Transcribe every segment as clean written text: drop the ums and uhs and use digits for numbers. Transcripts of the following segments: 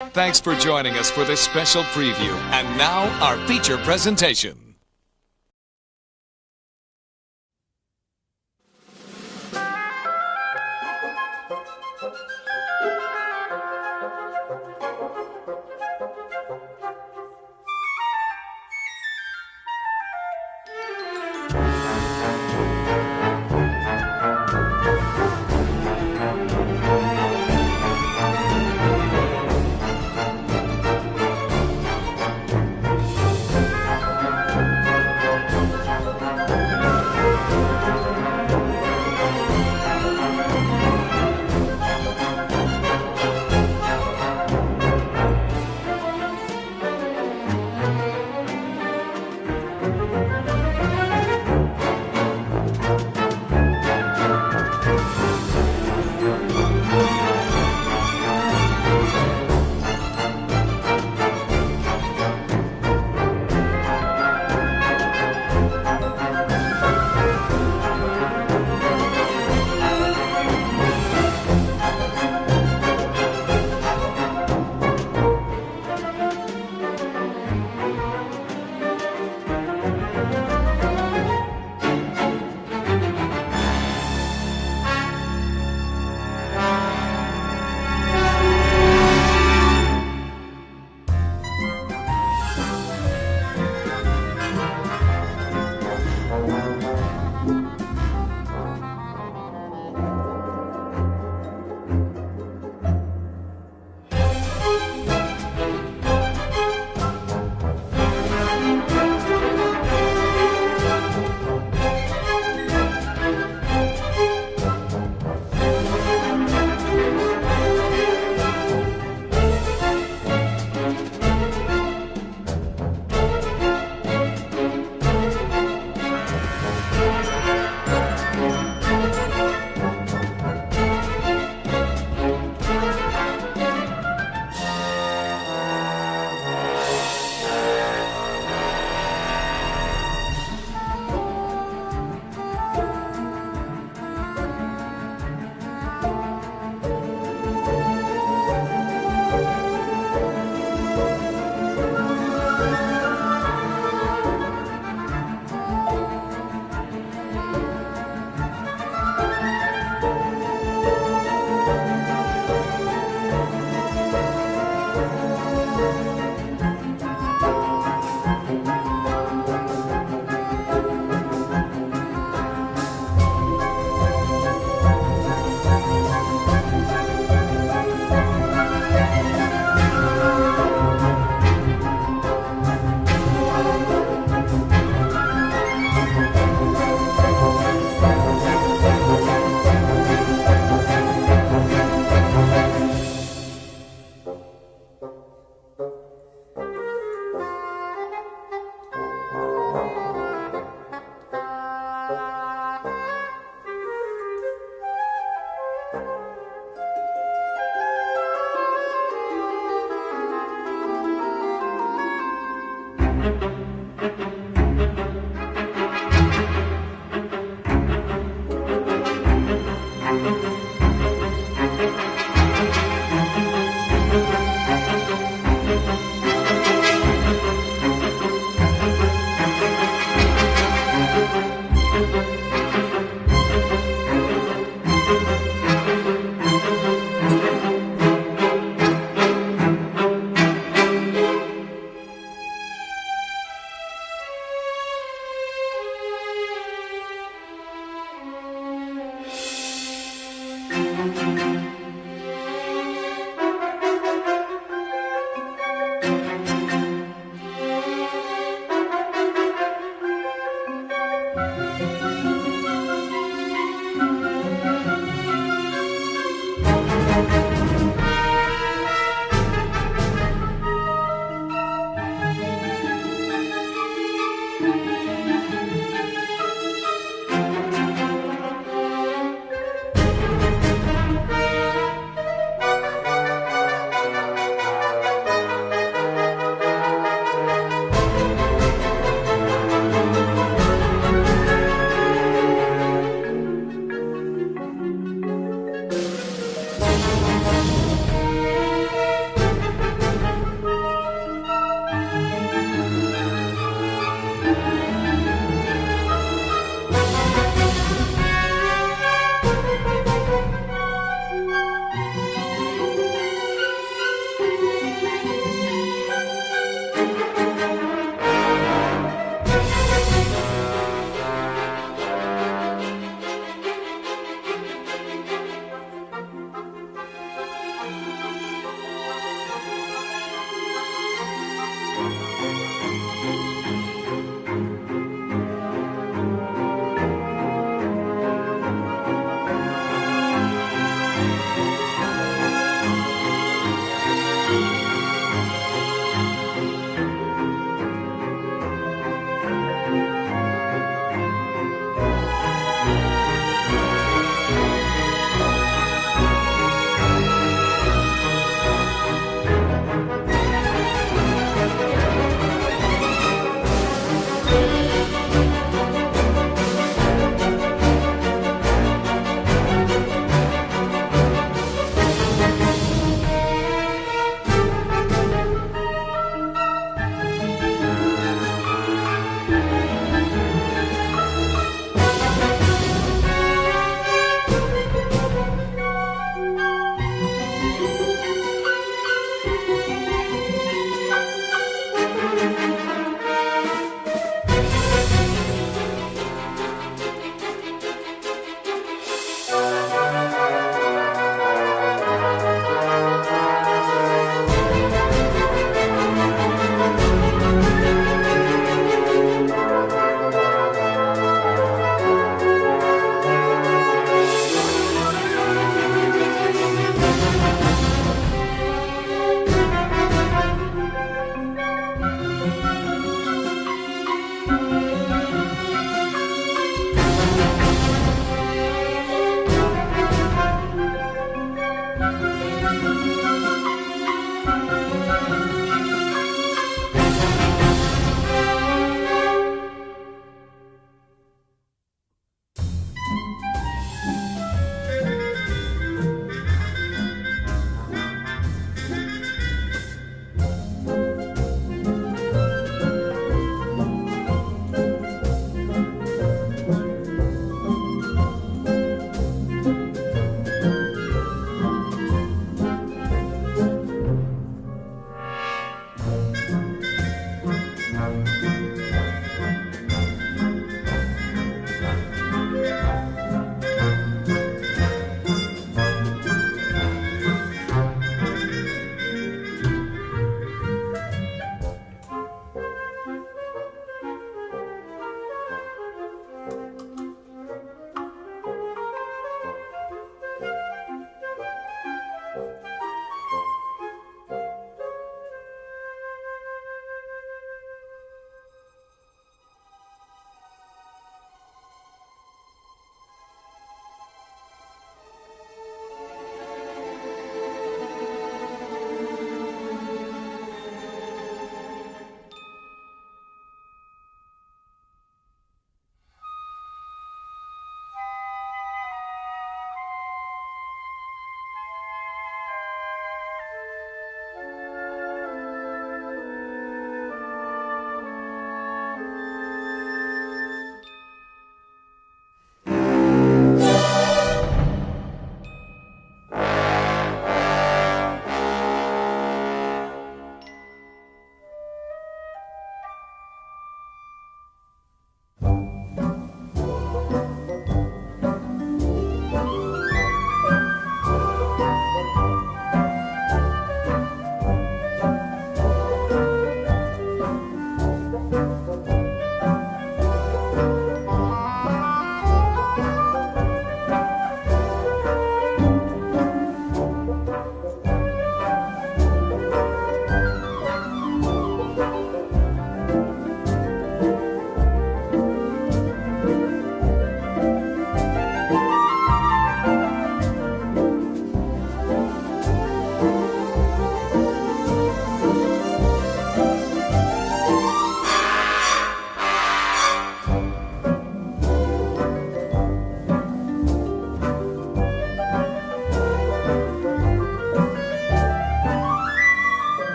Thanks for joining us for this special preview. And now, our feature presentation.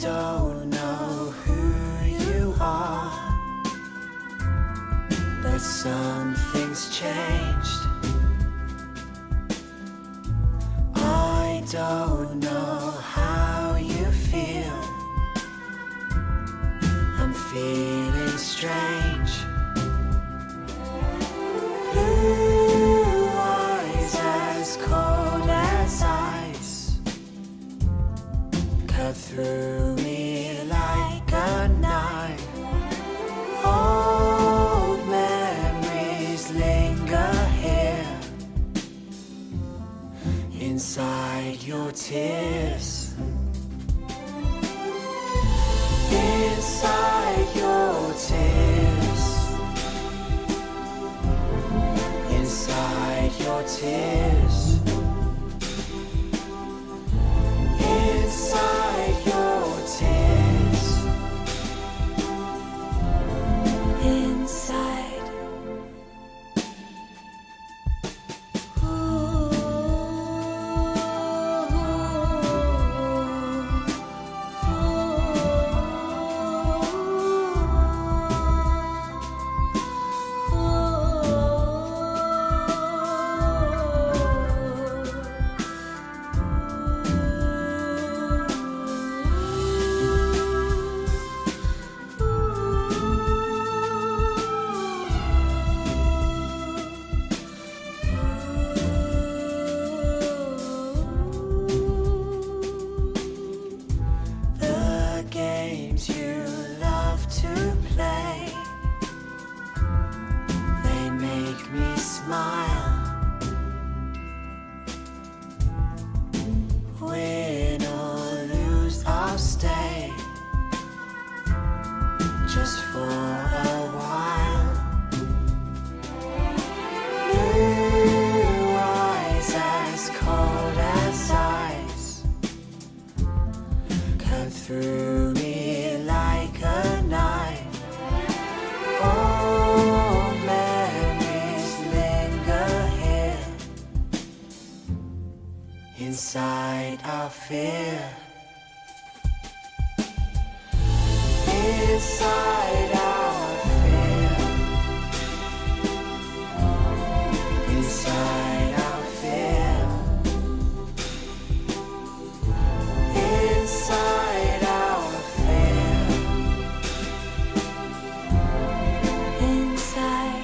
don't know who you are, but something's changed. I don't know how you feel. I'm feeling strange. Blue eyes as cold as ice cut through me like a knife. Old memories linger here inside your tears. Inside your tears. Inside your tears. Inside your tears. Inside. inside our fear, inside our fear, inside our fear, inside our fear, inside.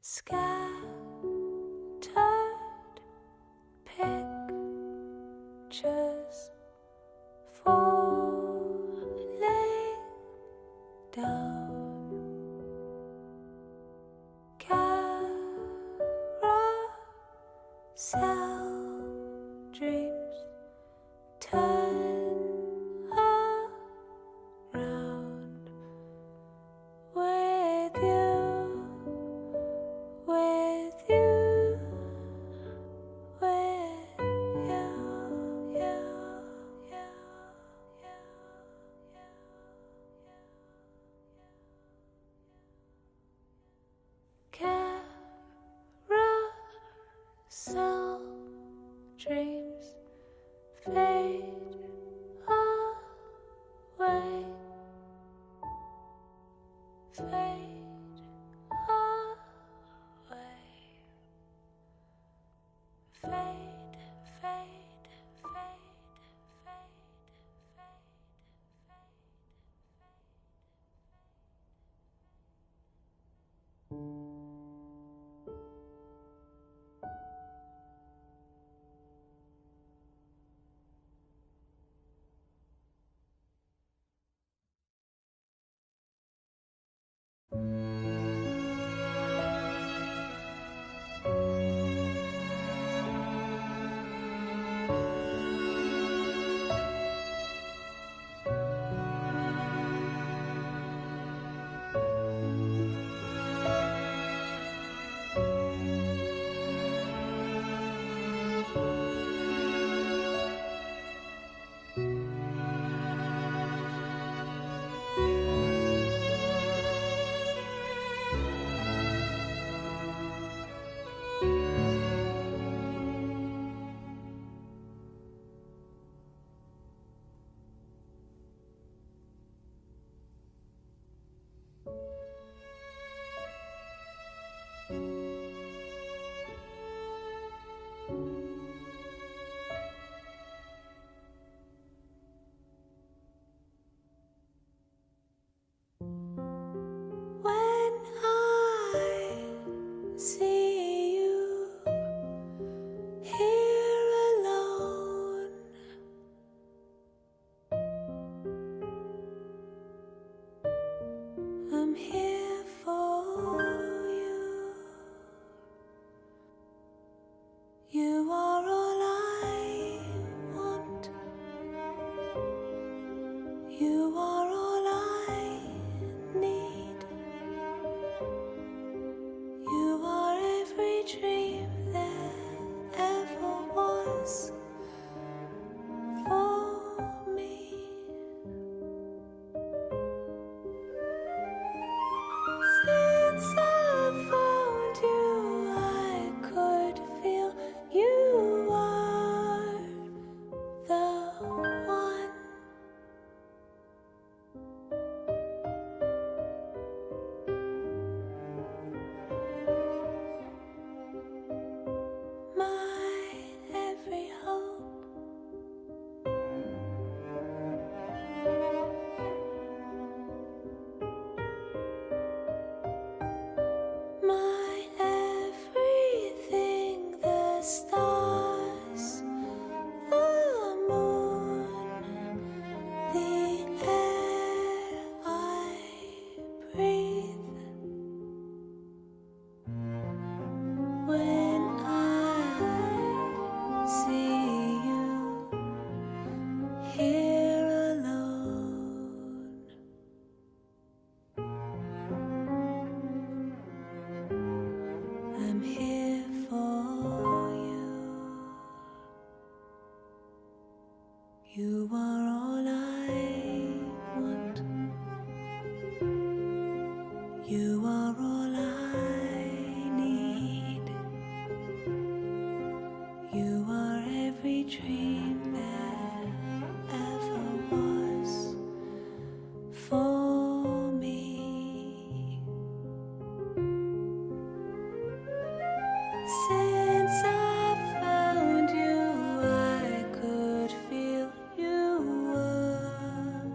Scattered pictures falling down, carousel dreams turn around with you. With you, carousel dreams fade away, fade away. Fade, fade, fade, fade, fade, Since I found you, I could feel you were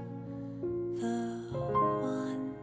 the one.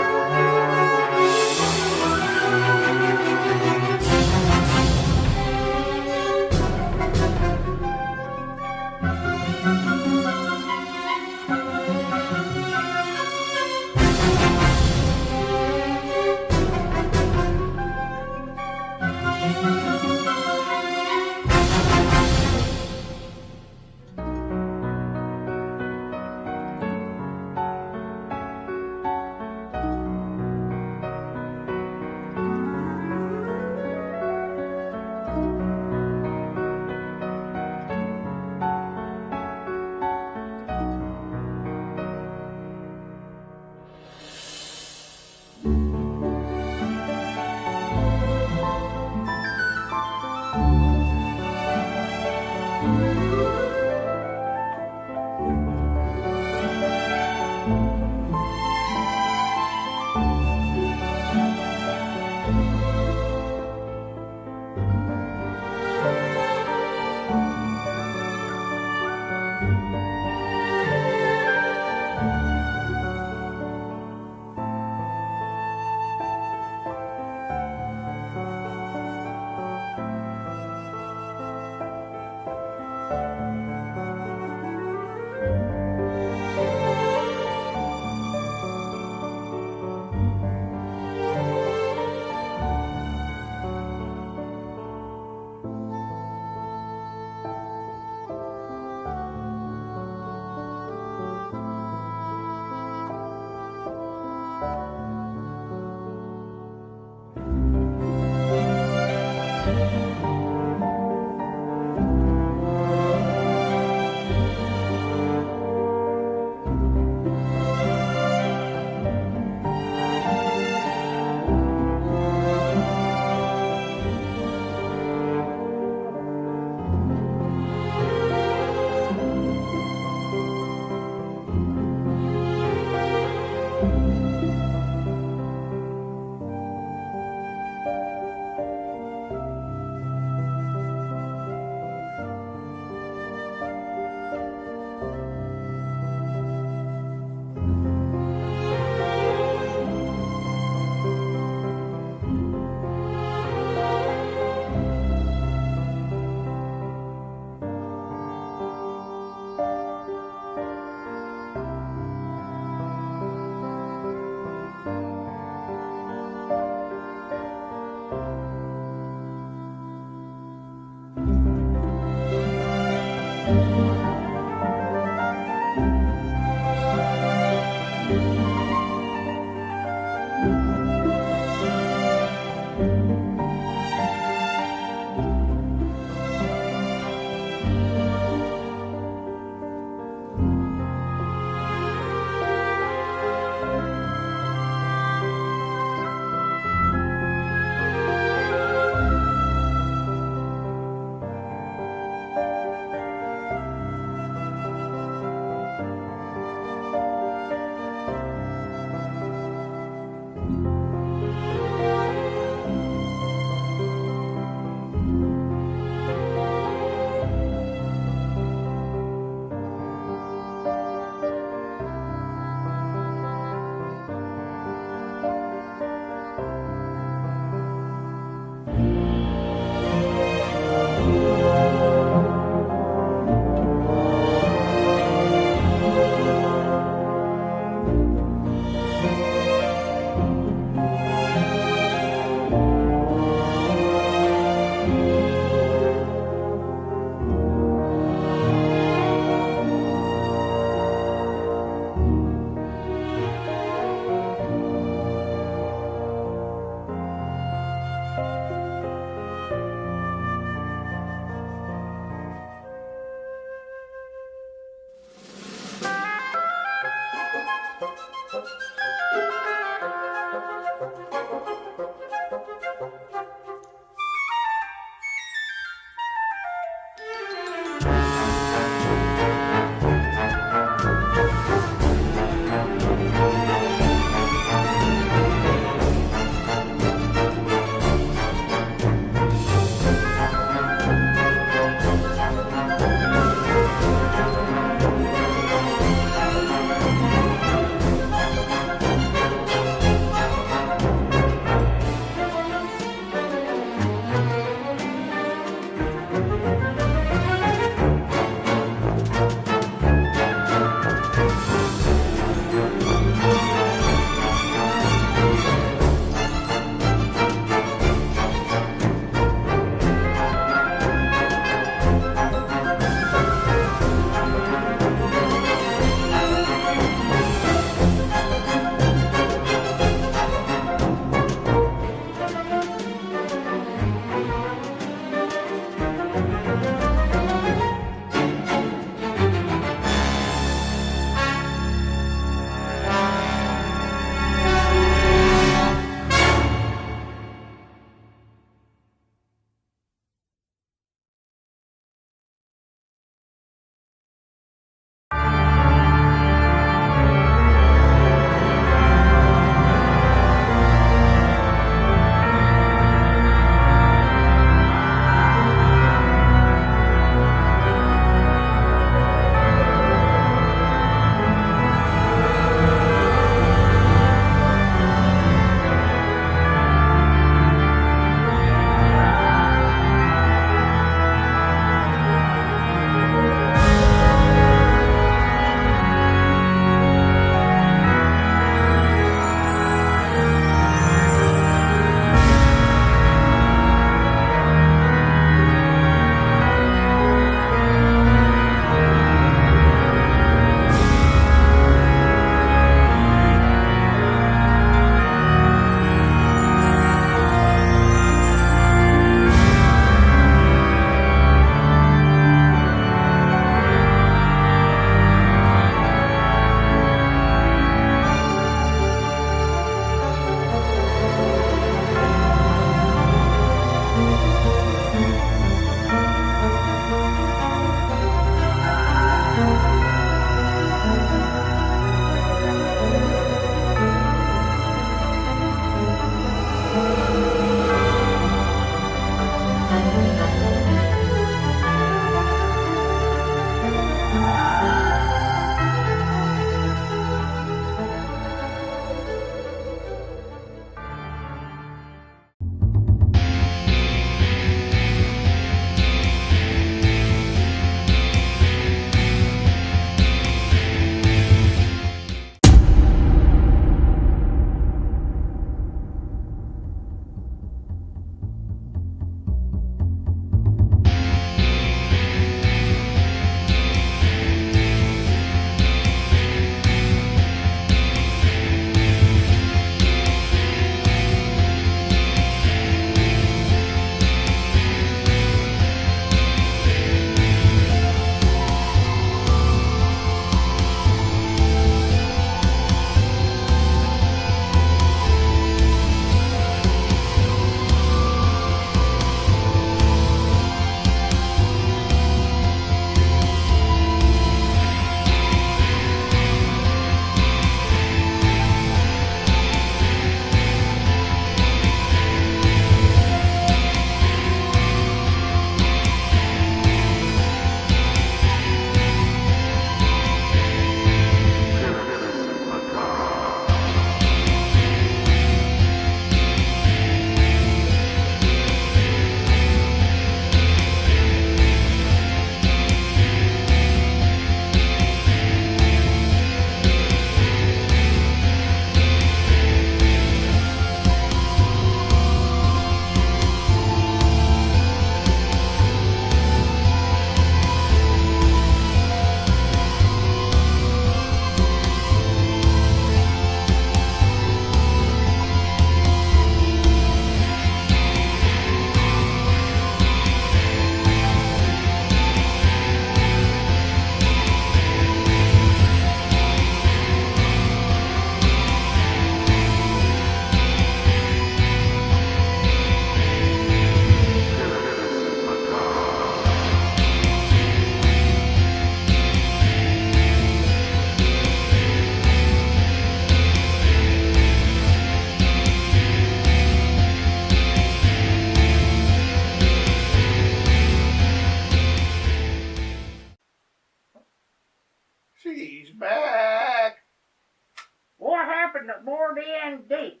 and Deke?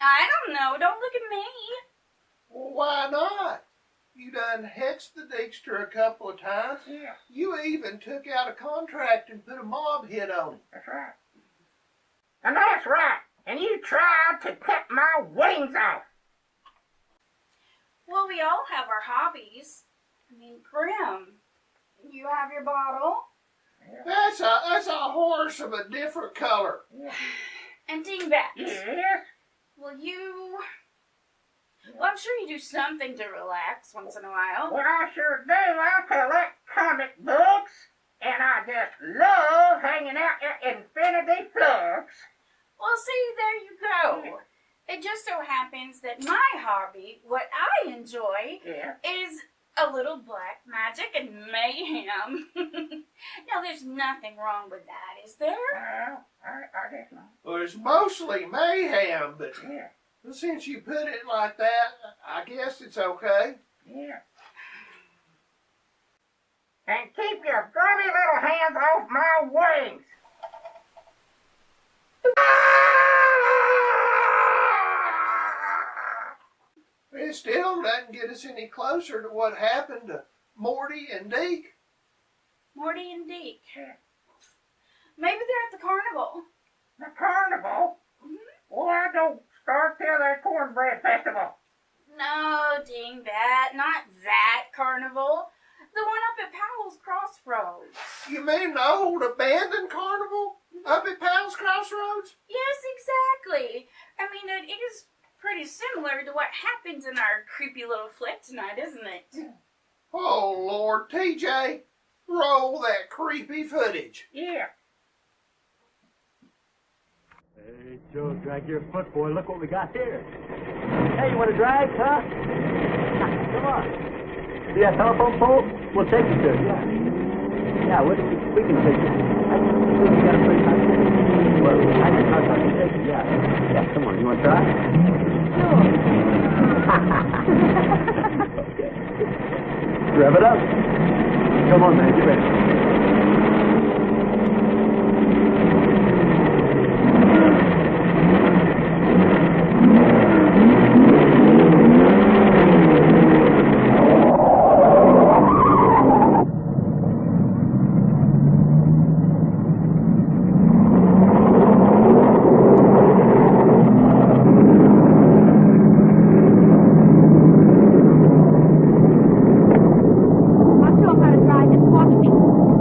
I don't know. Don't look at me. Well, why not? You done hexed the Deekster a couple of times. Yeah, You even took out a contract and put a mob hit on him. that's right. And that's right. And you tried to cut my wings off. Well, we all have our hobbies. I mean, Grim, you have your bottle. That's a horse of a different color. And Dingbat. Yes. Well, I'm sure you do something to relax once in a while. Well, I sure do. I collect comic books, and I just love hanging out at Infinity Flux. Well, see, there you go. It just so happens that my hobby, what I enjoy, is a little black magic and mayhem. Now, there's nothing wrong with that, is there? Well, I guess not. Well, it's mostly mayhem, but since you put it like that, I guess it's okay. Yeah. And keep your grubby little hands off my wings. It still doesn't get us any closer to what happened to Morty and Deke. Morty and Deke. Maybe they're at the carnival. The carnival? Well, I don't start till their cornbread festival. No, Dingbat, not that carnival. The one up at Powell's Crossroads. You mean the old abandoned carnival up at Powell's Crossroads? Yes, exactly. I mean, it is pretty similar to what happens in our creepy little flick tonight, isn't it? Oh, Lord, TJ, roll that creepy footage. Yeah. Hey, Joe, drag your foot, boy. Look what we got here. Hey, you want to drag, huh? Come on. See that telephone pole? We'll take you to it, yeah. Yeah, we can take you. We got a pretty high thing. Well, I can talk about you take it, yeah. Yeah, come on. You want to try? Sure. Okay. Rev it up. Come on, man. Get ready. I'll show him how to drive. Just watch me.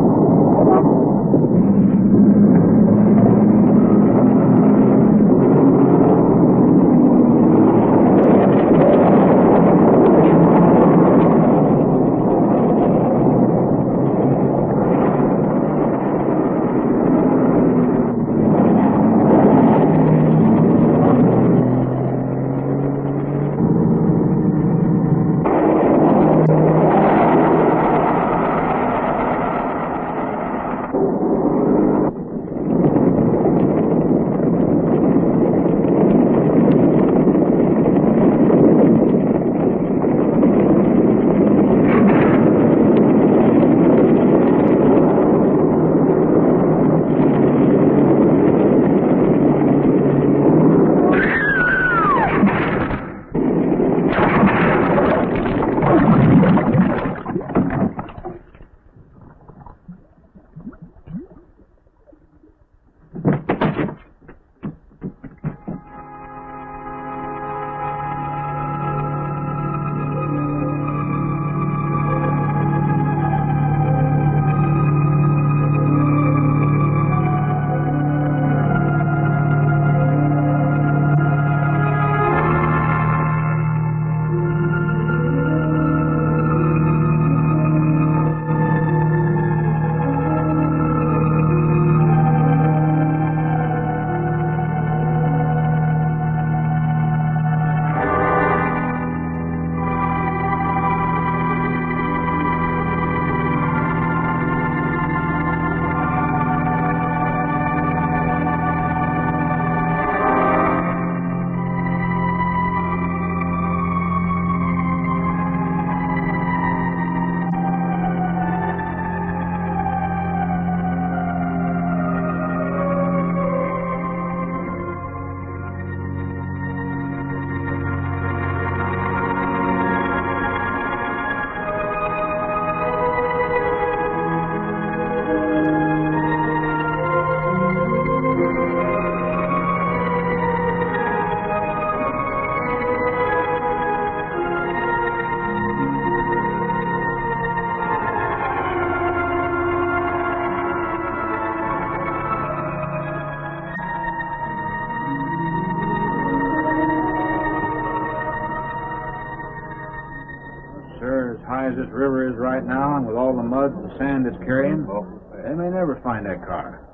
sir. As high as this river is right now, and with all the mud and sand it's carrying, they may never find that car.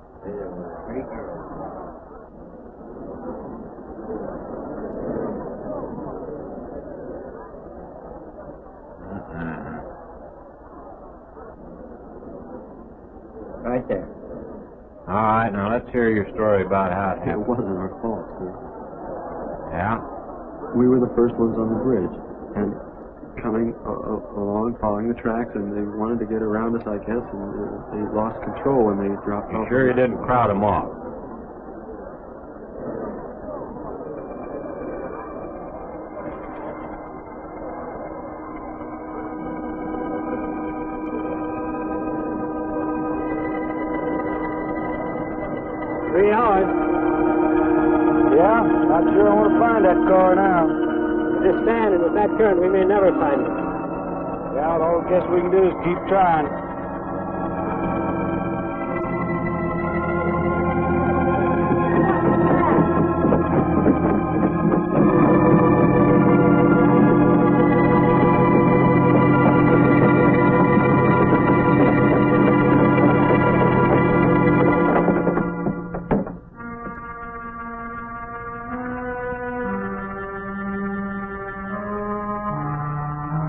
Right there. All right, now let's hear your story about how it It happened. wasn't our fault, sir. Yeah? We were the first ones on the bridge, and coming along, following the tracks, and they wanted to get around us, I guess, and they lost control when they dropped You off. sure you didn't crowd them off? Yeah, not sure I want to find that car now. Just standing with that current, we may never find it. Yeah, all I guess we can do is keep trying.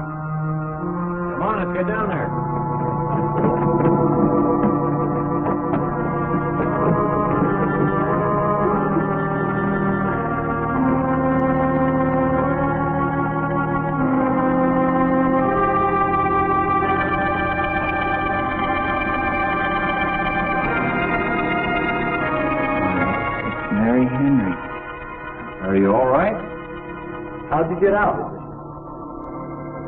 Come on, let's get down there. Mary Henry. Are you all right? How'd you get out?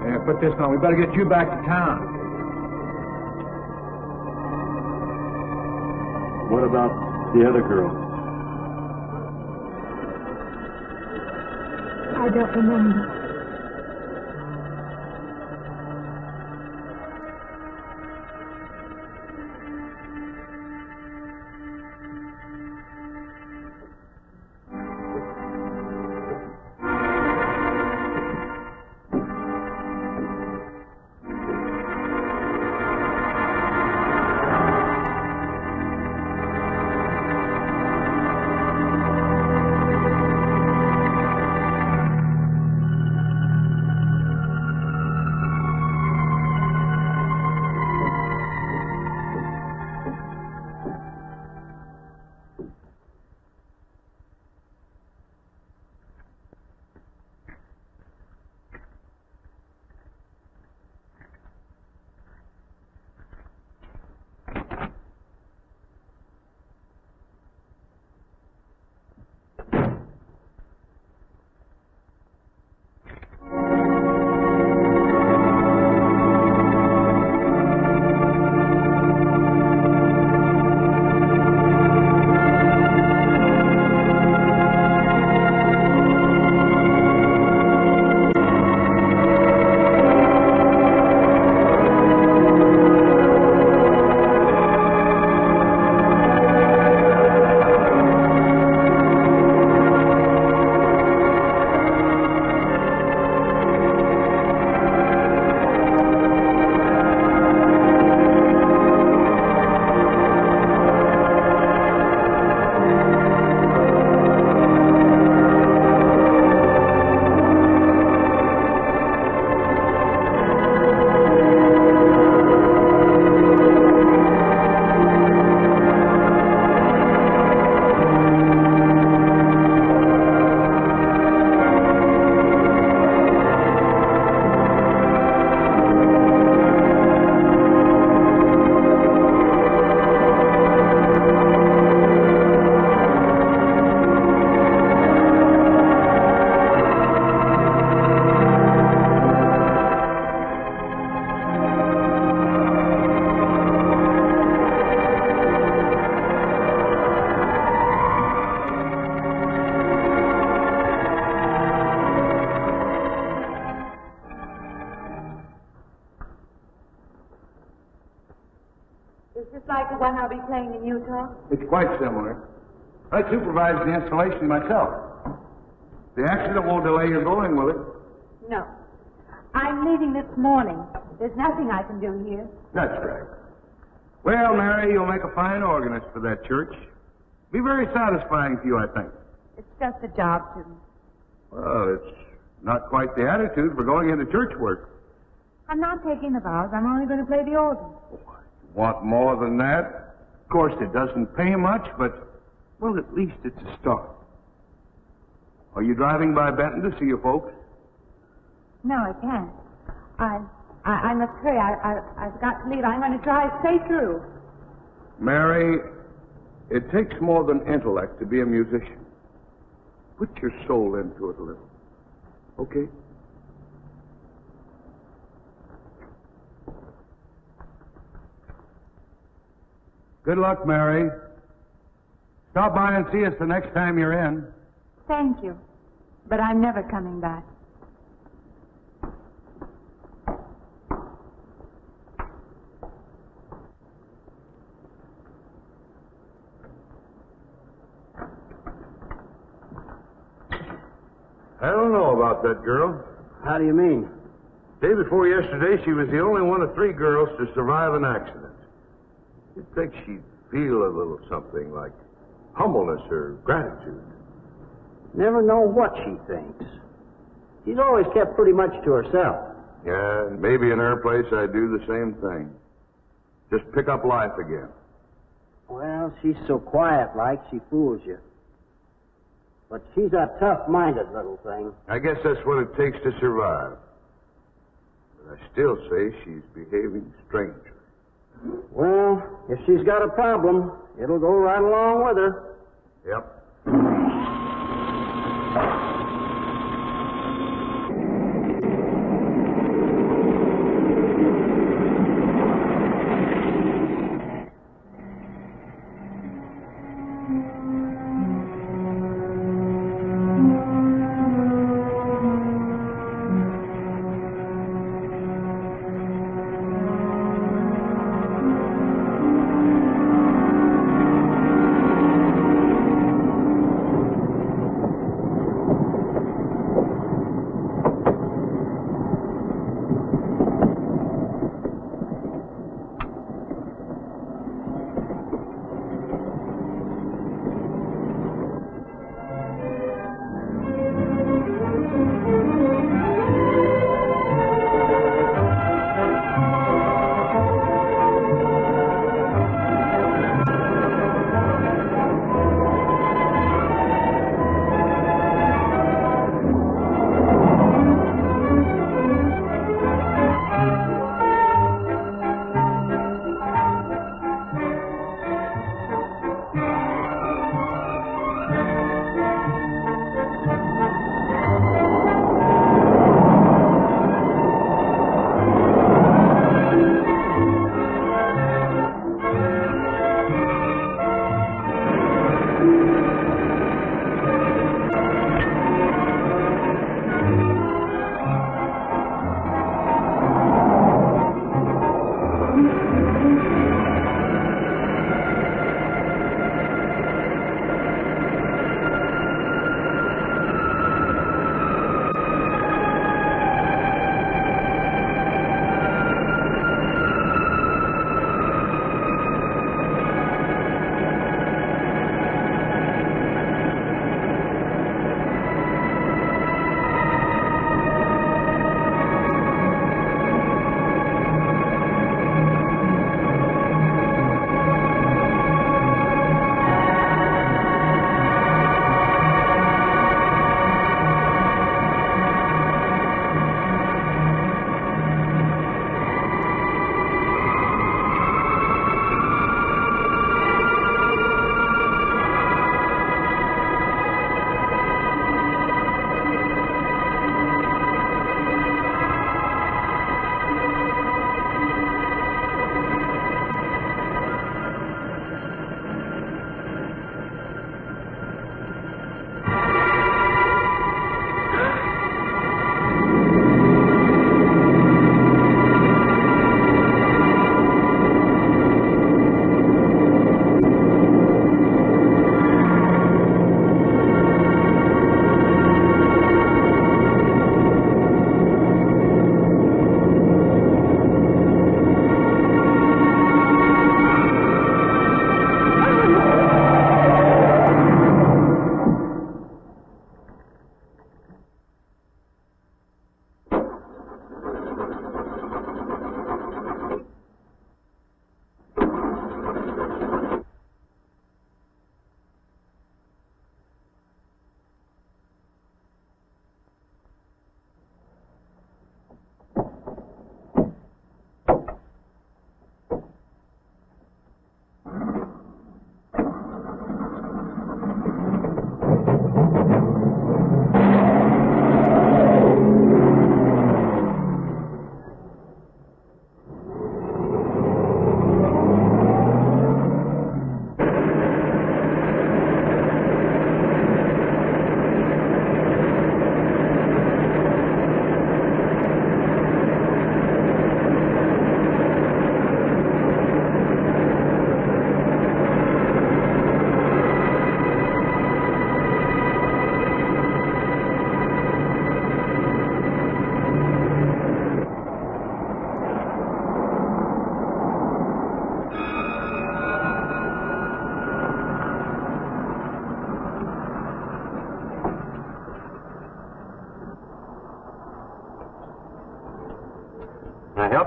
Here, put this on. We better get you back to town. What about the other girl? I don't remember. Is this like the one I'll be playing in Utah? It's quite similar. I supervised the installation myself. The accident won't delay your going, will it? No. I leaving this morning. There's nothing I can do here. That's right. Well, Mary, you'll make a fine organist for that church. Be very satisfying to you, I think. It's just a job to me. Well, it's not quite the attitude for going into church work. I'm not taking the vows. I'm only going to play the organ. Want more than that? Of course, it doesn't pay much, but, well, at least it's a start. Are you driving by Benton to see your folks? No, I can't. I must hurry. I've got to leave. I'm going to drive straight through. Mary, it takes more than intellect to be a musician. Put your soul into it a little. Okay? Good luck, Mary. Stop by and see us the next time you're in. Thank you. But I'm never coming back. I don't know about that girl. How do you mean? Day before yesterday, she was the only one of 3 girls to survive an accident. You'd think she'd feel a little something like humbleness or gratitude. Never know what she thinks. She's always kept pretty much to herself. Yeah, maybe in her place I'd do the same thing. Just pick up life again. Well, she's so quiet-like, she fools you. But she's a tough-minded little thing. I guess that's what it takes to survive. But I still say she's behaving strangely. Well, if she's got a problem, it'll go right along with her. Yep.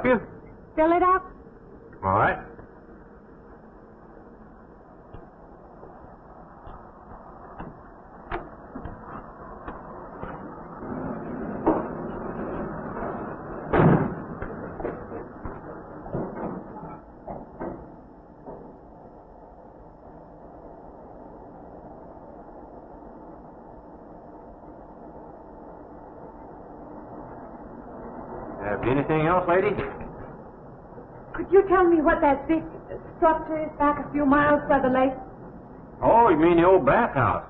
help you? Fill it up. All right. Anything else, lady? Could you tell me what that big structure is back a few miles by the lake? Oh, you mean the old bathhouse?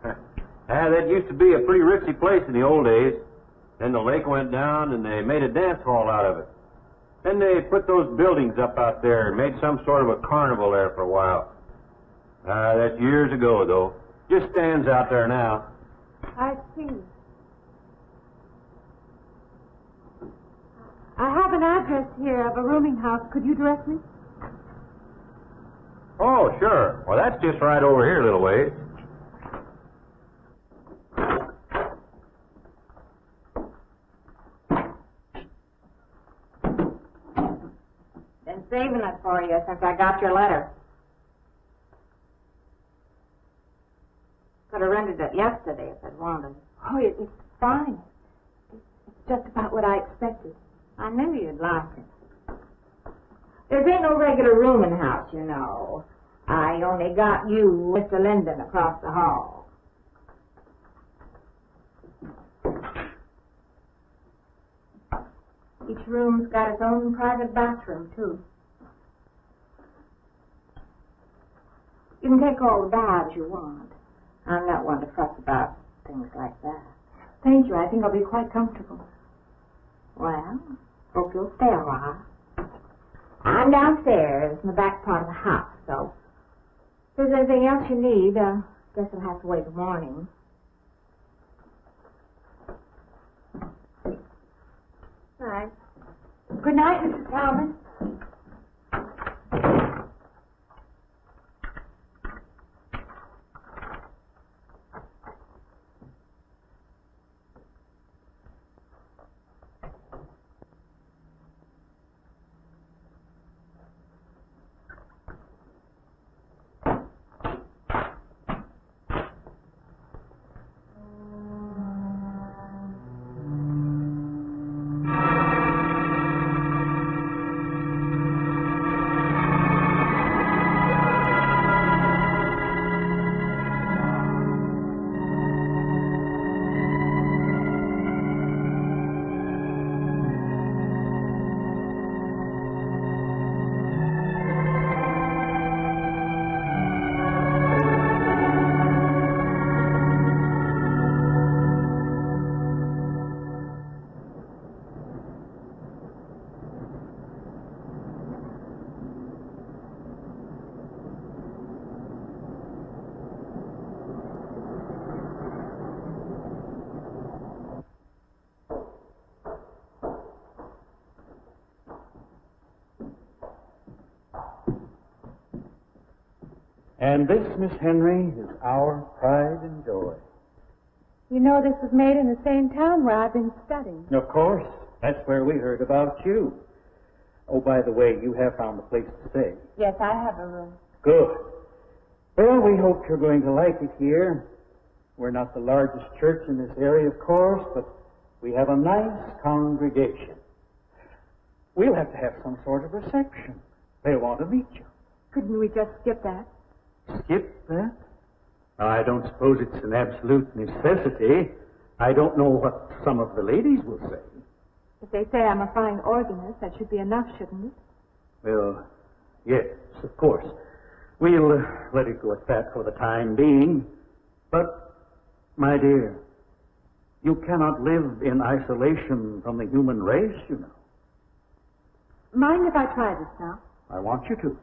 That used to be a pretty ritzy place in the old days. Then the lake went down and they made a dance hall out of it. Then they put those buildings up out there and made some sort of a carnival there for a while. That's years ago, though. Just stands out there now. I see. I have an address here of a rooming house. Could you direct me? Oh, sure. Well, that's just right over here a little ways. Been saving it for you since I got your letter. Could have rented it yesterday if I'd wanted. Oh, it's fine. It's just about what I expected. I knew you'd like it. There ain't no regular rooming house, you know. I only got you, Mr. Linden, across the hall. Each room's got its own private bathroom, too. You can take all the baths you want. I'm not one to fuss about things like that. Thank you. I think I'll be quite comfortable. Well, hope you'll stay a while. I'm downstairs in the back part of the house, so if there's anything else you need, guess I'll have to wait till morning. All right. Good night, Mrs. Talbot. And this, Miss Henry, is our pride and joy. You know this was made in the same town where I've been studying. Of course. That's where we heard about you. Oh, by the way, you have found a place to stay. Yes, I have a room. Good. Well, we hope you're going to like it here. We're not the largest church in this area, of course, but we have a nice congregation. We'll have to have some sort of reception. They'll want to meet you. Couldn't we just skip that? Skip that? I don't suppose it's an absolute necessity. I don't know what some of the ladies will say. If they say I'm a fine organist, that should be enough, shouldn't it? Well, yes, of course. We'll let it go at that for the time being. But, my dear, you cannot live in isolation from the human race, you know. Mind if I try this now? I want you to.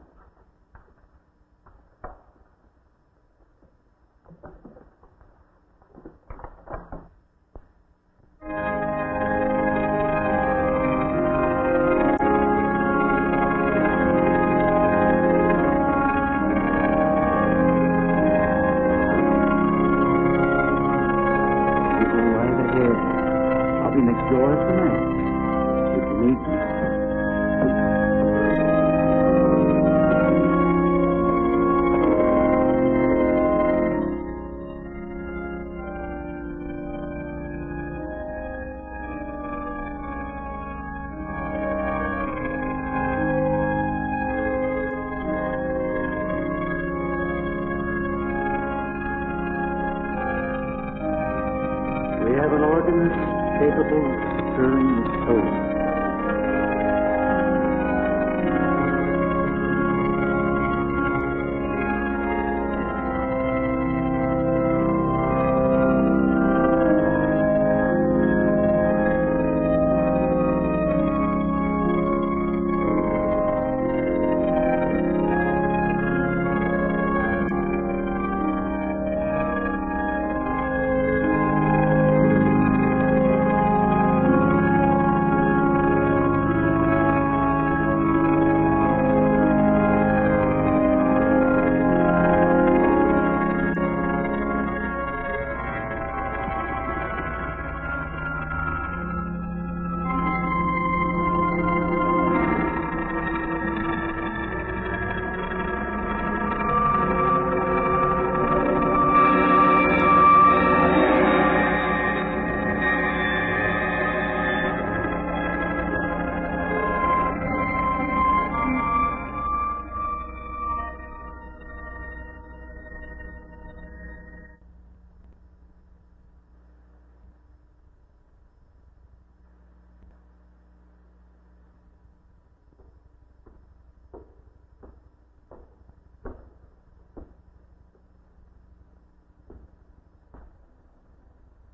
incredible, stirring tone.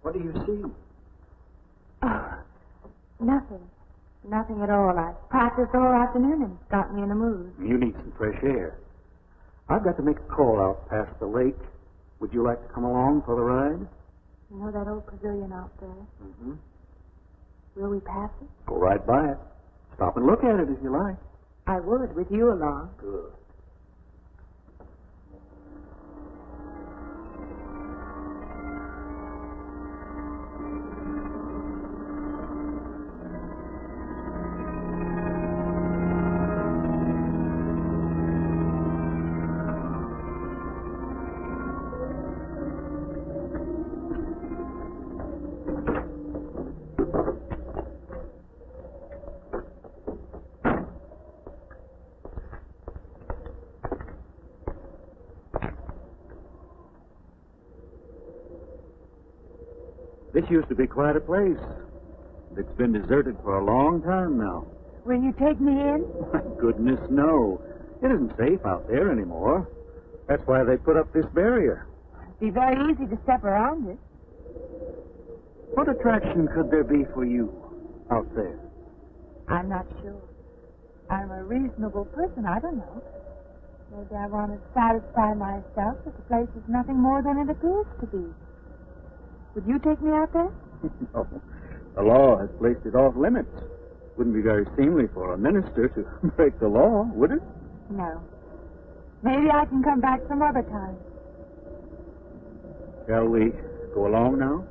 What do you see? Oh, nothing. Nothing at all. I practiced all afternoon and got me in a mood. You need some fresh air. I've got to make a call out past the lake. Would you like to come along for the ride? You know that old pavilion out there? Mm-hmm. Will we pass it? Go right by it. Stop and look at it if you like. I would, with you along. Good. This used to be quite a place. It's been deserted for a long time now. Will you take me in? My goodness, no. It isn't safe out there anymore. That's why they put up this barrier. It'd be very easy to step around it. What attraction could there be for you out there? I'm not sure. I'm a reasonable person. I don't know. Maybe I want to satisfy myself that the place is nothing more than it appears to be. Would you take me out there? No. The law has placed it off limits. Wouldn't be very seemly for a minister to break the law, would it? No. Maybe I can come back some other time. Shall we go along now?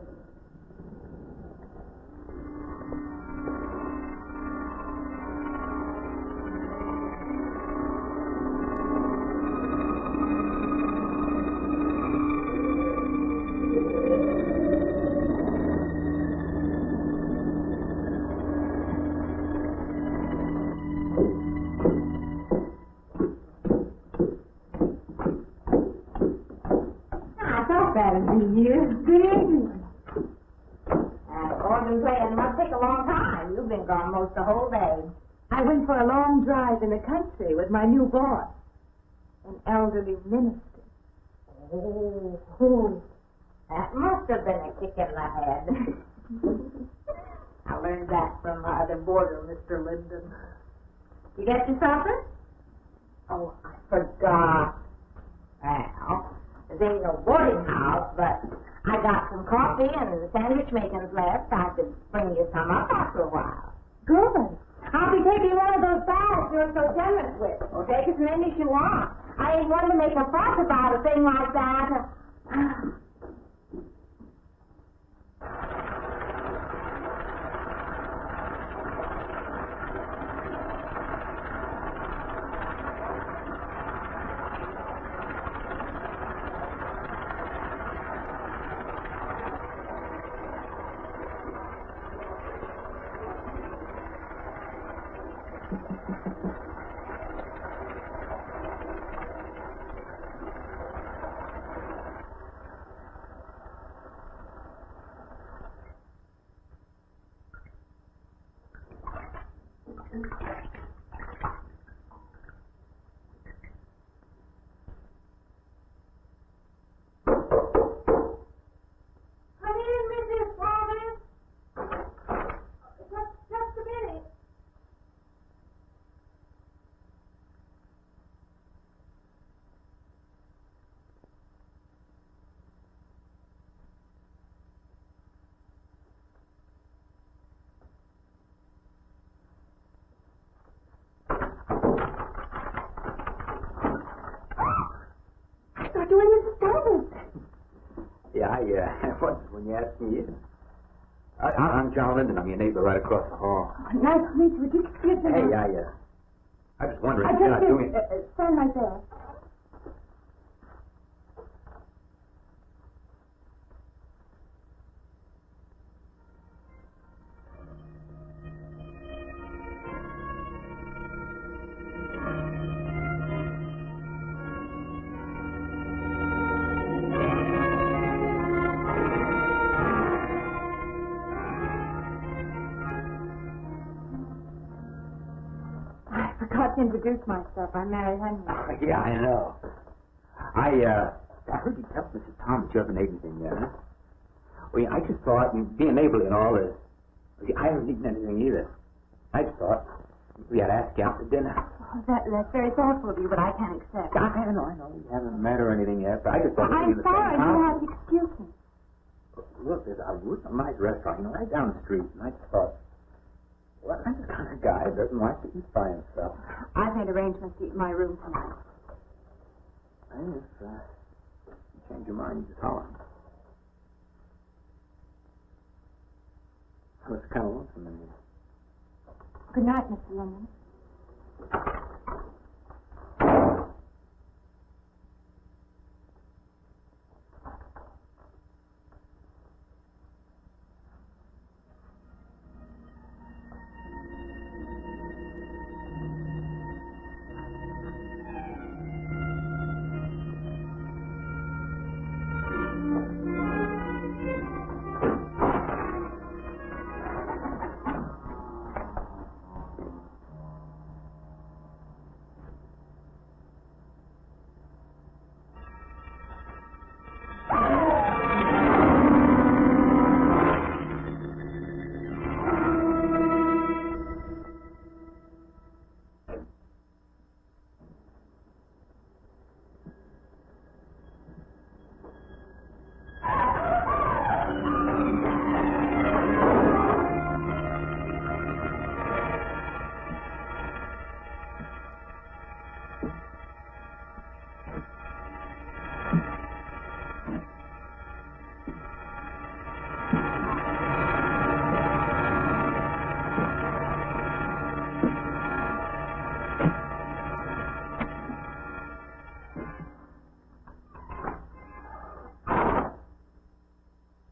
Almost the whole day. I went for a long drive in the country with my new boss, an elderly minister. Oh, that must have been a kick in the head. I learned that from my other boarder, Mr. Linden. You get your supper? Oh, I forgot. Well, this ain't no boarding house, but I got some coffee and sandwich makings left. I could bring you some up after a while. Good. I'll be taking one of those baths you're so generous with. Well, take as many as you want. I ain't one to make a fuss about a thing like that. When you asked me, I'm John Linden. I'm your neighbor right across the hall. Nice to meet you. Would you excuse me? Hey, I was wondering if you're not doing... Stand right there. To introduce myself. I'm Mary Henry. Oh, yeah, I know. I heard you tell Mrs. Thomas you haven't ate anything yet, huh? Well, I just thought, being neighborly and all this, I haven't eaten anything either. I just thought we had to ask you out to dinner. Oh, that's very thoughtful of you, but I can't accept. I know. We haven't met or anything yet, but I just thought... I'm sorry. You'll have to excuse me. Look, there's a nice restaurant, right down the street, and I just thought... Well, I'm the kind of guy that doesn't like to eat by himself. I've made arrangements to eat in my room tonight. Well, if you change your mind, you just holler. Oh, it's kind of lonesome in here. Good night, Mr. Linden.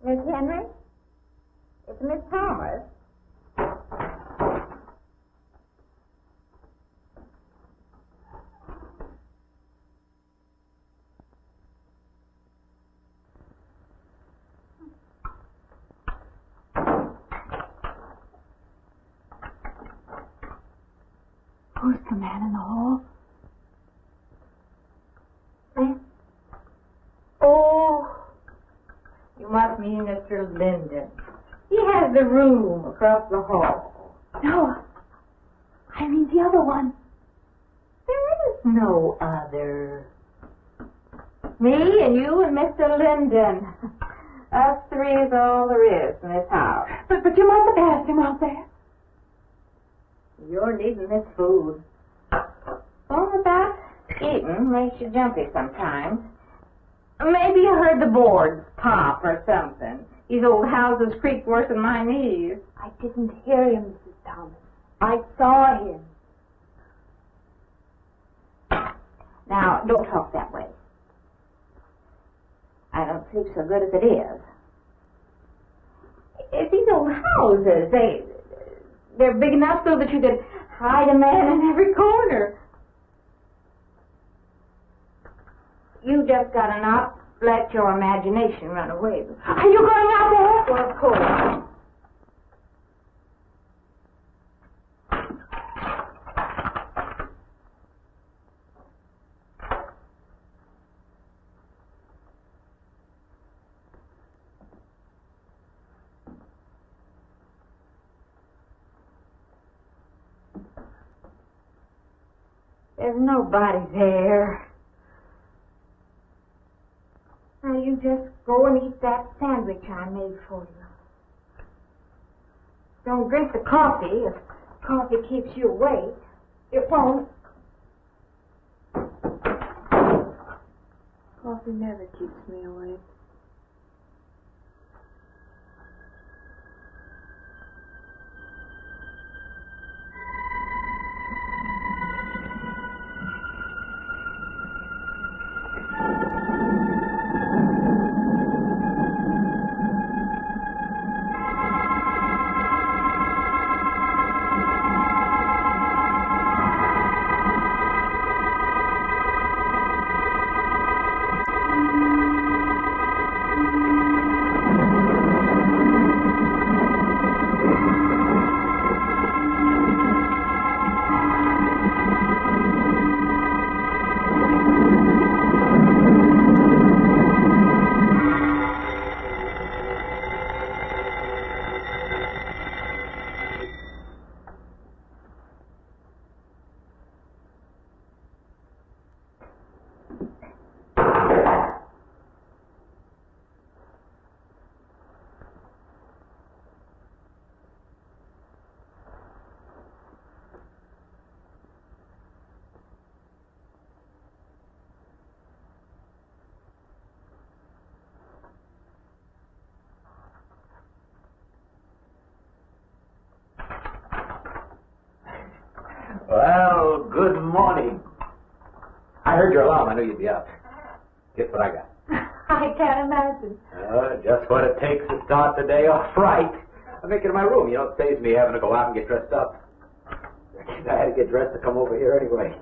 Miss Henry? It's Miss Thomas. Who's the man in the hall? Oh, you must mean Mr. Linden. He has the room across the hall. No, I mean the other one. There is no other. Me and you and Mr. Linden. Us three is all there is in this house. But you must have asked him out there. You're needing this food. All about eating makes you jumpy sometimes. Maybe you heard the boards pop or something. These old houses creak worse than my knees. I didn't hear him, Mrs. Thomas. I saw him. Now, don't talk that way. I don't sleep so good as it is. It's these old houses. They're big enough so that you could hide a man in every corner. You just gotta not let your imagination run away with you. Are you going out there? Well, of course. There's nobody there. Now you just go and eat that sandwich I made for you. Don't drink the coffee. If coffee keeps you awake, it won't. Coffee never keeps me awake. Well, good morning. I heard your alarm. I knew you'd be up. Guess what I got? I can't imagine. Just what it takes to start the day off right. I make it in my room. You know, it saves me having to go out and get dressed up. I had to get dressed to come over here anyway.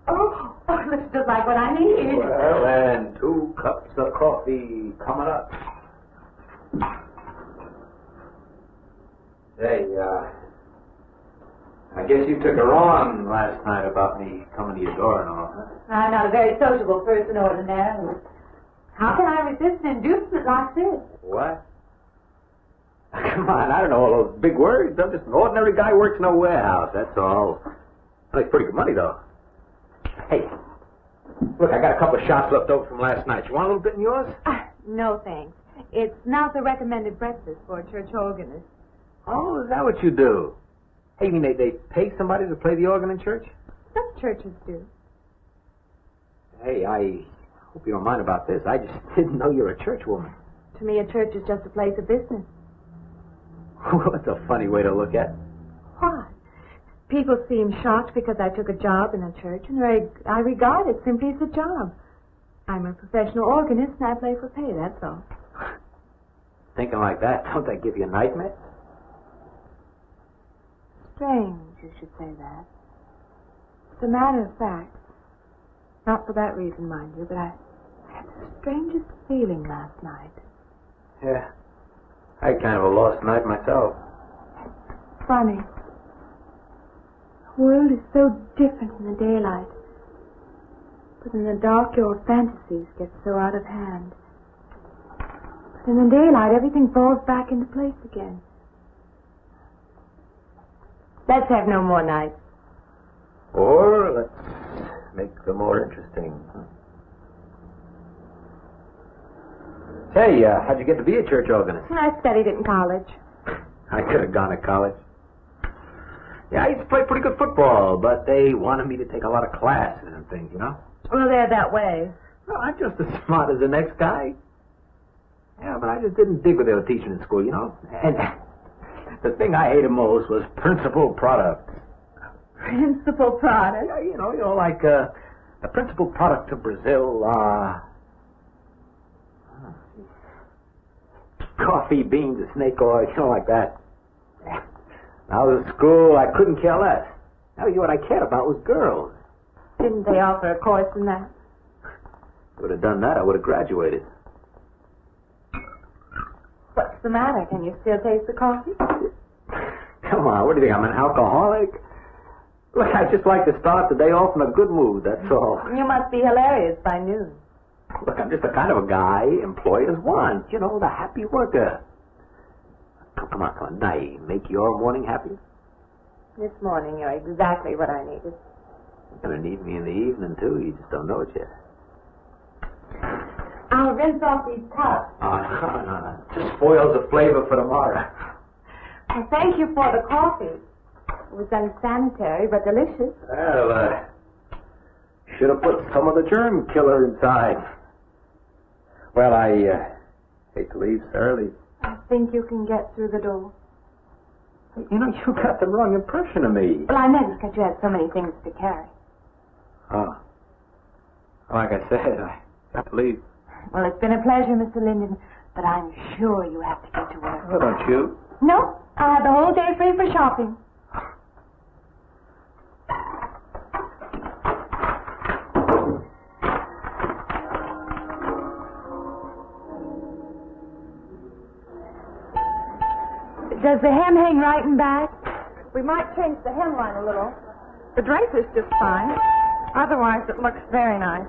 Oh, looks just like what I need. Well, and 2 cups of coffee coming up. Hey, I guess you took her on last night about me coming to your door and all, huh? I'm not a very sociable person ordinarily. How can I resist an inducement like this? What? Come on, I don't know all those big words. I'm just an ordinary guy who works in a warehouse, that's all. Makes pretty good money, though. Hey, look, I got a couple of shots left over from last night. You want a little bit in yours? No, thanks. It's not the recommended breakfast for a church organist. Oh, is that what you do? Hey, you mean they pay somebody to play the organ in church? Some churches do. Hey, I hope you don't mind about this. I just didn't know you were a church woman. To me, a church is just a place of business. Well, that's a funny way to look at it. Why? People seem shocked because I took a job in a church, and I regard it simply as a job. I'm a professional organist, and I play for pay, that's all. Thinking like that, don't that give you a nightmare? Strange you should say that. As a matter of fact, not for that reason, mind you, but I had the strangest feeling last night. Yeah. I had kind of a lost night myself. Funny. The world is so different in the daylight. But in the dark, your fantasies get so out of hand. But in the daylight, everything falls back into place again. Let's have no more nights. Or let's make them more interesting. Say, how'd you get to be a church organist? I studied it in college. I could have gone to college. Yeah, I used to play pretty good football, but they wanted me to take a lot of classes and things, you know? Well, they're that way. Well, I'm just as smart as the next guy. Yeah, but I just didn't dig what they were teaching in school, you know? And the thing I hated most was principal products. Principal product? Yeah, you know, like the principal product of Brazil, coffee, beans, and snake oil, you know, like that. When I was at school, I couldn't care less. Now, you know what I cared about was girls. Didn't they offer a course in that? If I would have done that, I would have graduated. What's the matter? Can you still taste the coffee? Come on, what do you think, I'm an alcoholic? Look, I just like to start the day off in a good mood, that's all. You must be hilarious by noon. Look, I'm just the kind of a guy employers want. You know, the happy worker. Come on. Now, make your morning happy. This morning, you're exactly what I needed. You're going to need me in the evening, too. You just don't know it yet. I'll rinse off these cups. No. Just spoils the flavor for tomorrow. Well, thank you for the coffee. It was unsanitary, but delicious. Well, should have put some of the germ killer inside. Well, I hate to leave so early. I think you can get through the door. You know, you got the wrong impression of me. Well, I noticed that you had so many things to carry. Oh. Like I said, I got to leave. Well, it's been a pleasure, Mr. Linden, but I'm sure you have to get to work. Well, don't you? No, I have the whole day free for shopping. Does the hem hang right and back? We might change the hemline a little. The drape is just fine. Otherwise, it looks very nice.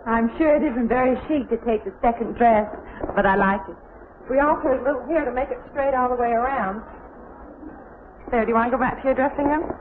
I'm sure it isn't very chic to take the second dress, but I like it. We alter a little here to make it straight all the way around. There, do you want to go back to your dressing room?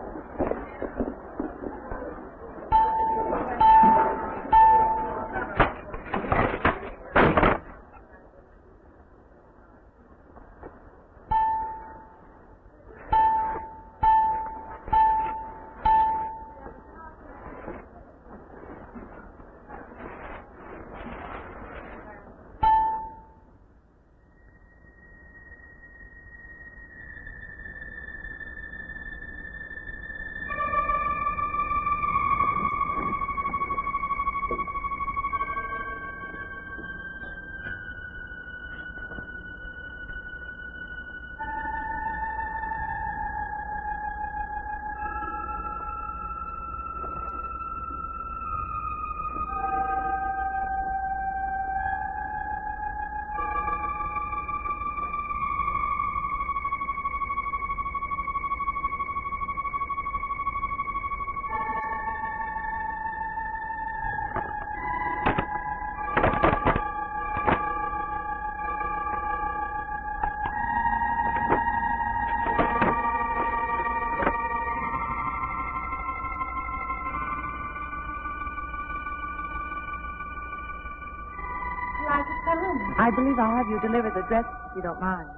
fine. I believe I'll have you deliver the dress if you don't mind.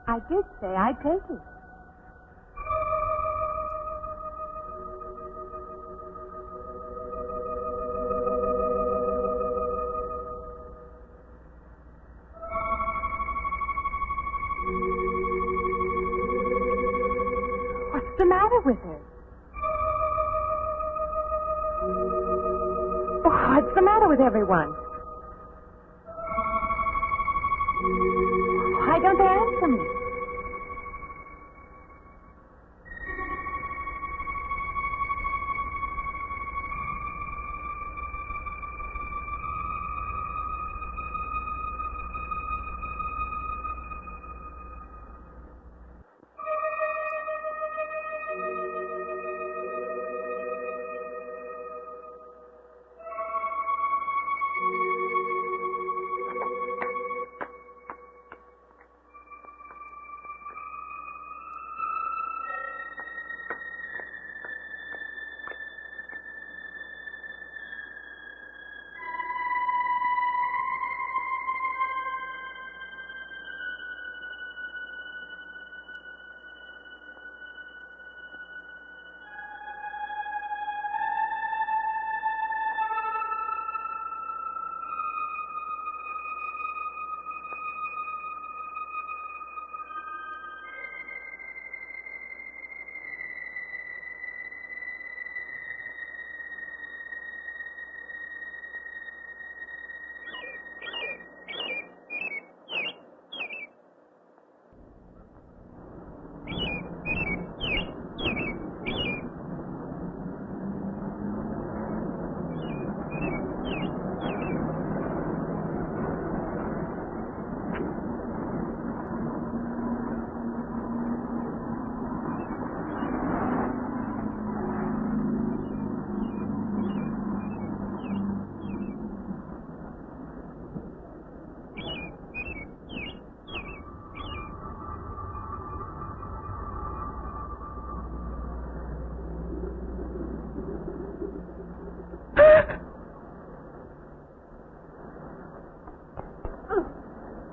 I did say I'd take it. What's the matter with her? What's the matter with everyone? Why don't they answer me?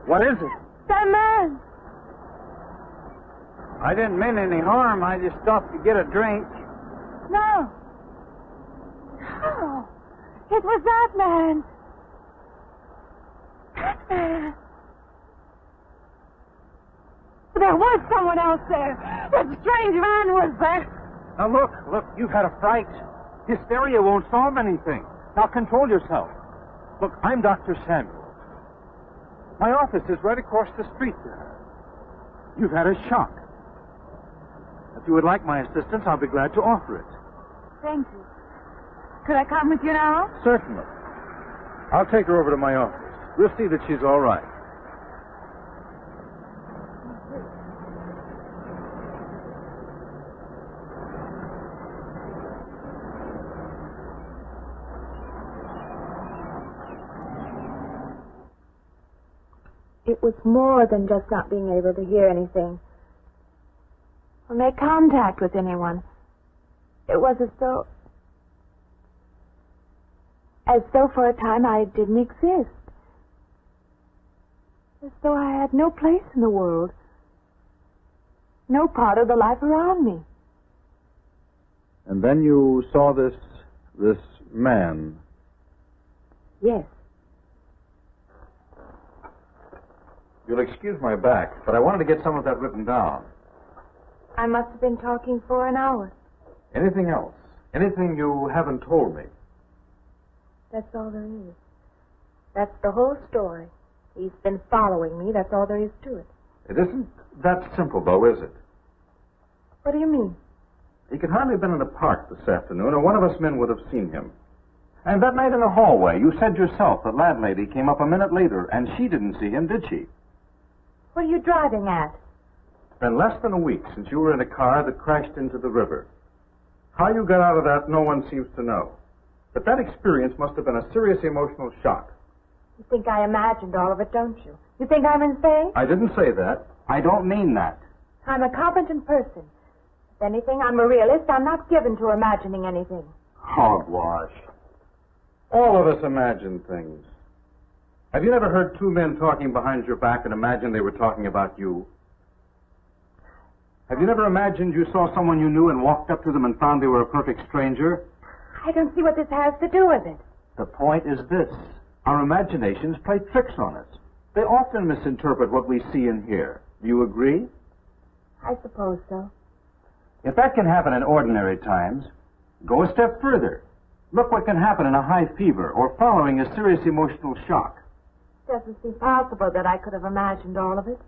What is it? That man! I didn't mean any harm. I just stopped to get a drink. No. No. It was that man. That man. There was someone else there. That strange man was there. Now, look, you've had a fright. Hysteria won't solve anything. Now, control yourself. Look, I'm Dr. Samuel. My office is right across the street there. You've had a shock. If you would like my assistance, I'll be glad to offer it. Thank you. Could I come with you now? Certainly. I'll take her over to my office. We'll see that she's all right. It was more than just not being able to hear anything or make contact with anyone. It was as though for a time I didn't exist. As though I had no place in the world. No part of the life around me. And then you saw this man. Yes. You'll excuse my back, but I wanted to get some of that written down. I must have been talking for an hour. Anything else? Anything you haven't told me? That's all there is. That's the whole story. He's been following me. That's all there is to it. It isn't that simple, though, is it? What do you mean? He could hardly have been in the park this afternoon, or one of us men would have seen him. And that night in the hallway, you said yourself the landlady came up a minute later, and she didn't see him, did she? What are you driving at? It's been less than a week since you were in a car that crashed into the river. How you got out of that, no one seems to know. But that experience must have been a serious emotional shock. You think I imagined all of it, don't you? You think I'm insane? I didn't say that. I don't mean that. I'm a competent person. If anything, I'm a realist. I'm not given to imagining anything. Hogwash. All of us imagine things. Have you never heard two men talking behind your back and imagined they were talking about you? Have you never imagined you saw someone you knew and walked up to them and found they were a perfect stranger? I don't see what this has to do with it. The point is this. Our imaginations play tricks on us. They often misinterpret what we see and hear. Do you agree? I suppose so. If that can happen in ordinary times, go a step further. Look what can happen in a high fever or following a serious emotional shock. It doesn't seem possible that I could have imagined all of it.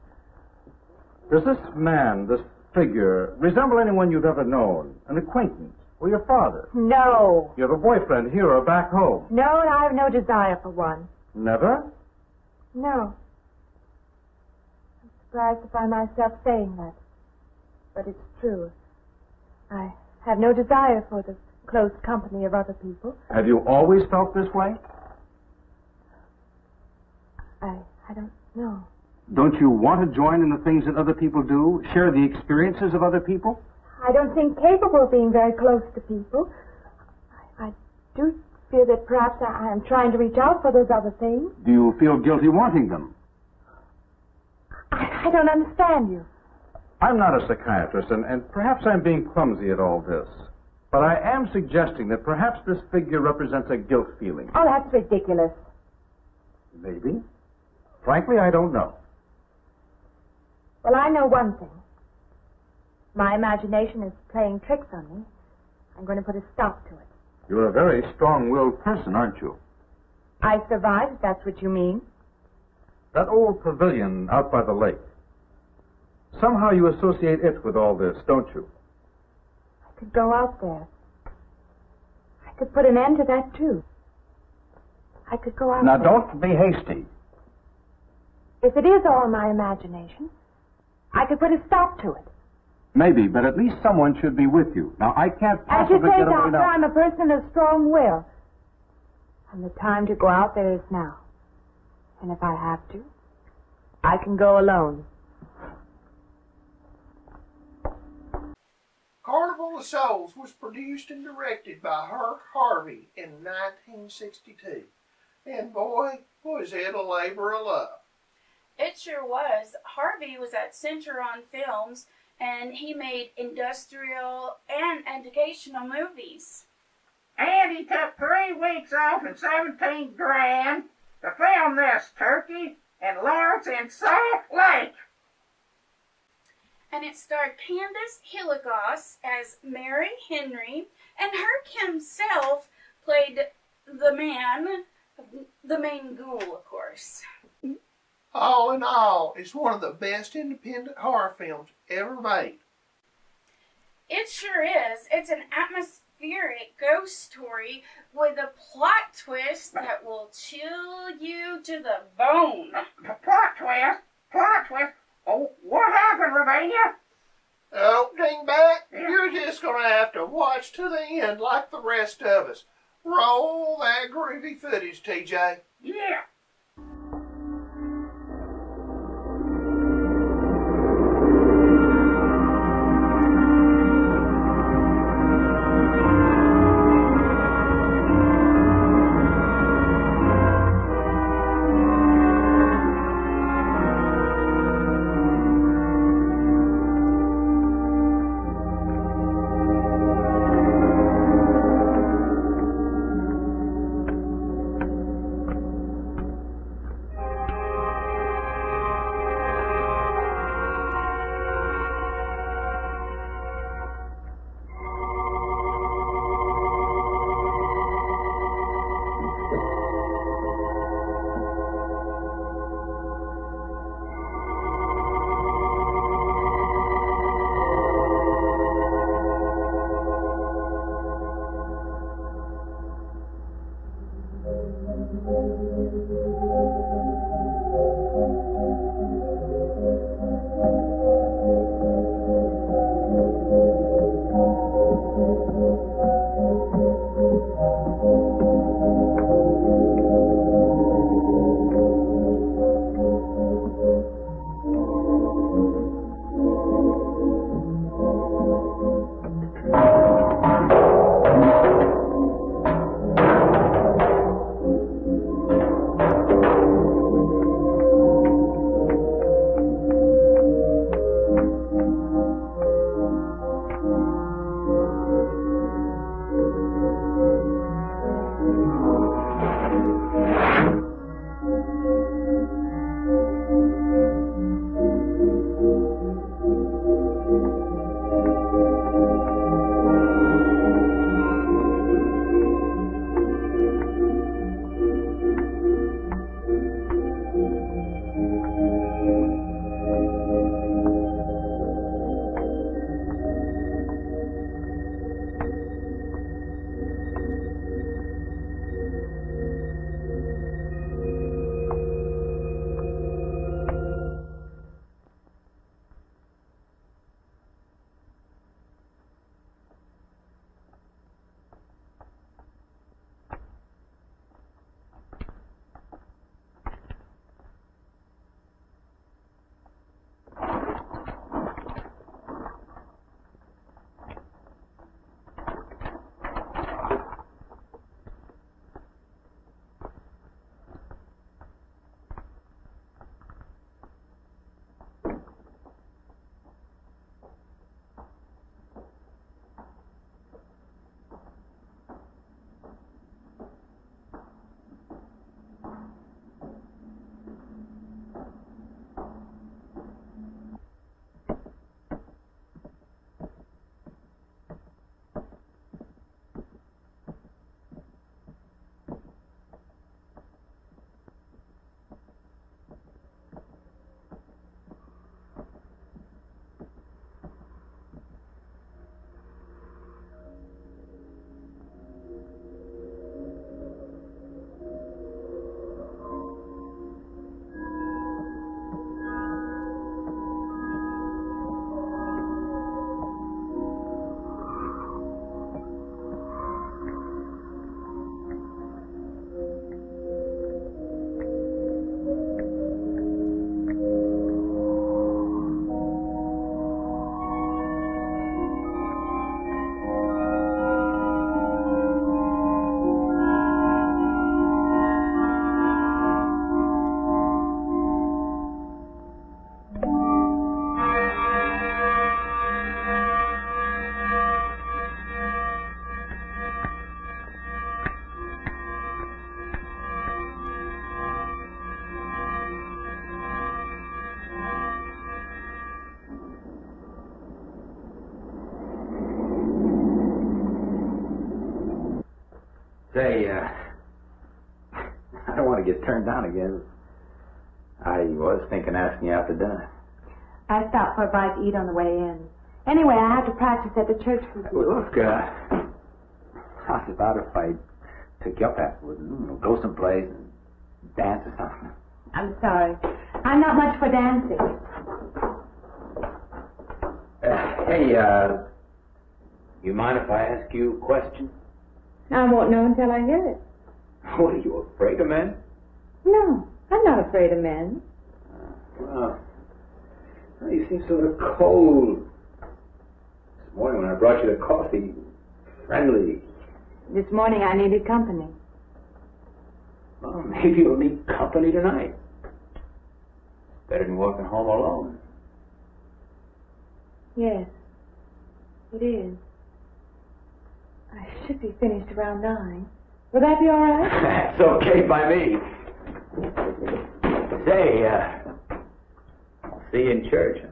Does this man, this figure, resemble anyone you've ever known? An acquaintance? Or your father? No. You have a boyfriend here or back home? No, I have no desire for one. Never? No. I'm surprised to find myself saying that. But it's true. I have no desire for the close company of other people. Have you always felt this way? I don't know. Don't you want to join in the things that other people do? Share the experiences of other people? I don't think capable of being very close to people. I do feel that perhaps I am trying to reach out for those other things. Do you feel guilty wanting them? I don't understand you. I'm not a psychiatrist, and perhaps I'm being clumsy at all this. But I am suggesting that perhaps this figure represents a guilt feeling. Oh, that's ridiculous. Maybe. Frankly, I don't know. Well, I know one thing. My imagination is playing tricks on me. I'm going to put a stop to it. You're a very strong-willed person, aren't you? I survived, if that's what you mean. That old pavilion out by the lake. Somehow you associate it with all this, don't you? I could go out there. I could put an end to that, too. I could go out Now, there. don't be hasty. If it is all my imagination, I could put a stop to it. Maybe, but at least someone should be with you. Now, I can't As you possibly say, get away Doctor, now. I'm a person of strong will. And the time to go out there is now. And if I have to, I can go alone. Carnival of Souls was produced and directed by Herc Harvey in 1962. And boy, was it a labor of love. It sure was. Harvey was at Centuron Films, and he made industrial and educational movies. And he took 3 weeks off and 17 grand to film this turkey and Lawrence in Salt Lake. And it starred Candace Hilligoss as Mary Henry, and Herc himself played the main ghoul, of course. All in all, it's one of the best independent horror films ever made. It sure is. It's an atmospheric ghost story with a plot twist that will chill you to the bone. Plot twist? Plot twist? Oh, what happened, Lavinia? Oh, dingbat, you're just going to have to watch to the end like the rest of us. Roll that groovy footage, TJ. Yeah. Say, I don't want to get turned down again. I was thinking of asking you out to dinner. I stopped for a bite to eat on the way in. Anyway, I have to practice at the church for you. Well, look, how's about if I took you up afterwards and go someplace and dance or something? I'm sorry. I'm not much for dancing. Hey, you mind if I ask you a question? I won't know until I hear it. What, are you afraid of men? No, I'm not afraid of men. Well, you seem sort of cold. This morning when I brought you the coffee, friendly. This morning I needed company. Well, maybe you'll need company tonight. Better than walking home alone. Yes, it is. I should be finished around 9. Will that be all right? That's okay by me. Say, I'll see you in church.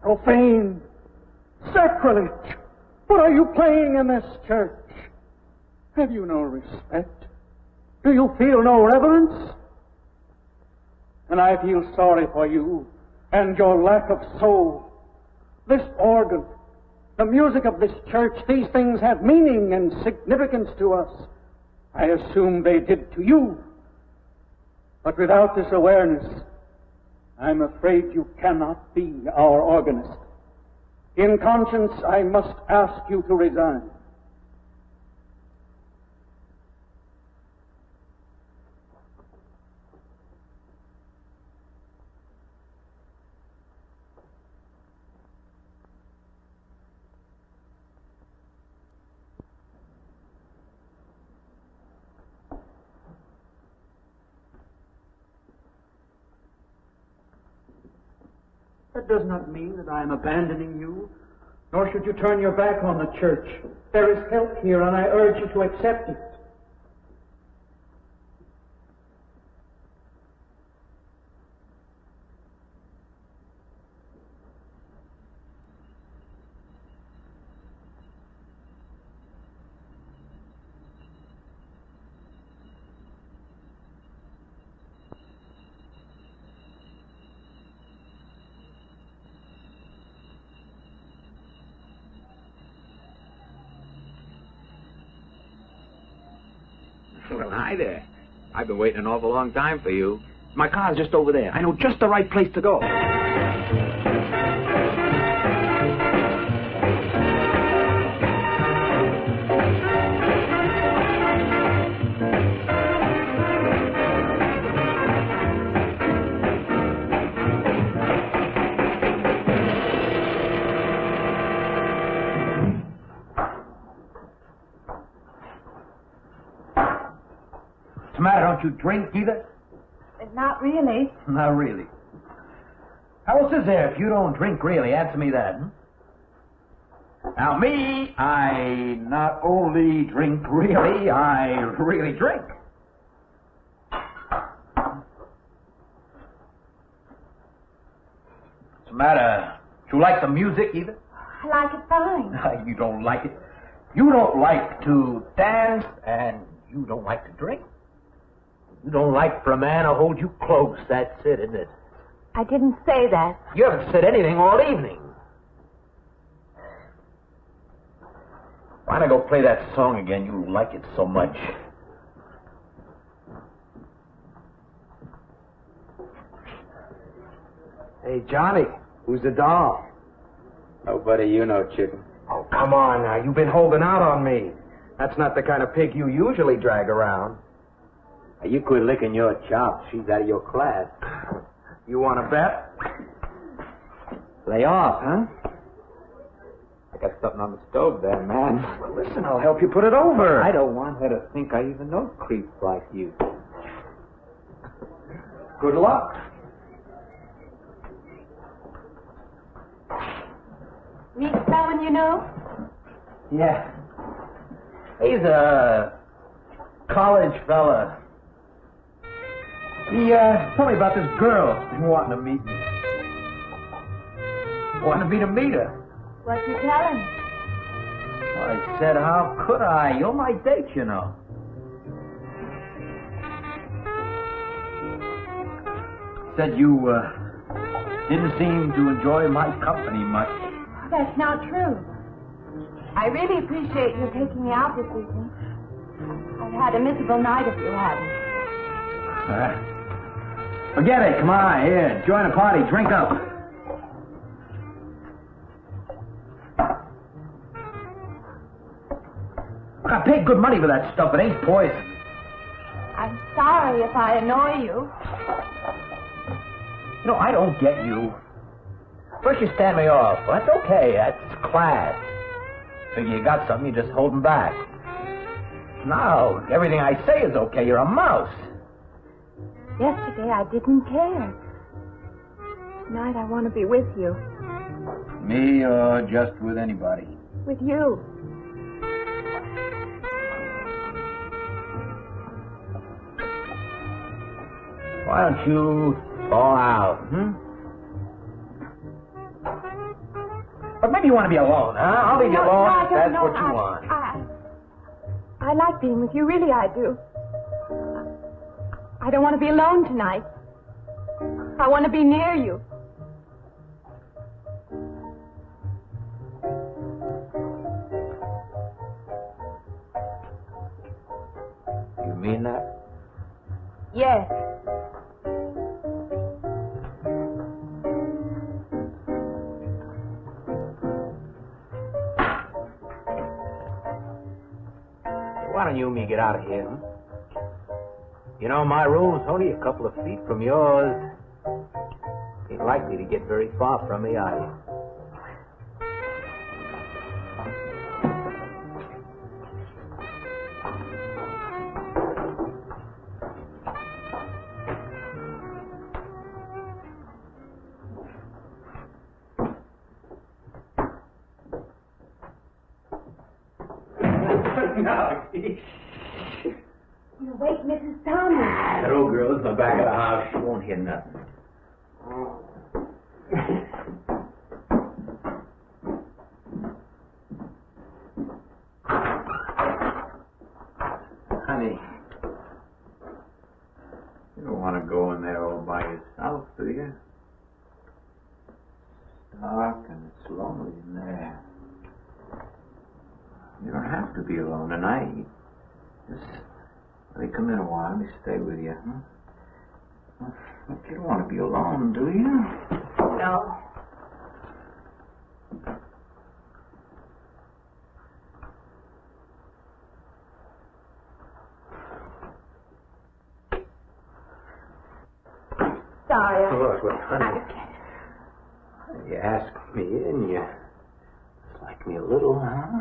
Profane! Sacrilege! What are you playing in this church? Have you no respect? Do you feel no reverence? And I feel sorry for you and your lack of soul. This organ, the music of this church, these things have meaning and significance to us. I assume they did to you. But without this awareness, I'm afraid you cannot be our organist. In conscience, I must ask you to resign. That does not mean that I am abandoning you, nor should you turn your back on the church. There is help here, and I urge you to accept it. Well, hi there. I've been waiting an awful long time for you. My car's just over there. I know just the right place to go. What's the matter? Don't you drink either? Not really. Not really. How else is there if you don't drink really? Answer me that. Now, me, I not only drink really, I really drink. What's the matter? Do you like the music either? I like it fine. You don't like it. You don't like to dance, and you don't like to drink. You don't like for a man to hold you close. That's it, isn't it? I didn't say that. You haven't said anything all evening. Why don't I go play that song again? You like it so much. Hey, Johnny, who's the doll? Nobody you know, chicken. Oh, come on now. You've been holding out on me. That's not the kind of pig you usually drag around. You quit licking your chops. She's out of your class. You want to bet? Lay off, huh? I got something on the stove there, man. Well, listen, I'll help you put it over. I don't want her to think I even know creeps like you. Good luck. Meet someone you know? Yeah. He's a college fella. He told me about this girl wanting to meet me. Wanted me to meet her. What'd you tell him? I said, how could I? You're my date, you know. Said you didn't seem to enjoy my company much. That's not true. I really appreciate you taking me out this evening. I've had a miserable night if you hadn't. Forget it. Come on, here. Join the party. Drink up. I paid good money for that stuff. It ain't poison. I'm sorry if I annoy you. You know, I don't get you. First you stand me off. Well, that's okay. That's class. Figure you got something, you're just holding back. Now, everything I say is okay. You're a mouse. Yesterday I didn't care. Tonight I want to be with you. Me or just with anybody? With you. Why don't you fall out, But maybe you want to be alone, huh? I'll leave you alone if that's what you want. I like being with you, really I do. I don't want to be alone tonight. I want to be near you. You mean that? Yes. you and me get out of here, huh? You know, my room's only a couple of feet from yours. Ain't likely to get very far from me, are you? No. You wake Mrs. Thomas. That old girl's in the back of the house. She won't hear nothing. Honey, you don't want to go in there all by yourself, do you? It's dark and it's lonely in there. You don't have to be alone tonight. Just let me come in a while. Let me stay with you, huh? You don't want to be alone, do you? No. Sorry. Look, honey. You asked me in, you like me a little, huh?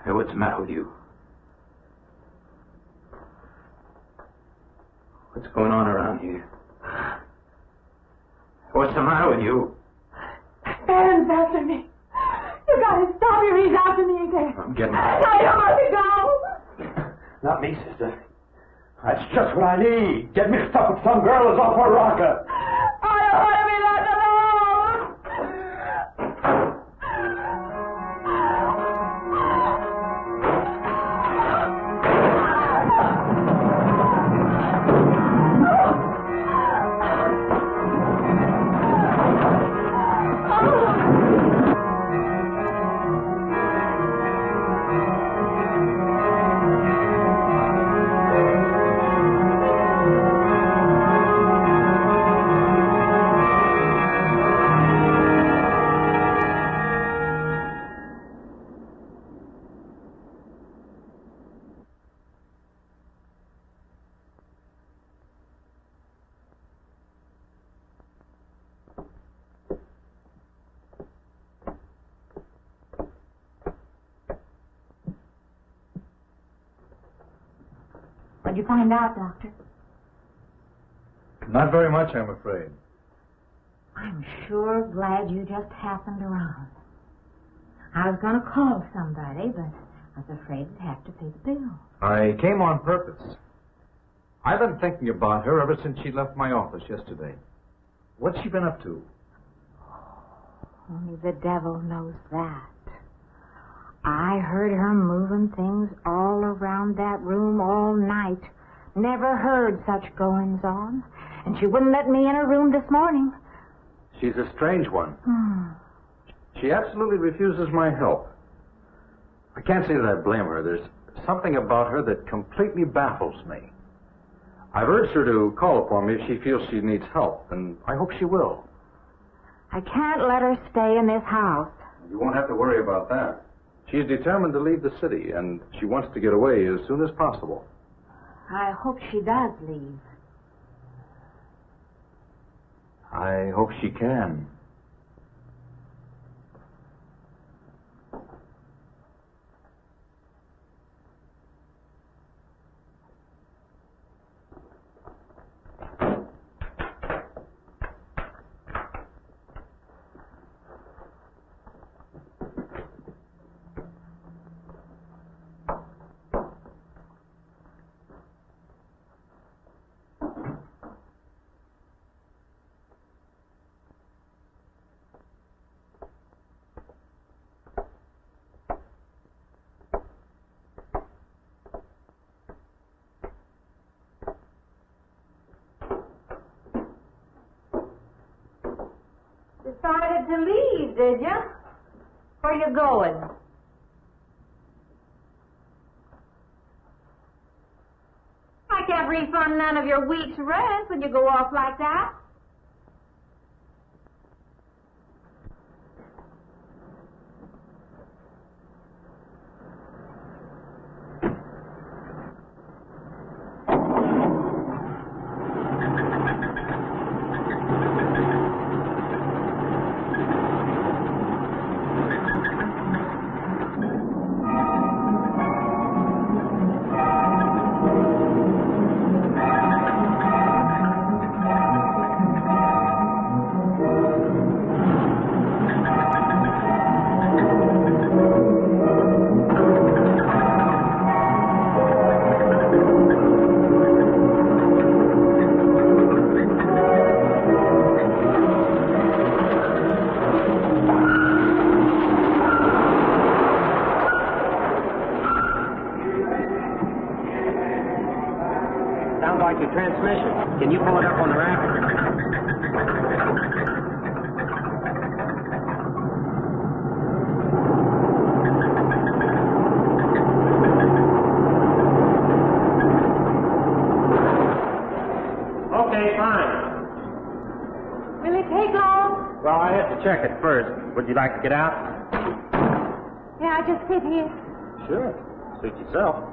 Hey, what's the matter with you? What's going on around here? What's the matter with you? Aaron's after me. You gotta stop him. He's after me again. I'm getting... I don't want to go. Not me, sister. That's just what I need. Get mixed up with some girl who's off her rocker. I don't want to be left alone. What'd you find out, Doctor? Not very much, I'm afraid. I'm sure glad you just happened around. I was going to call somebody, but I was afraid I'd have to pay the bill. I came on purpose. I've been thinking about her ever since she left my office yesterday. What's she been up to? Only the devil knows that. I heard her moving things all around that room all night. Never heard such goings on. And she wouldn't let me in her room this morning. She's a strange one. She absolutely refuses my help. I can't say that I blame her. There's something about her that completely baffles me. I've urged her to call upon me if she feels she needs help, and I hope she will. I can't let her stay in this house. You won't have to worry about that. She's determined to leave the city, and she wants to get away as soon as possible. I hope she does leave. I hope she can. decided to leave, did you? Where you going? I can't refund none of your week's rent when you go off like that. Transmission. Can you pull it up on the rack? Okay, fine. Will it take long? Well, I have to check it first. Would you like to get out? Yeah, I just sit here. Sure. Suit yourself.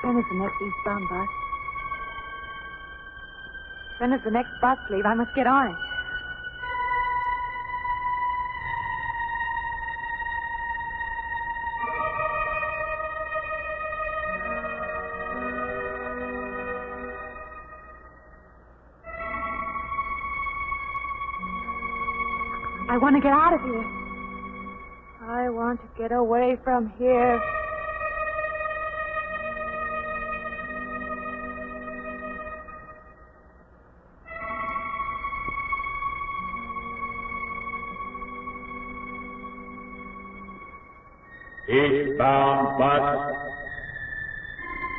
When is the next eastbound bus? When does the next bus leave? I must get on it. I want to get out of here. I want to get away from here. Eastbound bus.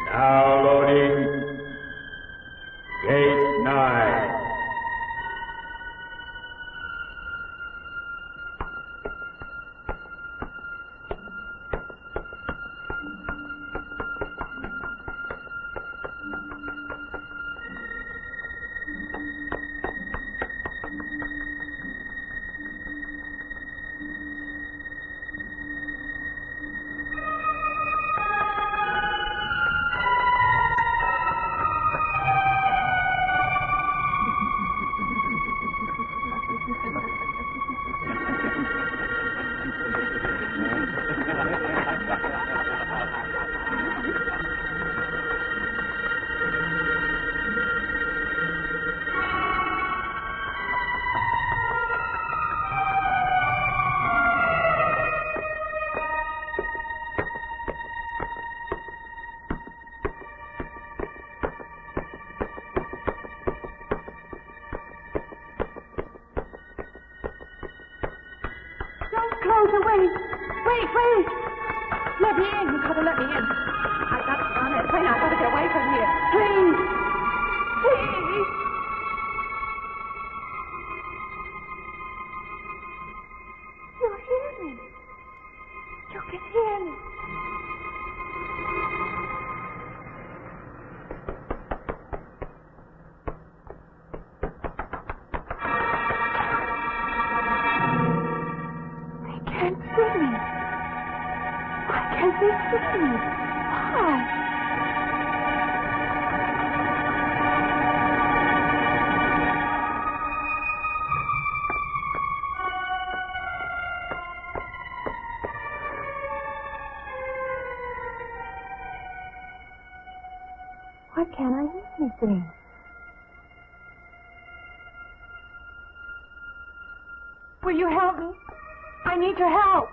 Now loading. Gate 9. Let me in. You've got to let me in. I've got to get on that train. I've got to get away from here. Please. Please. You hear me. You can hear me. They can't see me. Why can't they see me? Why? Why can't I hear anything? Will you help me? I need your help.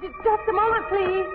Just a moment, please.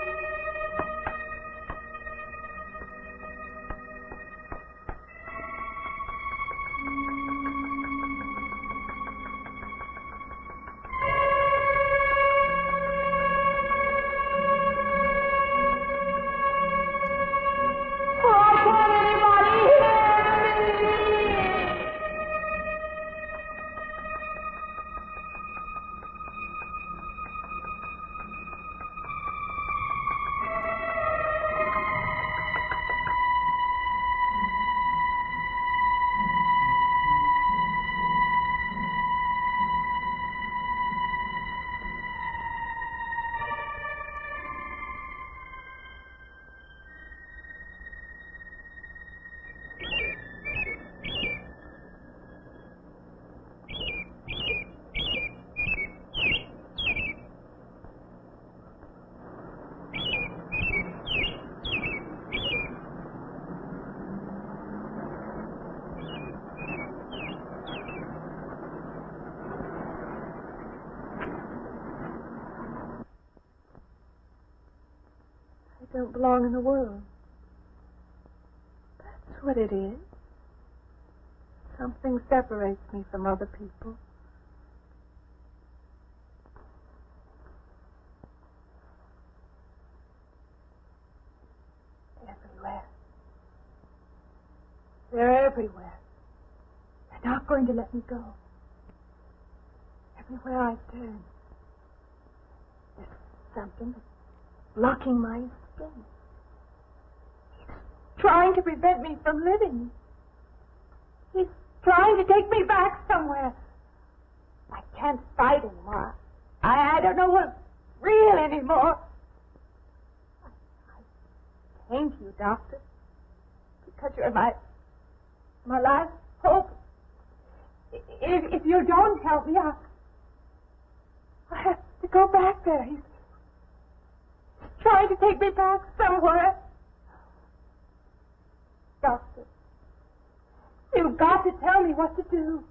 I don't belong in the world. That's what it is. Something separates me from other people. Everywhere. They're everywhere. They're not going to let me go. Everywhere I turn, there's something that's blocking my skin. He's trying to prevent me from living. He's trying to take me back somewhere. I can't fight anymore. I don't know what's real anymore. I came to you, Doctor, because you're my last hope. If you don't help me, I have to go back there. He's trying to take me back somewhere. Doctor, you've got to tell me what to do.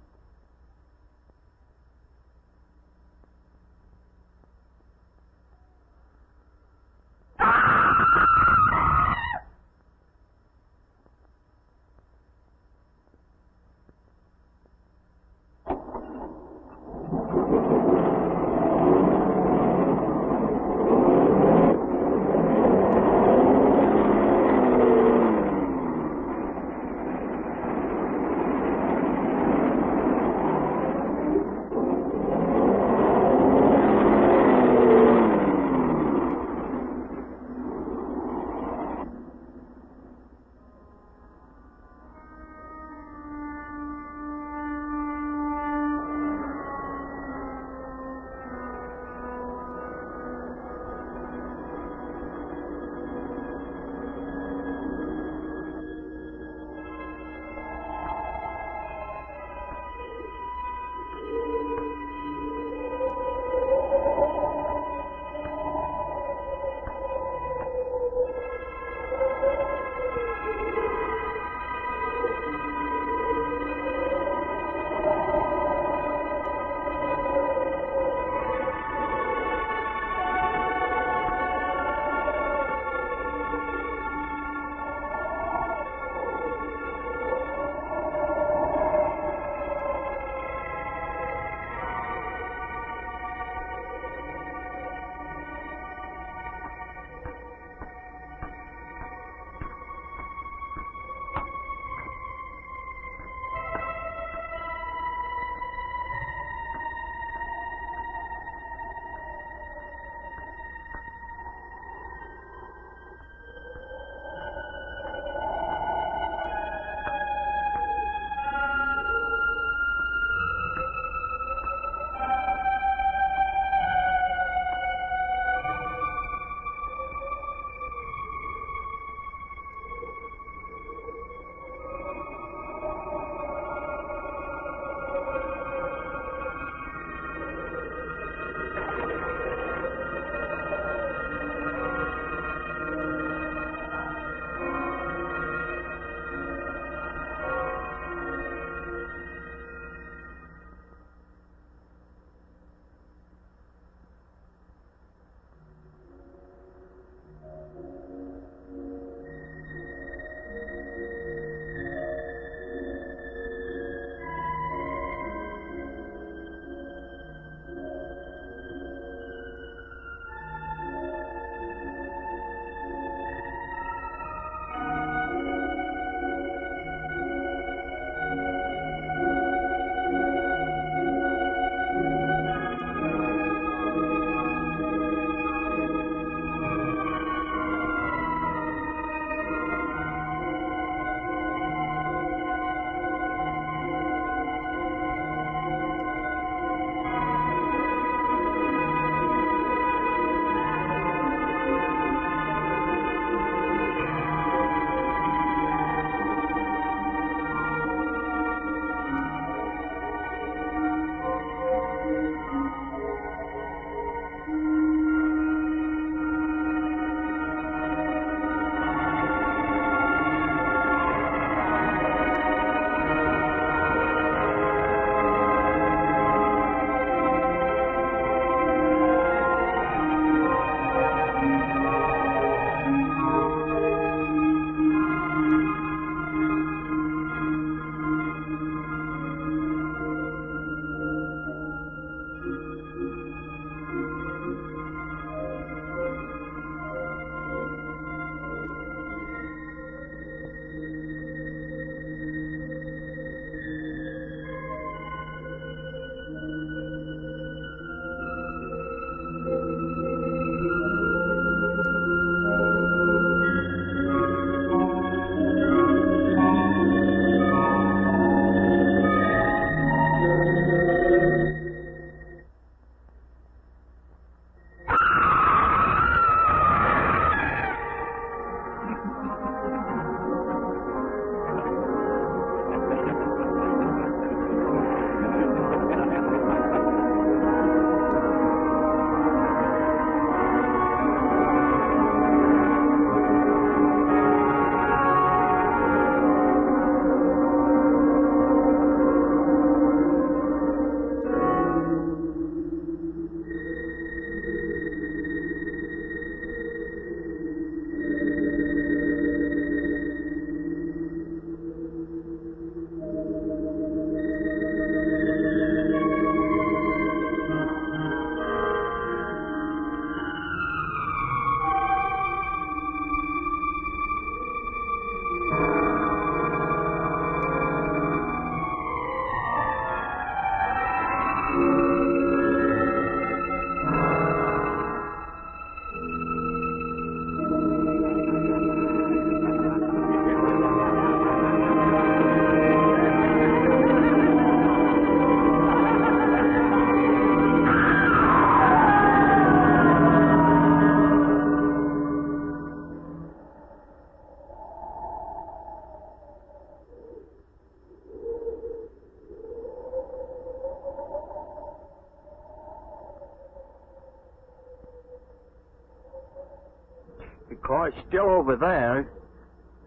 it's still over there.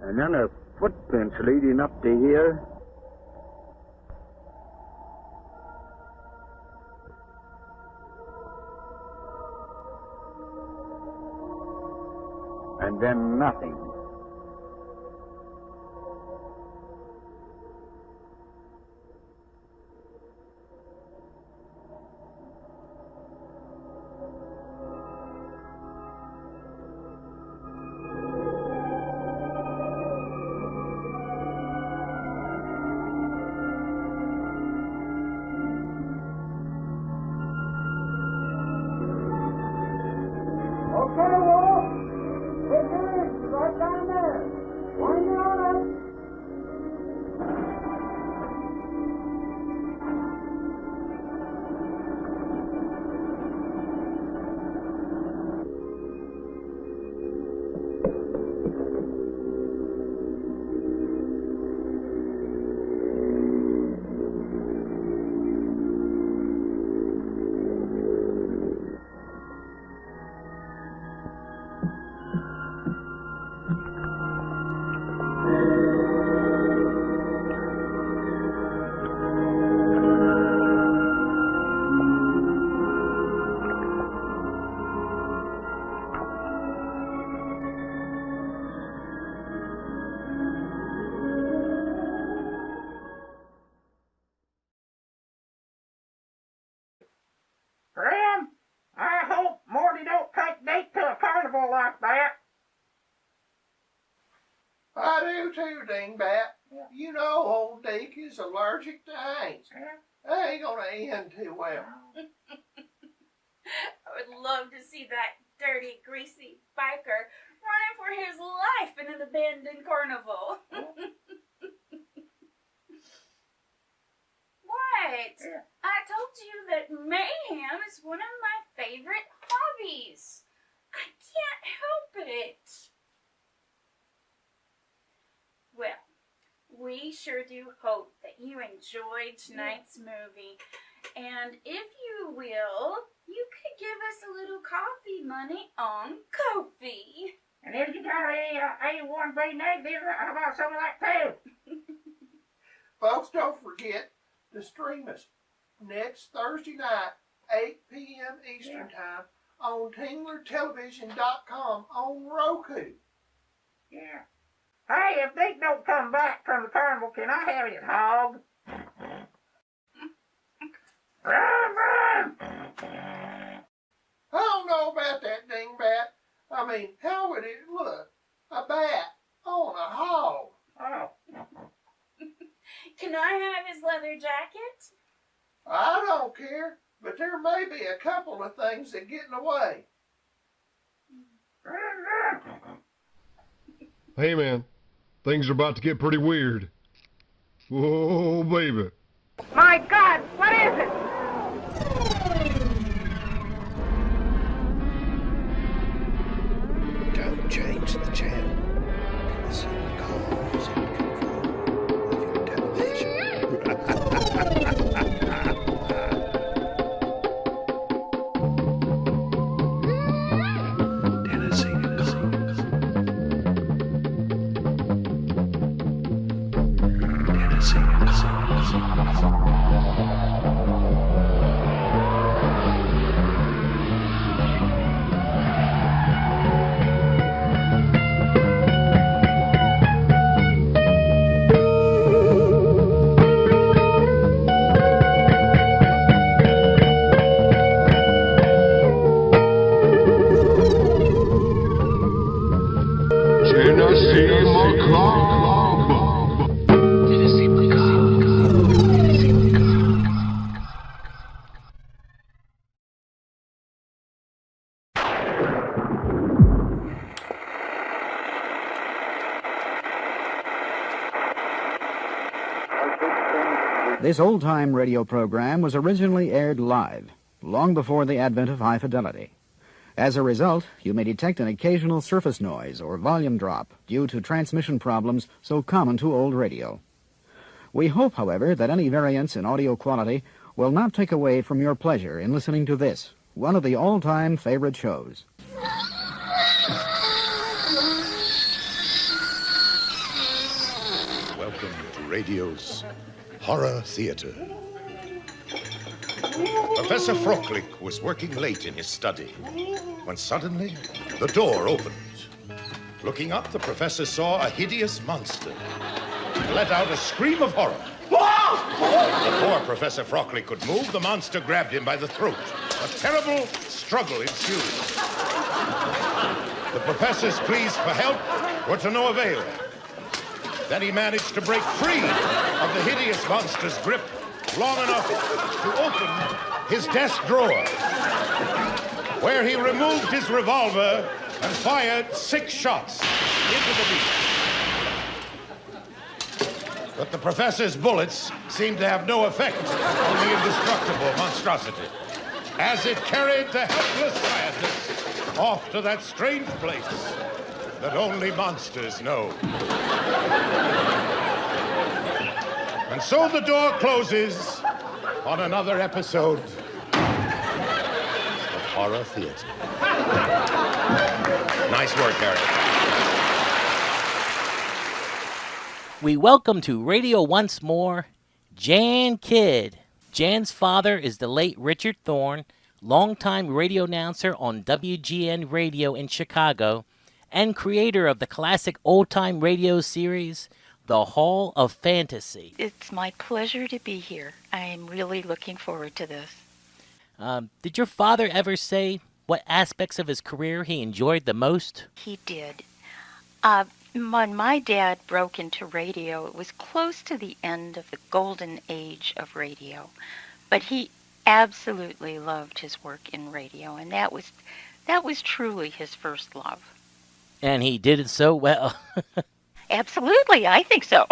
And then the footprints leading up to here. And then nothing. Graham, I hope Morty don't take Deke to a carnival like that. I do too, Dingbat. You know old Deke is allergic to ants. That ain't gonna end too well. I would love to see that dirty, greasy biker running for his life in an abandoned carnival. What? I told you that mayhem is one of my favorite hobbies. I can't help it. Well, we sure do hope that you enjoyed tonight's movie. And if you will, you could give us a little coffee money on Ko-fi. And if you got A1B negative, how about some of that too? Folks, don't forget to stream us next Thursday night, 8 p.m. Eastern Time, on TinglerTelevision.com on Roku. Yeah. Hey, if Deke don't come back from the carnival, can I have his hog? I don't know about that, Dingbat. I mean, how would it look? A bat on a hog. Oh. Can I have his leather jacket? I don't care, but there may be a couple of things that get in the way. Hey, man. Things are about to get pretty weird. Whoa, baby. My God, what is it? Don't change the channel. Tennessee Macabre is in control of your television. Tennessee Macabre. Tennessee Macabre. This old-time radio program was originally aired live, long before the advent of high fidelity. As a result, you may detect an occasional surface noise or volume drop due to transmission problems so common to old radio. We hope, however, that any variance in audio quality will not take away from your pleasure in listening to this, one of the all-time favorite shows. radio's horror theater. Professor Frocklick was working late in his study when suddenly the door opened. Looking up, the professor saw a hideous monster. He let out a scream of horror. Before Professor Frocklick could move, the monster grabbed him by the throat. A terrible struggle ensued. The professor's pleas for help were to no avail. Then he managed to break free of the hideous monster's grip long enough to open his desk drawer, where he removed his revolver and fired 6 shots into the beast. But the professor's bullets seemed to have no effect on the indestructible monstrosity, as it carried the helpless scientist off to that strange place that only monsters know. And so the door closes on another episode of Horror Theater. Nice work, Harry. We welcome to radio once more Jan Kidd. Jan's father is the late Richard Thorne, longtime radio announcer on WGN Radio in Chicago and creator of the classic old-time radio series, The Hall of Fantasy. It's my pleasure to be here. I am really looking forward to this. Did your father ever say what aspects of his career he enjoyed the most? He did. When my dad broke into radio, it was close to the end of the golden age of radio. But he absolutely loved his work in radio, and that was truly his first love. And he did it so well. Absolutely, I think so.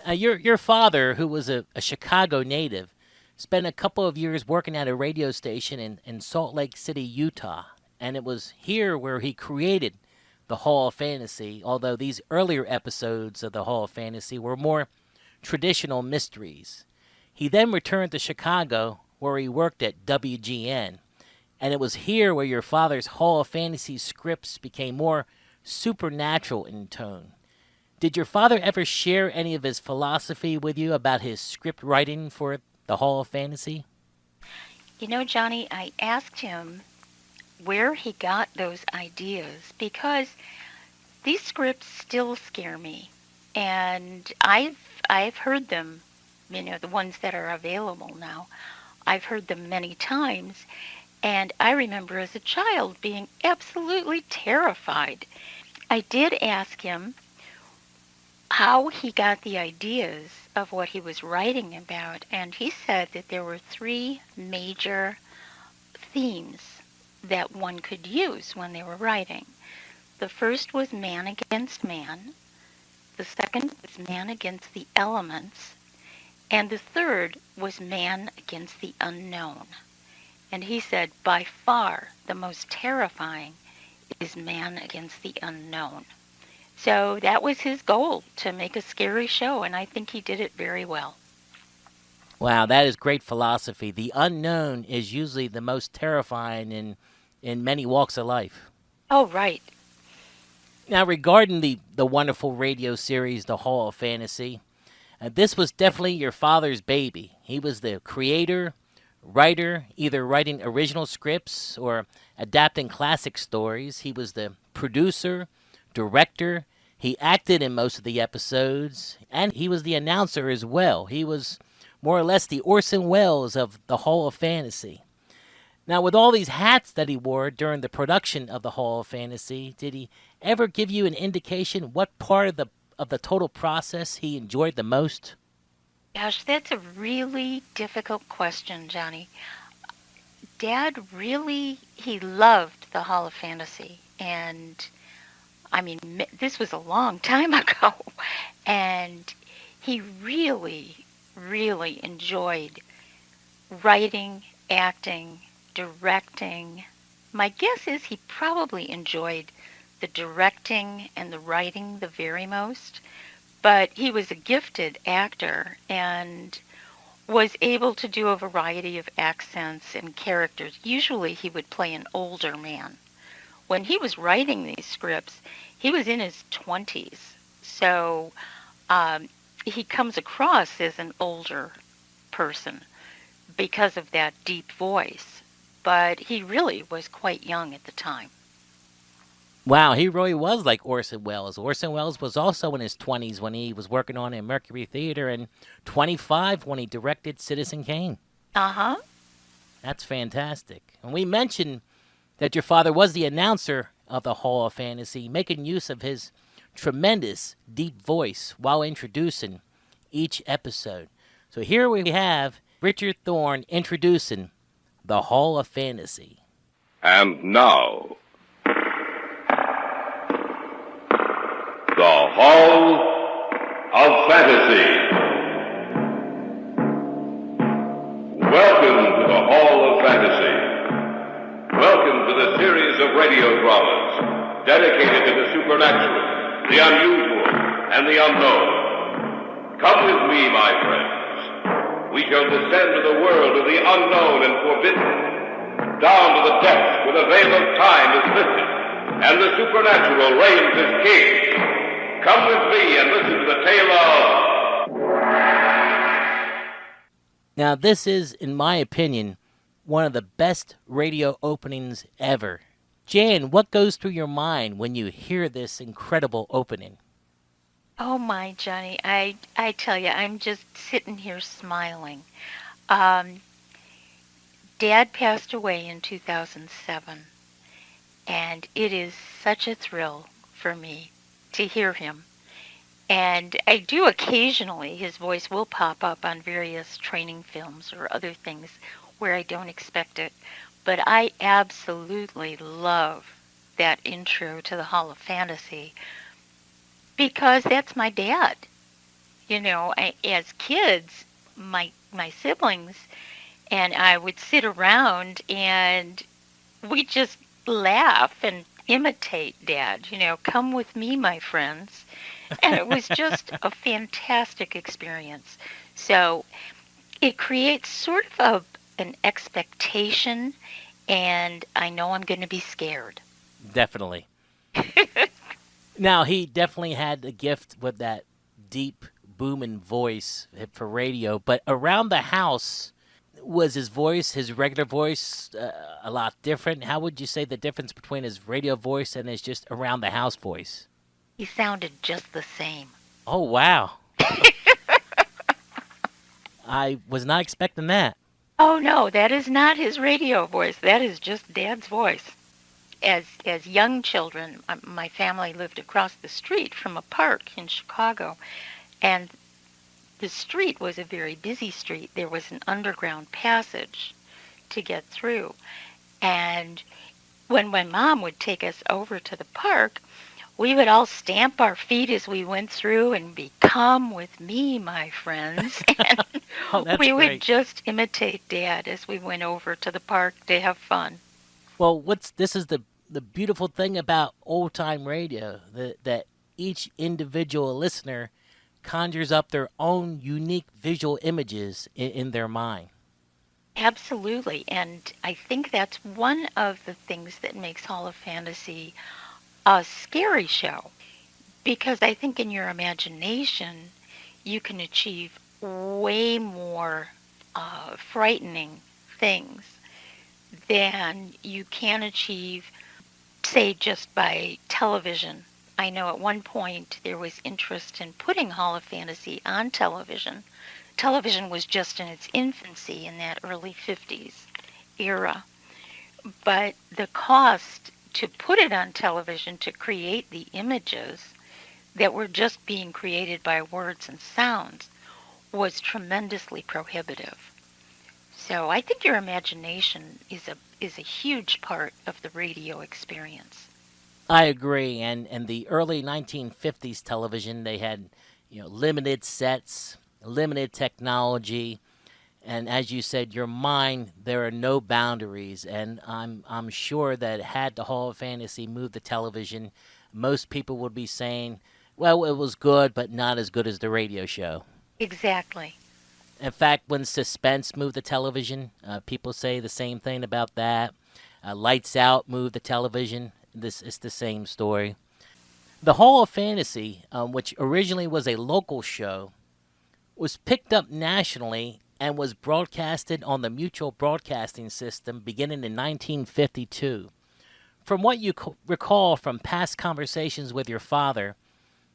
Your father, who was a Chicago native, spent a couple of years working at a radio station in Salt Lake City, Utah. And it was here where he created the Hall of Fantasy, although these earlier episodes of the Hall of Fantasy were more traditional mysteries. He then returned to Chicago, where he worked at WGN. And it was here where your father's Hall of Fantasy scripts became more supernatural in tone. Did your father ever share any of his philosophy with you about his script writing for the Hall of Fantasy? You know, Johnny, I asked him where he got those ideas, because these scripts still scare me. And I've heard them, you know, the ones that are available now. I've heard them many times, and I remember as a child being absolutely terrified. I did ask him how he got the ideas of what he was writing about, and he said that there were 3 major themes that one could use when they were writing. The first was man against man, the second was man against the elements, and the third was man against the unknown. And he said by far the most terrifying is man against the unknown. So that was his goal, to make a scary show, and I think he did it very well. Wow, that is great philosophy. The unknown is usually the most terrifying in many walks of life. Oh, right. Now, regarding the wonderful radio series, The Hall of Fantasy, this was definitely your father's baby. He was the creator, writer, either writing original scripts or adapting classic stories. He was the producer, director. He acted in most of the episodes, and he was the announcer as well. He was more or less the Orson Welles of the Hall of Fantasy. Now, with all these hats that he wore during the production of the Hall of Fantasy, did he ever give you an indication what part of the total process he enjoyed the most? Gosh, that's a really difficult question, Johnny. Dad really, he loved the Hall of Fantasy, and I mean, this was a long time ago, and he really, really enjoyed writing, acting, directing. My guess is he probably enjoyed the directing and the writing the very most, but he was a gifted actor and was able to do a variety of accents and characters. Usually he would play an older man. When he was writing these scripts, he was in his 20s. So he comes across as an older person because of that deep voice, but he really was quite young at the time. Wow, he really was like Orson Welles. Orson Welles was also in his 20s when he was working on a Mercury Theater, and 25 when he directed Citizen Kane. Uh-huh. That's fantastic. And we mentioned that your father was the announcer of the Hall of Fantasy, making use of his tremendous deep voice while introducing each episode. So here we have Richard Thorne introducing the Hall of Fantasy. And now, the Hall of Fantasy. Welcome to the Hall of Fantasy. Welcome to the series of radio dramas dedicated to the supernatural, the unusual, and the unknown. Come with me, my friends. We shall descend to the world of the unknown and forbidden, down to the depths where the veil of time is lifted, and the supernatural reigns as king. Come with me and listen to the tale of... Now, this is, in my opinion, one of the best radio openings ever. Jan, what goes through your mind when you hear this incredible opening? Oh my, Johnny, I tell you, I'm just sitting here smiling. Dad passed away in 2007, and it is such a thrill for me to hear him. And I do occasionally, his voice will pop up on various training films or other things where I don't expect it. But I absolutely love that intro to the Hall of Fantasy because that's my dad. You know, as kids, my siblings and I would sit around and we just laugh and imitate Dad. You know, come with me, my friends. And it was just a fantastic experience. So it creates sort of an expectation, and I know I'm going to be scared. Definitely. Now, he definitely had a gift with that deep, booming voice for radio, but around the house, was his voice, his regular voice, a lot different? How would you say the difference between his radio voice and his just around the house voice? He sounded just the same. Oh, wow. I was not expecting that. Oh, no, that is not his radio voice. That is just Dad's voice. As young children, my family lived across the street from a park in Chicago, and the street was a very busy street. There was an underground passage to get through. And when my mom would take us over to the park, we would all stamp our feet as we went through and be, come with me, my friends. And we would just imitate Dad as we went over to the park to have fun. Well, this is the beautiful thing about old-time radio, that each individual listener conjures up their own unique visual images in their mind. Absolutely, and I think that's one of the things that makes Hall of Fantasy a scary show, because I think in your imagination you can achieve way more frightening things than you can achieve, say, just by television. I know at one point there was interest in putting Hall of Fantasy on television. Television was just in its infancy in that early 50s era. But the cost to put it on television, to create the images that were just being created by words and sounds, was tremendously prohibitive. So I think your imagination is a huge part of the radio experience. I agree, and the early 1950s television, they had limited sets, limited technology, and as you said, your mind, there are no boundaries. And I'm sure that had the Hall of Fantasy moved the television, most people would be saying, well, it was good, but not as good as the radio show. Exactly. In fact, when Suspense moved the television, people say the same thing about that. Lights Out moved the television. It's the same story. The Hall of Fantasy, which originally was a local show, was picked up nationally and was broadcasted on the Mutual Broadcasting System beginning in 1952. From what you recall from past conversations with your father,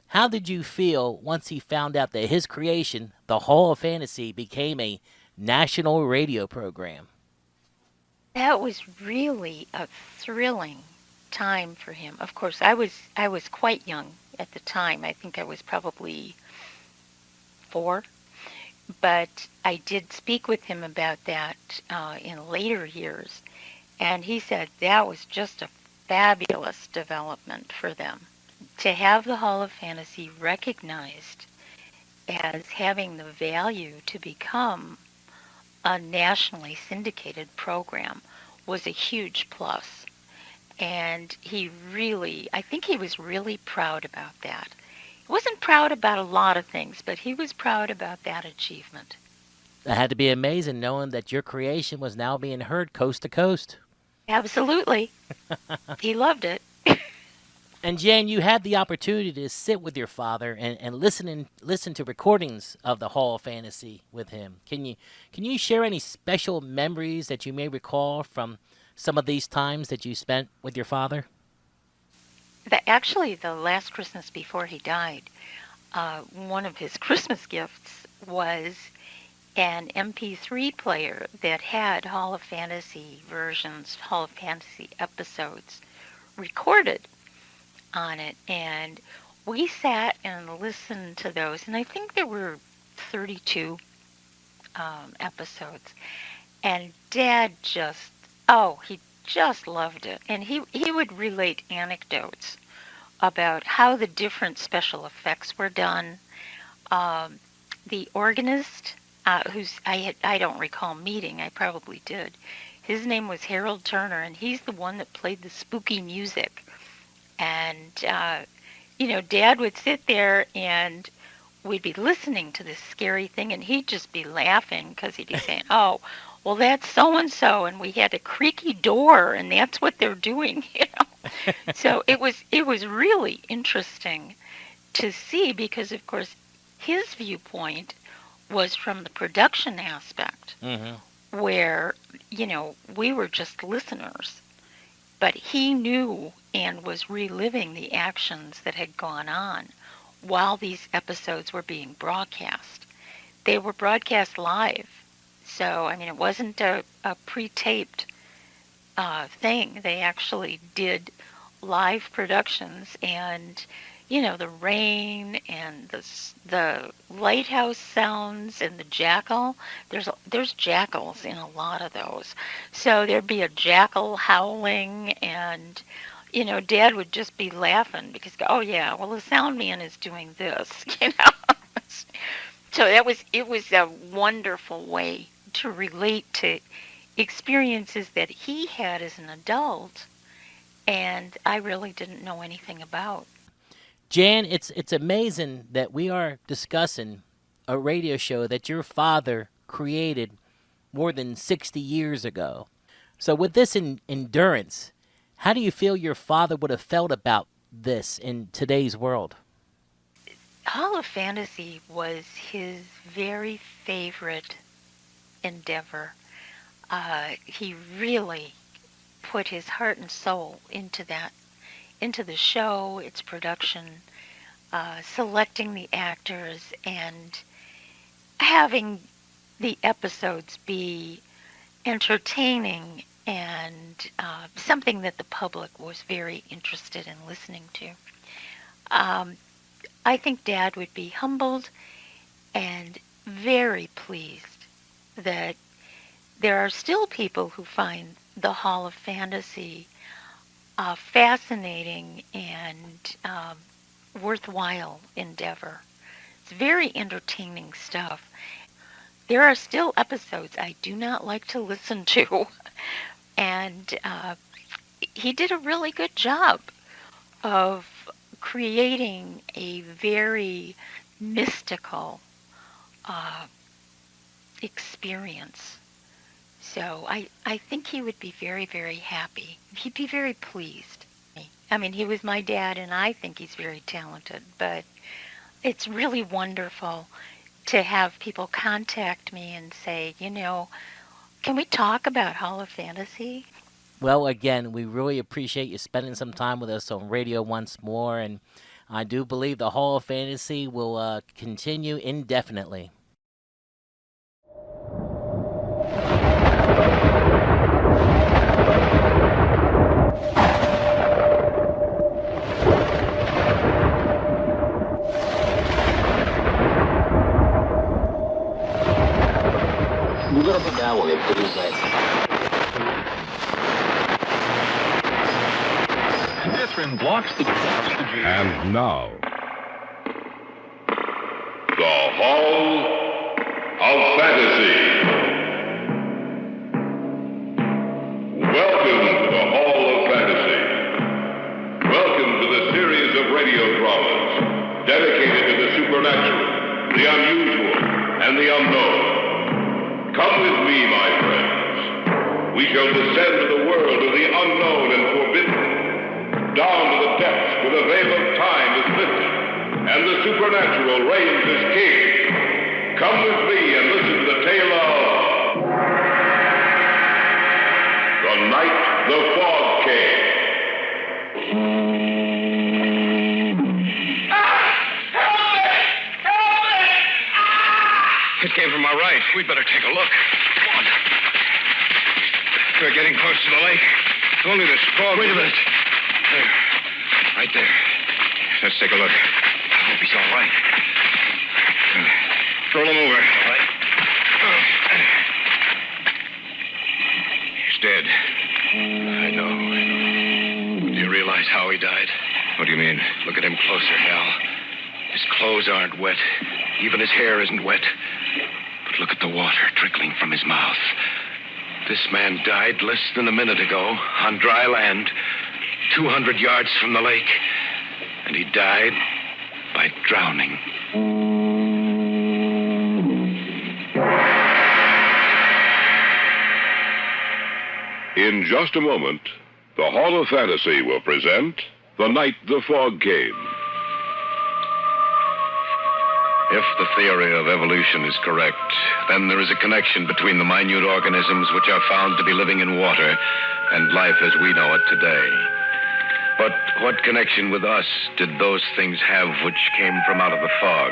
how did you feel once he found out that his creation, the Hall of Fantasy, became a national radio program? That was really a thrilling time for him. Of course, I was quite young at the time. I think I was probably 4. But I did speak with him about that in later years, and he said that was just a fabulous development for them. To have the Hall of Fantasy recognized as having the value to become a nationally syndicated program was a huge plus. And I think he was really proud about that. He wasn't proud about a lot of things, but he was proud about that achievement. It had to be amazing knowing that your creation was now being heard coast to coast. Absolutely. He loved it. And Jan, you had the opportunity to sit with your father and listen to recordings of the Hall of Fantasy with him. Can you share any special memories that you may recall from some of these times that you spent with your father? Actually, the last Christmas before he died, one of his Christmas gifts was an MP3 player that had Hall of Fantasy versions, Hall of Fantasy episodes recorded on it. And we sat and listened to those, and I think there were 32 episodes. And Dad he just loved it. And he would relate anecdotes about how the different special effects were done. The organist, I don't recall meeting, I probably did. His name was Harold Turner, and he's the one that played the spooky music. And, Dad would sit there and we'd be listening to this scary thing, and he'd just be laughing because he'd be saying, oh, well, that's so-and-so, and we had a creaky door, and that's what they're doing, So it was really interesting to see because, of course, his viewpoint was from the production aspect, where, we were just listeners. But he knew and was reliving the actions that had gone on while these episodes were being broadcast. They were broadcast live. So, it wasn't a pre-taped thing. They actually did live productions, and, the rain and the lighthouse sounds and the jackal. There's jackals in a lot of those. So there'd be a jackal howling, and, Dad would just be laughing because, oh yeah, well, the sound man is doing this, So it was a wonderful way to relate to experiences that he had as an adult, and I really didn't know anything about. Jan, it's amazing that we are discussing a radio show that your father created more than 60 years ago. So with this endurance, how do you feel your father would have felt about this in today's world? Hall of Fantasy was his very favorite endeavor. He really put his heart and soul into the show, its production, selecting the actors, and having the episodes be entertaining and something that the public was very interested in listening to. I think Dad would be humbled and very pleased that there are still people who find the Hall of Fantasy fascinating and worthwhile endeavor. It's very entertaining stuff. There are still episodes I do not like to listen to, and he did a really good job of creating a very mystical experience. So I think he would be very, very happy. He'd be very pleased. He was my dad, and I think he's very talented, but it's really wonderful to have people contact me and say, can we talk about Hall of Fantasy? Well, again, we really appreciate you spending some time with us on radio once more, and I do believe the Hall of Fantasy will continue indefinitely. Catherine blocks the... And now, the Hall of Fantasy. Welcome to the Hall of Fantasy. Welcome to the series of radio dramas dedicated to the supernatural, the unusual, and the unknown. Come with me, my friends. We shall descend to the world of the unknown and forbidden. Down to the depths where the veil of time is lifted and the supernatural reigns as king. Come with me and listen to the tale of The Night the Fog Came. It came from our right. We'd better take a look. Come on. We're getting close to the lake. Only this fog. Wait a minute. There. Right there. Let's take a look. I hope he's all right. Roll him over. All right. He's dead. I know. Do you realize how he died? What do you mean? Look at him closer, Hal. His clothes aren't wet. Even his hair isn't wet. But look at the water trickling from his mouth. This man died less than a minute ago on dry land, 200 yards from the lake. And he died by drowning. In just a moment, the Hall of Fantasy will present The Night the Fog Came. If the theory of evolution is correct, then there is a connection between the minute organisms which are found to be living in water and life as we know it today. But what connection with us did those things have which came from out of the fog?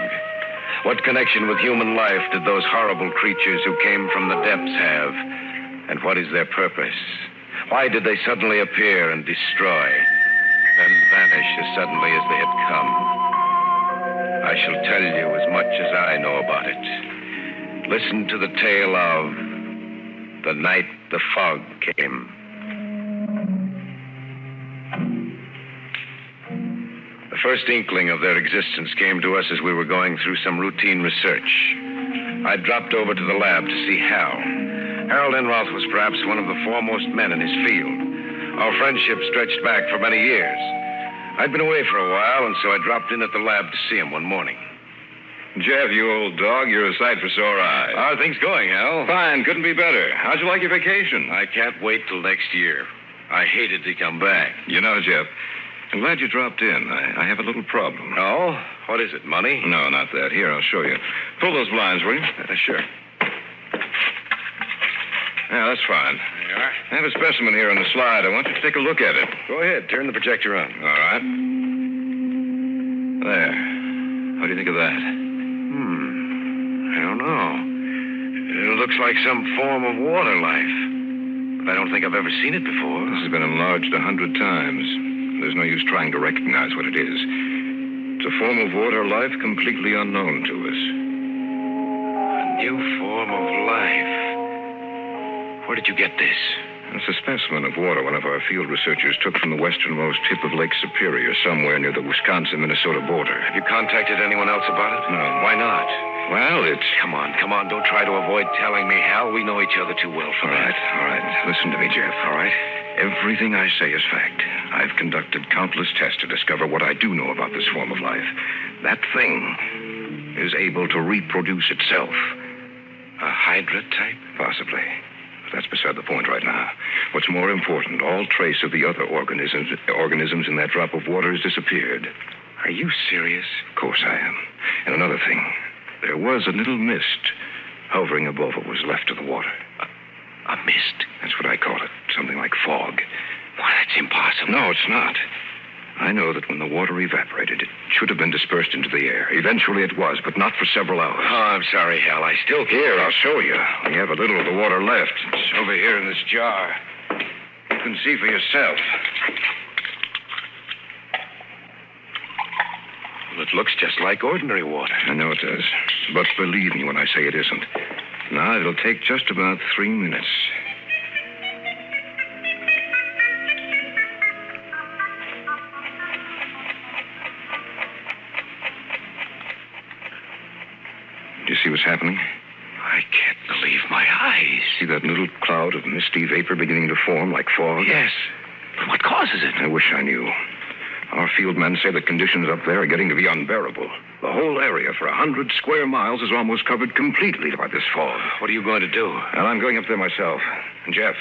What connection with human life did those horrible creatures who came from the depths have? And what is their purpose? Why did they suddenly appear and destroy, then vanish as suddenly as they had come? I shall tell you as much as I know about it. Listen to the tale of The Night the Fog Came. The first inkling of their existence came to us as we were going through some routine research. I dropped over to the lab to see Hal. Harold Enroth was perhaps one of the foremost men in his field. Our friendship stretched back for many years. I'd been away for a while, and so I dropped in at the lab to see him one morning. Jeff, you old dog, you're a sight for sore eyes. How are things going, Hal? Fine, couldn't be better. How'd you like your vacation? I can't wait till next year. I hated to come back. You know, Jeff, I'm glad you dropped in. I have a little problem. Oh? What is it, money? No, not that. Here, I'll show you. Pull those blinds, will you? Sure. Yeah, that's fine. There you are. I have a specimen here on the slide. I want you to take a look at it. Go ahead. Turn the projector on. All right. There. What do you think of that? I don't know. It looks like some form of water life. But I don't think I've ever seen it before. This has been enlarged 100 times. There's no use trying to recognize what it is. It's a form of water life completely unknown to us. A new form of life. Where did you get this? It's a specimen of water one of our field researchers took from the westernmost tip of Lake Superior, somewhere near the Wisconsin-Minnesota border. Have you contacted anyone else about it? No. Why not? Well, it's... Come on. Don't try to avoid telling me, Hal. We know each other too well for that. All right. Listen to me, Jeff. All right. Everything I say is fact. I've conducted countless tests to discover what I do know about this form of life. That thing is able to reproduce itself. A Hydra type? Possibly. But that's beside the point right now. What's more important, all trace of the other organisms in that drop of water has disappeared. Are you serious? Of course I am. And another thing. there was a little mist hovering above what was left of the water. A mist? That's what I call it. Something like fog. Why, that's impossible. No, it's not. I know that when the water evaporated, it should have been dispersed into the air. Eventually it was, but not for several hours. Oh, I'm sorry, Hal. I still can't. Here, I'll show you. We have a little of the water left. It's over here in this jar. You can see for yourself. Well, it looks just like ordinary water. I know it does. But believe me when I say it isn't. Now, it'll take just about 3 minutes. Do you see what's happening? I can't believe my eyes. See that little cloud of misty vapor beginning to form like fog? Yes. But what causes it? I wish I knew. Our field men say the conditions up there are getting to be unbearable. The whole area for 100 square miles is almost covered completely by this fog. What are you going to do? Well, I'm going up there myself. And Jeff,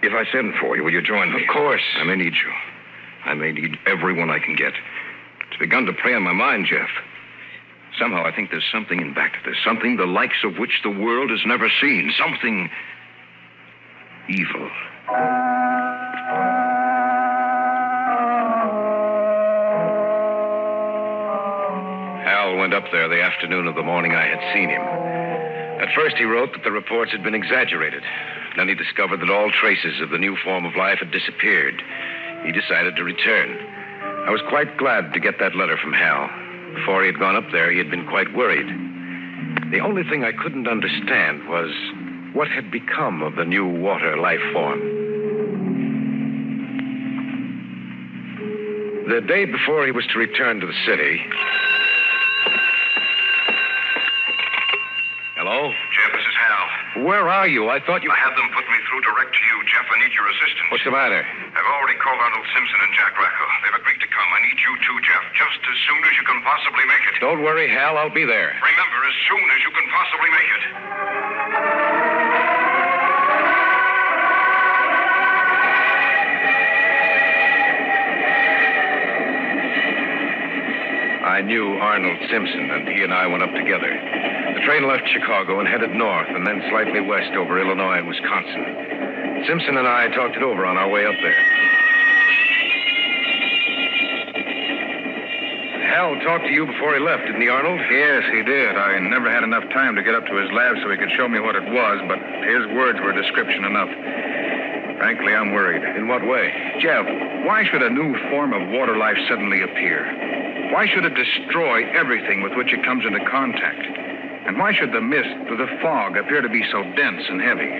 if I send for you, will you join me? Of course. I may need you. I may need everyone I can get. It's begun to prey on my mind, Jeff. Somehow I think there's something in back of this. Something the likes of which the world has never seen. Something evil. Hal went up there the afternoon of the morning I had seen him. At first he wrote that the reports had been exaggerated. Then he discovered that all traces of the new form of life had disappeared. He decided to return. I was quite glad to get that letter from Hal. Before he had gone up there, he had been quite worried. The only thing I couldn't understand was what had become of the new water life form. The day before he was to return to the city... Hello? Jeff, this is Hal. Where are you? I thought you... I had them put me through direct to you, Jeff. I need your assistance. What's the matter? I've already called Arnold Simpson and Jack Racco. They've agreed to come. I need you too, Jeff, just as soon as you can possibly make it. Don't worry, Hal. I'll be there. Remember, as soon as you can possibly make it. I knew Arnold Simpson, and he and I went up together. The train left Chicago and headed north, and then slightly west over Illinois and Wisconsin. Simpson and I talked it over on our way up there. Hal talked to you before he left, didn't he, Arnold? Yes, he did. I never had enough time to get up to his lab so he could show me what it was, but his words were description enough. Frankly, I'm worried. In what way? Jeff, why should a new form of water life suddenly appear? Why should it destroy everything with which it comes into contact? And why should the mist or the fog appear to be so dense and heavy?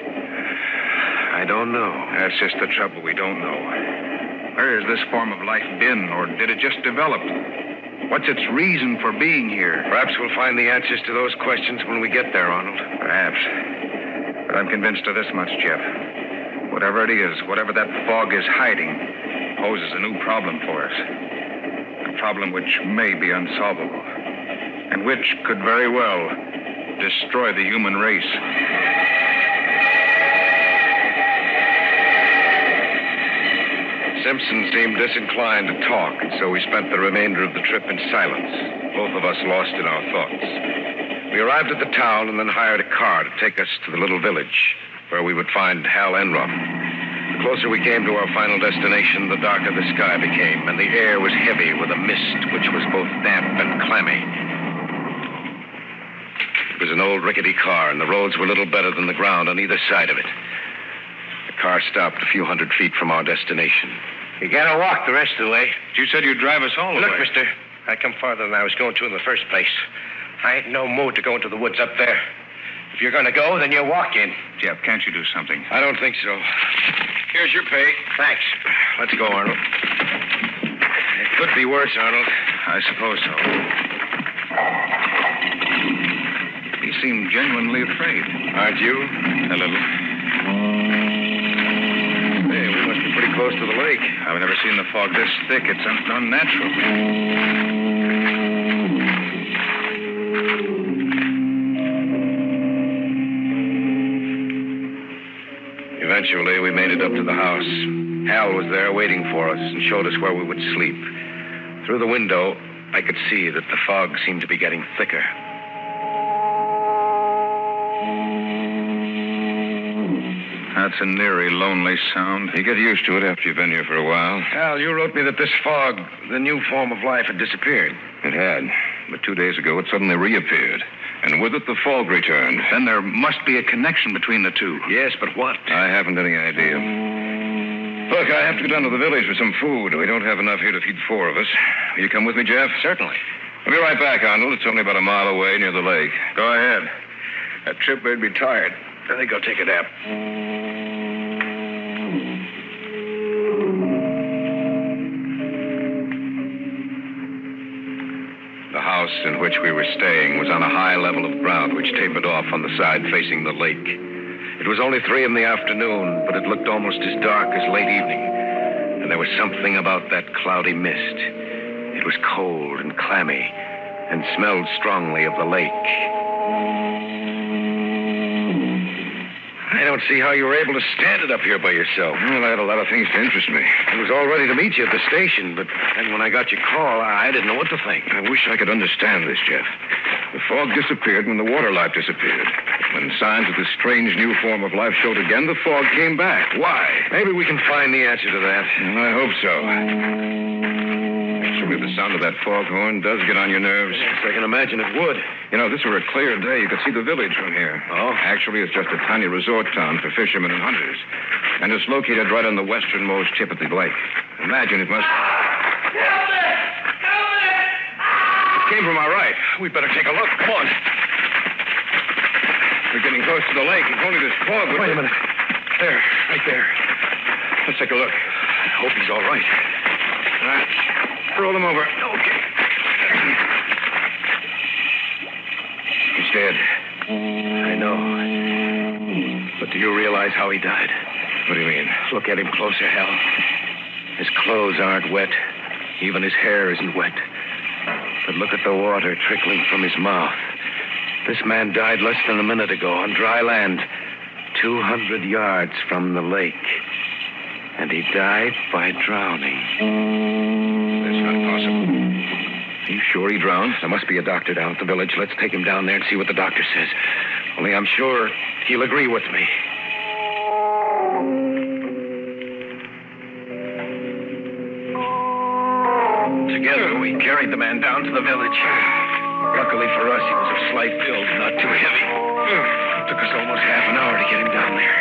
I don't know. That's just the trouble. We don't know. Where has this form of life been, or did it just develop? What's its reason for being here? Perhaps we'll find the answers to those questions when we get there, Arnold. Perhaps. But I'm convinced of this much, Jeff. Whatever it is, whatever that fog is hiding, poses a new problem for us. A problem which may be unsolvable, and which could very well destroy the human race. Simpson seemed disinclined to talk, and so we spent the remainder of the trip in silence, both of us lost in our thoughts. We arrived at the town and then hired a car to take us to the little village, where we would find Hal Enrum. The closer we came to our final destination, the darker the sky became, and the air was heavy with a mist which was both damp and clammy. It was an old rickety car, and the roads were little better than the ground on either side of it. The car stopped a few hundred feet from our destination. You gotta walk the rest of the way. You said you'd drive us all the way. Look, mister, I come farther than I was going to in the first place. I ain't in no mood to go into the woods up there. If you're gonna go, then you walk in. Jeff, can't you do something? I don't think so. Here's your pay. Thanks. Let's go, Arnold. It could be worse, Arnold. I suppose so. You seem genuinely afraid. Aren't you? A little. Hey, we must be pretty close to the lake. I've never seen the fog this thick. It's unnatural. Eventually, we made it up to the house. Hal was there waiting for us and showed us where we would sleep. Through the window, I could see that the fog seemed to be getting thicker. That's an eerie, lonely sound. You get used to it after you've been here for a while. Al, you wrote me that this fog, the new form of life, had disappeared. It had. But 2 days ago, it suddenly reappeared. And with it, the fog returned. Then there must be a connection between the two. Yes, but what? I haven't any idea. Look, I have to go down to the village for some food. We don't have enough here to feed 4 of us. Will you come with me, Jeff? Certainly. I'll be right back, Arnold. It's only about a mile away near the lake. Go ahead. That trip made me tired. I think I'll take a nap. The house in which we were staying was on a high level of ground which tapered off on the side facing the lake. It was only 3 in the afternoon, but it looked almost as dark as late evening. And there was something about that cloudy mist. It was cold and clammy and smelled strongly of the lake. I don't see how you were able to stand it up here by yourself. Well, I had a lot of things to interest me. I was all ready to meet you at the station, but then when I got your call, I didn't know what to think. I wish I could understand this, Jeff. The fog disappeared when the water life disappeared. When signs of this strange new form of life showed again, the fog came back. Why? Maybe we can find the answer to that. I hope so. Actually, the sound of that foghorn does get on your nerves. Yes, I can imagine it would. You know, if this were a clear day, you could see the village from here. Oh? Actually, it's just a tiny resort town for fishermen and hunters. And it's located right on the westernmost tip of the lake. Imagine it must... It came from our right. We'd better take a look. Come on. We're getting close to the lake. If only this fog would... Wait a minute. There, right there. Let's take a look. I hope he's all right. All right. Roll him over. Okay. He's dead. I know. But do you realize how he died? What do you mean? Look at him closer, Hal. His clothes aren't wet. Even his hair isn't wet. But look at the water trickling from his mouth. This man died less than a minute ago on dry land, 200 yards from the lake. And he died by drowning. That's not possible. Are you sure he drowned? There must be a doctor down at the village. Let's take him down there and see what the doctor says. Only I'm sure he'll agree with me. Together, we carried the man down to the village. Luckily for us, he was of slight build, not too heavy. It took us almost half an hour to get him down there.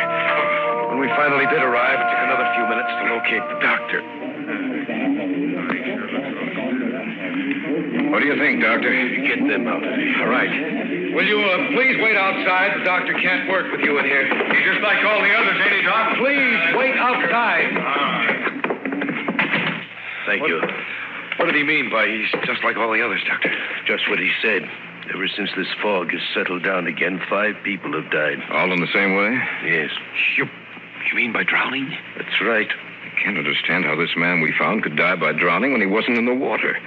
When we finally did arrive, it took another few minutes to locate the doctor. What do you think, Doctor? Get them out of here. All right. Will you please wait outside? The doctor can't work with you in here. He's just like all the others, ain't he, Doc? Please, wait outside. Thank you. What did he mean by he's just like all the others, Doctor? Just what he said. Ever since this fog has settled down again, 5 people have died. All in the same way? Yes. You mean by drowning? That's right. I can't understand how this man we found could die by drowning when he wasn't in the water.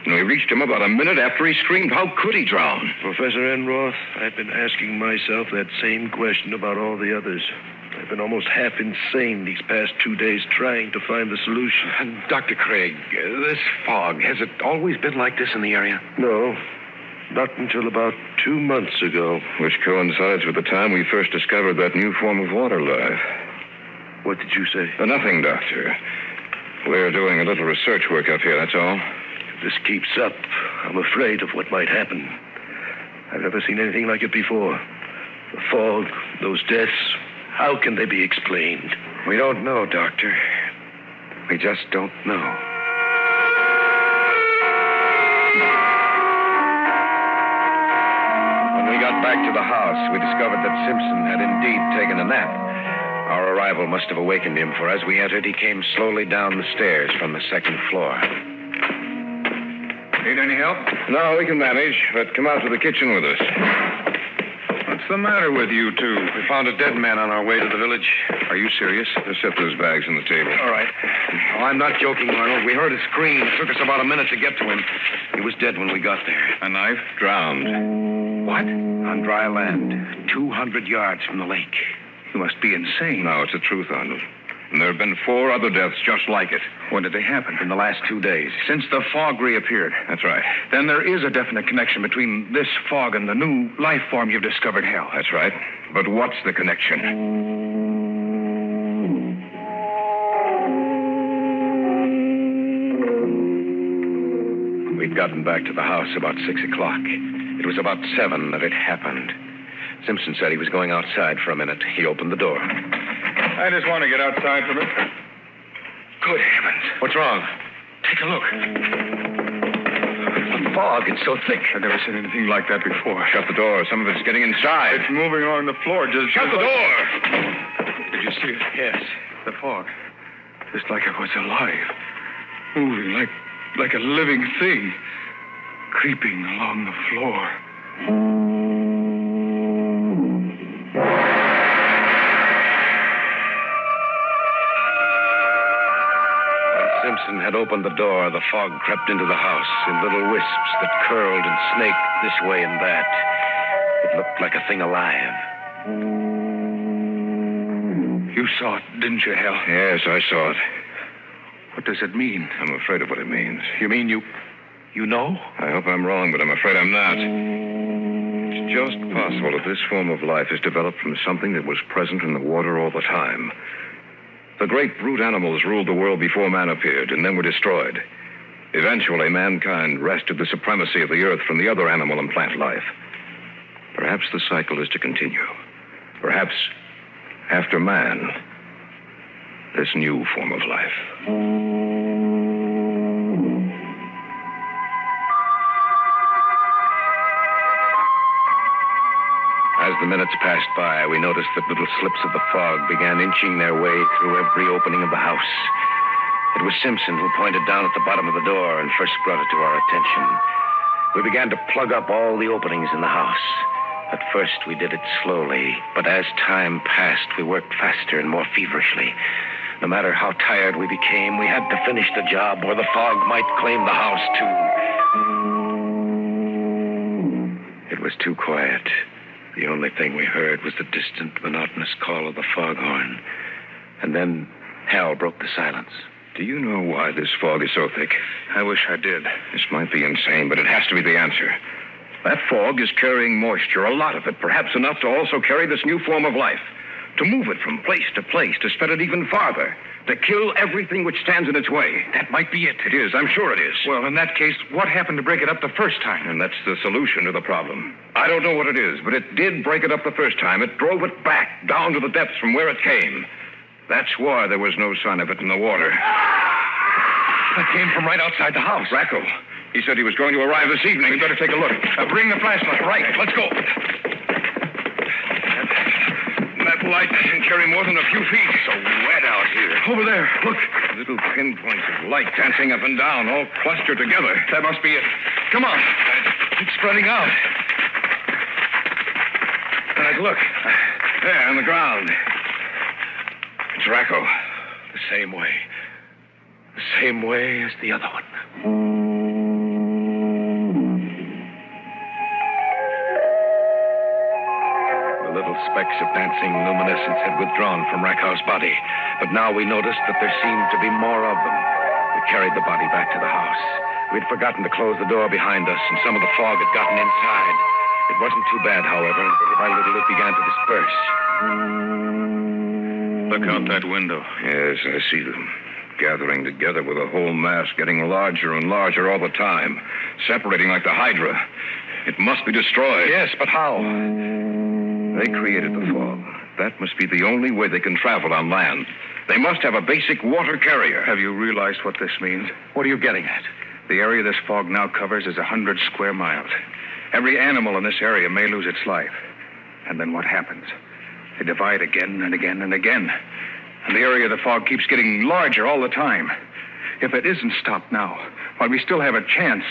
You know, we reached him about a minute after he screamed. How could he drown? Professor Enroth, I've been asking myself that same question about all the others. I've been almost half insane these past 2 days trying to find the solution. And Dr. Craig, this fog, has it always been like this in the area? No, not until about 2 months ago. Which coincides with the time we first discovered that new form of water life. What did you say? Nothing, Doctor. We're doing a little research work up here, that's all. If this keeps up, I'm afraid of what might happen. I've never seen anything like it before. The fog, those deaths, how can they be explained? We don't know, Doctor. We just don't know. When we got back to the house, we discovered that Simpson had indeed taken a nap. Our arrival must have awakened him, for as we entered, he came slowly down the stairs from the 2nd floor. Need any help? No, we can manage, but come out to the kitchen with us. What's the matter with you two? We found a dead man on our way to the village. Are you serious? Just set those bags on the table. All right. Oh, I'm not joking, Arnold. We heard a scream. It took us about a minute to get to him. He was dead when we got there. A knife? Drowned. What? On dry land, 200 yards from the lake. You must be insane. No, it's the truth, Arnold. And there have been 4 other deaths just like it. When did they happen? In the last 2 days. Since the fog reappeared. That's right. Then there is a definite connection between this fog and the new life form you've discovered, Hal. That's right. But what's the connection? We'd gotten back to the house about 6 o'clock. It was about 7 that it happened. Simpson said he was going outside for a minute. He opened the door. I just want to get outside for a minute. Good heavens. What's wrong? Take a look. The fog, it's so thick. I've never seen anything like that before. Shut the door. Some of it's getting inside. It's moving along the floor. Shut the door! Did you see it? Yes. The fog. Just like it was alive. Moving like a living thing. Creeping along the floor. Simpson had opened the door, the fog crept into the house in little wisps that curled and snaked this way and that. It looked like a thing alive. You saw it, didn't you, Hal? Yes, I saw it. What does it mean? I'm afraid of what it means. You mean you know? I hope I'm wrong, but I'm afraid I'm not. It's just possible that this form of life is developed from something that was present in the water all the time. The great brute animals ruled the world before man appeared and then were destroyed. Eventually, mankind wrested the supremacy of the earth from the other animal and plant life. Perhaps the cycle is to continue. Perhaps, after man, this new form of life. As the minutes passed by, we noticed that little slips of the fog began inching their way through every opening of the house. It was Simpson who pointed down at the bottom of the door and first brought it to our attention. We began to plug up all the openings in the house. At first, we did it slowly, but as time passed, we worked faster and more feverishly. No matter how tired we became, we had to finish the job or the fog might claim the house, too. It was too quiet. The only thing we heard was the distant, monotonous call of the foghorn. And then Hal broke the silence. Do you know why this fog is so thick? I wish I did. This might be insane, but it has to be the answer. That fog is carrying moisture, a lot of it, perhaps enough to also carry this new form of life. To move it from place to place, to spread it even farther. To kill everything which stands in its way. That might be it. It is, I'm sure it is. Well, in that case, what happened to break it up the first time? And that's the solution to the problem. I don't know what it is, but it did break it up the first time. It drove it back, down to the depths from where it came. That's why there was no sign of it in the water. That came from right outside the house. Racco. He said he was going to arrive this evening. We better take a look. Bring the flashlight. Right, let's go. That light can carry more than a few feet. So wet out here. Over there, look. Little pinpoints of light dancing up and down, all clustered together. That must be it. Come on. It's spreading out. Guys, look. There, on the ground. It's Racco. The same way. The same way as the other one. Specks of dancing luminescence had withdrawn from Racco's body, but now we noticed that there seemed to be more of them. We carried the body back to the house. We'd forgotten to close the door behind us, and some of the fog had gotten inside. It wasn't too bad, however, and little by little it began to disperse. Look out that window. Yes, I see them. Gathering together with a whole mass, getting larger and larger all the time, separating like the Hydra. It must be destroyed. Yes, but how? They created the fog. That must be the only way they can travel on land. They must have a basic water carrier. Have you realized what this means? What are you getting at? The area this fog now covers is 100 square miles. Every animal in this area may lose its life. And then what happens? They divide again and again and again. And the area of the fog keeps getting larger all the time. If it isn't stopped now, while we still have a chance,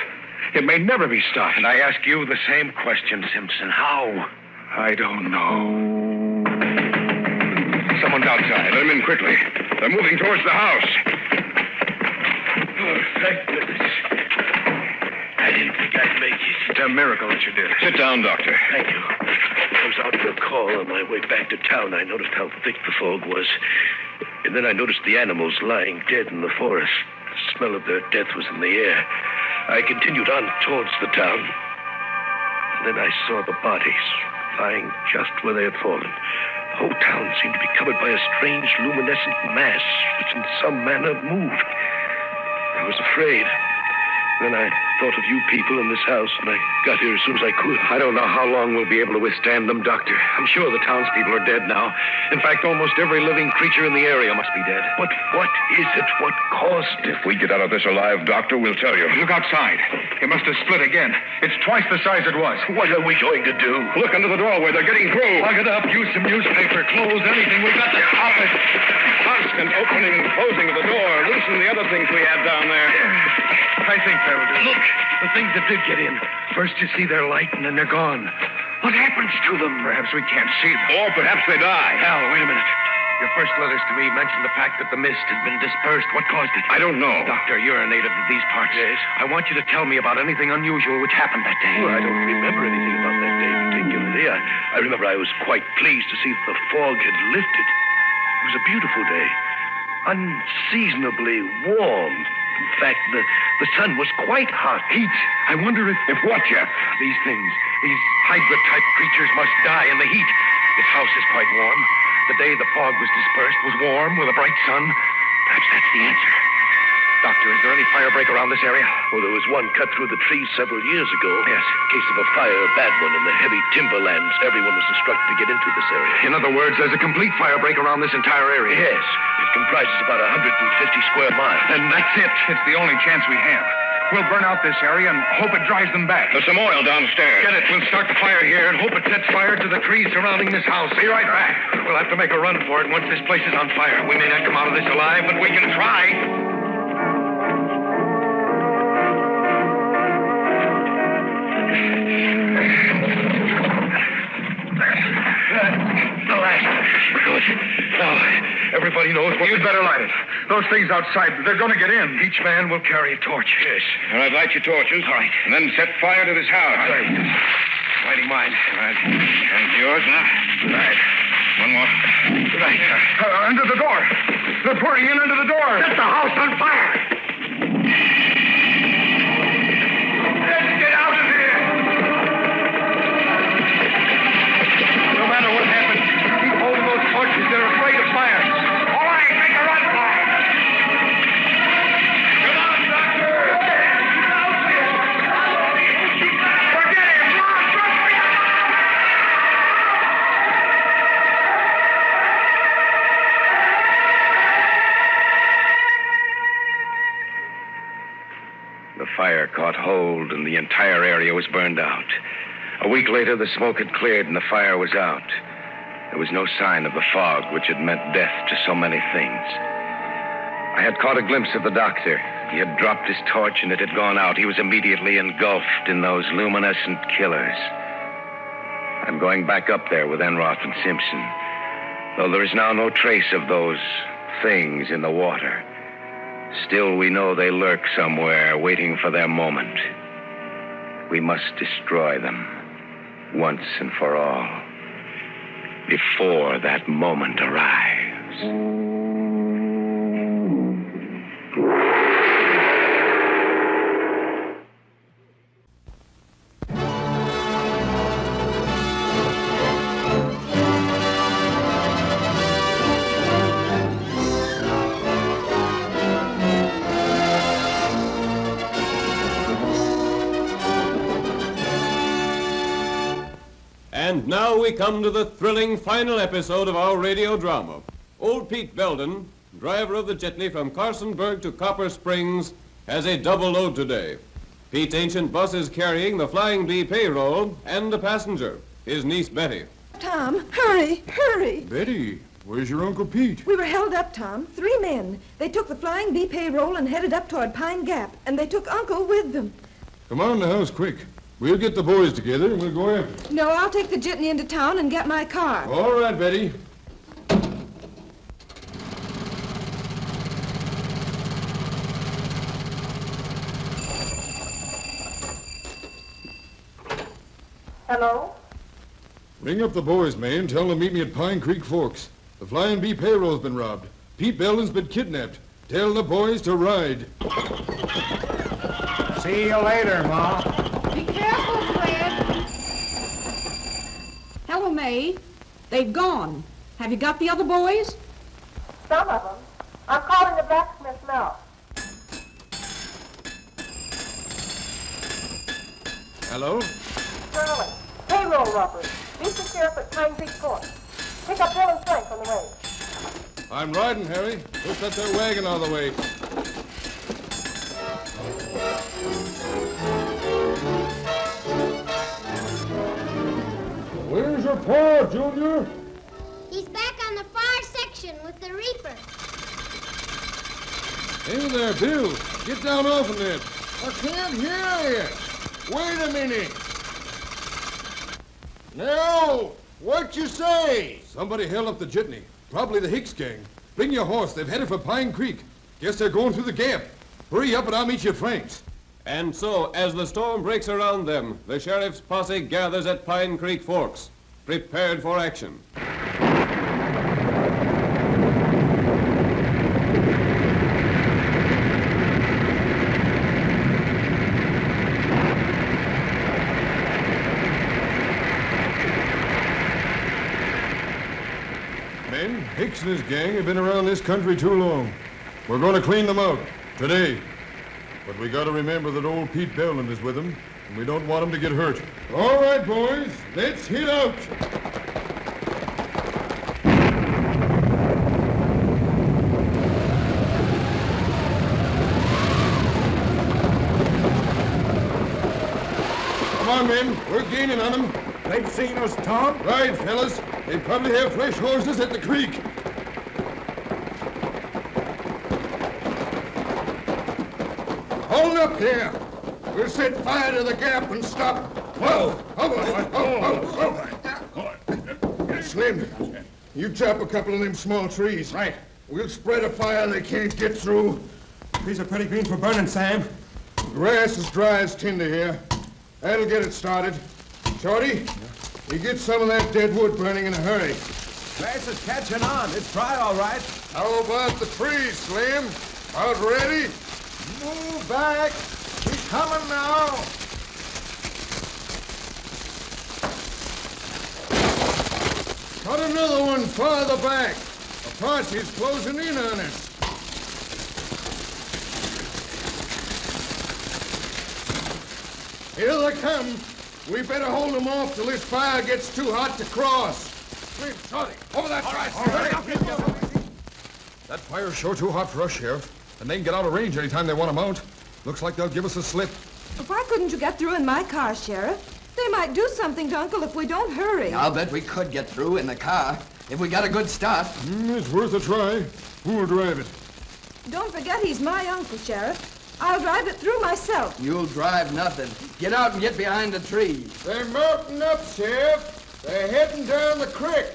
it may never be stopped. And I ask you the same question, Simpson. How? I don't know. Someone's outside. Let them in quickly. They're moving towards the house. Oh, thank goodness. I didn't think I'd make it. It's a miracle that you did. Sit down, Doctor. Thank you. I was out for a call on my way back to town. I noticed how thick the fog was. And then I noticed the animals lying dead in the forest. The smell of their death was in the air. I continued on towards the town. And then I saw the bodies lying just where they had fallen. The whole town seemed to be covered by a strange luminescent mass which in some manner moved. I was afraid. Then I thought of you people in this house, and I got here as soon as I could. I don't know how long we'll be able to withstand them, Doctor. I'm sure the townspeople are dead now. In fact, almost every living creature in the area must be dead. But what is it? What caused it? If we get out of this alive, Doctor, we'll tell you. Look outside. It must have split again. It's twice the size it was. What are we going to do? Look under the doorway. They're getting through. Plug it up. Use some newspaper. Clothes. Anything. We've got to stop it. Constant opening and closing of the door. Loosen the other things we have down there. I think that'll do. Look, the things that did get in. First you see their light, and then they're gone. What happens to them? Perhaps we can't see them. Or perhaps they die. Hal, wait a minute. Your first letters to me mentioned the fact that the mist had been dispersed. What caused it? I don't know. Doctor, you're a native of these parts. Yes. I want you to tell me about anything unusual which happened that day. Well, I don't remember anything about that day particularly. I remember I was quite pleased to see that the fog had lifted. It was a beautiful day. Unseasonably warm. In fact, the sun was quite hot. Heat. I wonder if what, Jeff? These things, these Hydra-type creatures must die in the heat. This house is quite warm. The day the fog was dispersed was warm with a bright sun. Perhaps that's the answer. Doctor, is there any fire break around this area? Well, there was one cut through the trees several years ago. Yes. Case of a fire, a bad one, in the heavy timberlands. Everyone was instructed to get into this area. In other words, there's a complete fire break around this entire area. Yes. It comprises about 150 square miles. And that's it. It's the only chance we have. We'll burn out this area and hope it drives them back. There's some oil downstairs. Get it. We'll start the fire here and hope it sets fire to the trees surrounding this house. Be right back. We'll have to make a run for it once this place is on fire. We may not come out of this alive, but we can try. The last one. Good. Now, everybody knows what... You'd better light it. Those things outside, they're going to get in. Each man will carry a torch. Yes. All right, light your torches. All right. And then set fire to this house. All right. Lighting mine. All right. And yours now? All right. One more. Right. Under the door. They're pouring in under the door. Set the house on fire. Let's get out of here. No matter what happens, keep holding those torches. They're afraid of fire. All right, make a run for it. Come on, Doctor. Forget him. Come on, run for you. The fire caught hold, and the entire area was burned out. A week later, the smoke had cleared, and the fire was out. There was no sign of the fog, which had meant death to so many things. I had caught a glimpse of the doctor. He had dropped his torch, and it had gone out. He was immediately engulfed in those luminescent killers. I'm going back up there with Enroth and Simpson, though there is now no trace of those things in the water. Still, we know they lurk somewhere, waiting for their moment. We must destroy them, once and for all, before that moment arrives. And now we come to the thrilling final episode of our radio drama. Old Pete Belden, driver of the jitney from Carsonburg to Copper Springs, has a double load today. Pete's ancient bus is carrying the Flying Bee payroll and a passenger, his niece Betty. Tom, hurry, hurry. Betty, where's your Uncle Pete? We were held up, Tom. 3 men. They took the Flying Bee payroll and headed up toward Pine Gap, and they took Uncle with them. Come on in the house quick. We'll get the boys together and we'll go after them. No, I'll take the jitney into town and get my car. All right, Betty. Hello? Ring up the boys, man. Tell them to meet me at Pine Creek Forks. The Flying Bee payroll's been robbed. Pete Belden's been kidnapped. Tell the boys to ride. See you later, Ma. Be careful, Fred. Hello, May. They've gone. Have you got the other boys? Some of them. I'm calling the blacksmith now. Hello? Charlie, payroll robbery. Meet the sheriff at Pine Creek Court. Pick up Bill and Frank on the way. I'm riding, Harry. Push that there wagon out of the way. Where's your pa, Junior? He's back on the far section with the Reaper. Hey there, Bill. Get down off of it. I can't hear you. Wait a minute. Now, what you say? Somebody held up the jitney. Probably the Hicks gang. Bring your horse. They've headed for Pine Creek. Guess they're going through the gap. Hurry up and I'll meet you at Frank's. And so, as the storm breaks around them, the sheriff's posse gathers at Pine Creek Forks, prepared for action. Men, Hicks and his gang have been around this country too long. We're going to clean them out today. But we got to remember that old Pete Belland is with them, and we don't want him to get hurt. All right, boys, let's hit out. Come on, men. We're gaining on them. They've seen us, Tom? Right, fellas. They probably have fresh horses at the creek. Hold up there. We'll set fire to the gap and stop. Whoa! Slim, you chop a couple of them small trees. Right. We'll spread a fire they can't get through. These are pretty green for burning, Sam. Grass is dry as tinder here. That'll get it started. Shorty, you get some of that dead wood burning in a hurry. Grass is catching on. It's dry, all right. How about the trees, Slim? About ready? Move back. He's coming now. Cut another one farther back. The posse's closing in on us. Here they come. We better hold them off till this fire gets too hot to cross. Quick, Shorty, over that track. All right. That fire's sure too hot for us, Sheriff. And they can get out of range anytime they want to mount. Looks like they'll give us a slip. Why couldn't you get through in my car, Sheriff? They might do something to Uncle if we don't hurry. I'll bet we could get through in the car if we got a good start. It's worth a try. Who'll drive it? Don't forget he's my uncle, Sheriff. I'll drive it through myself. You'll drive nothing. Get out and get behind the trees. They're mounting up, Sheriff. They're heading down the creek.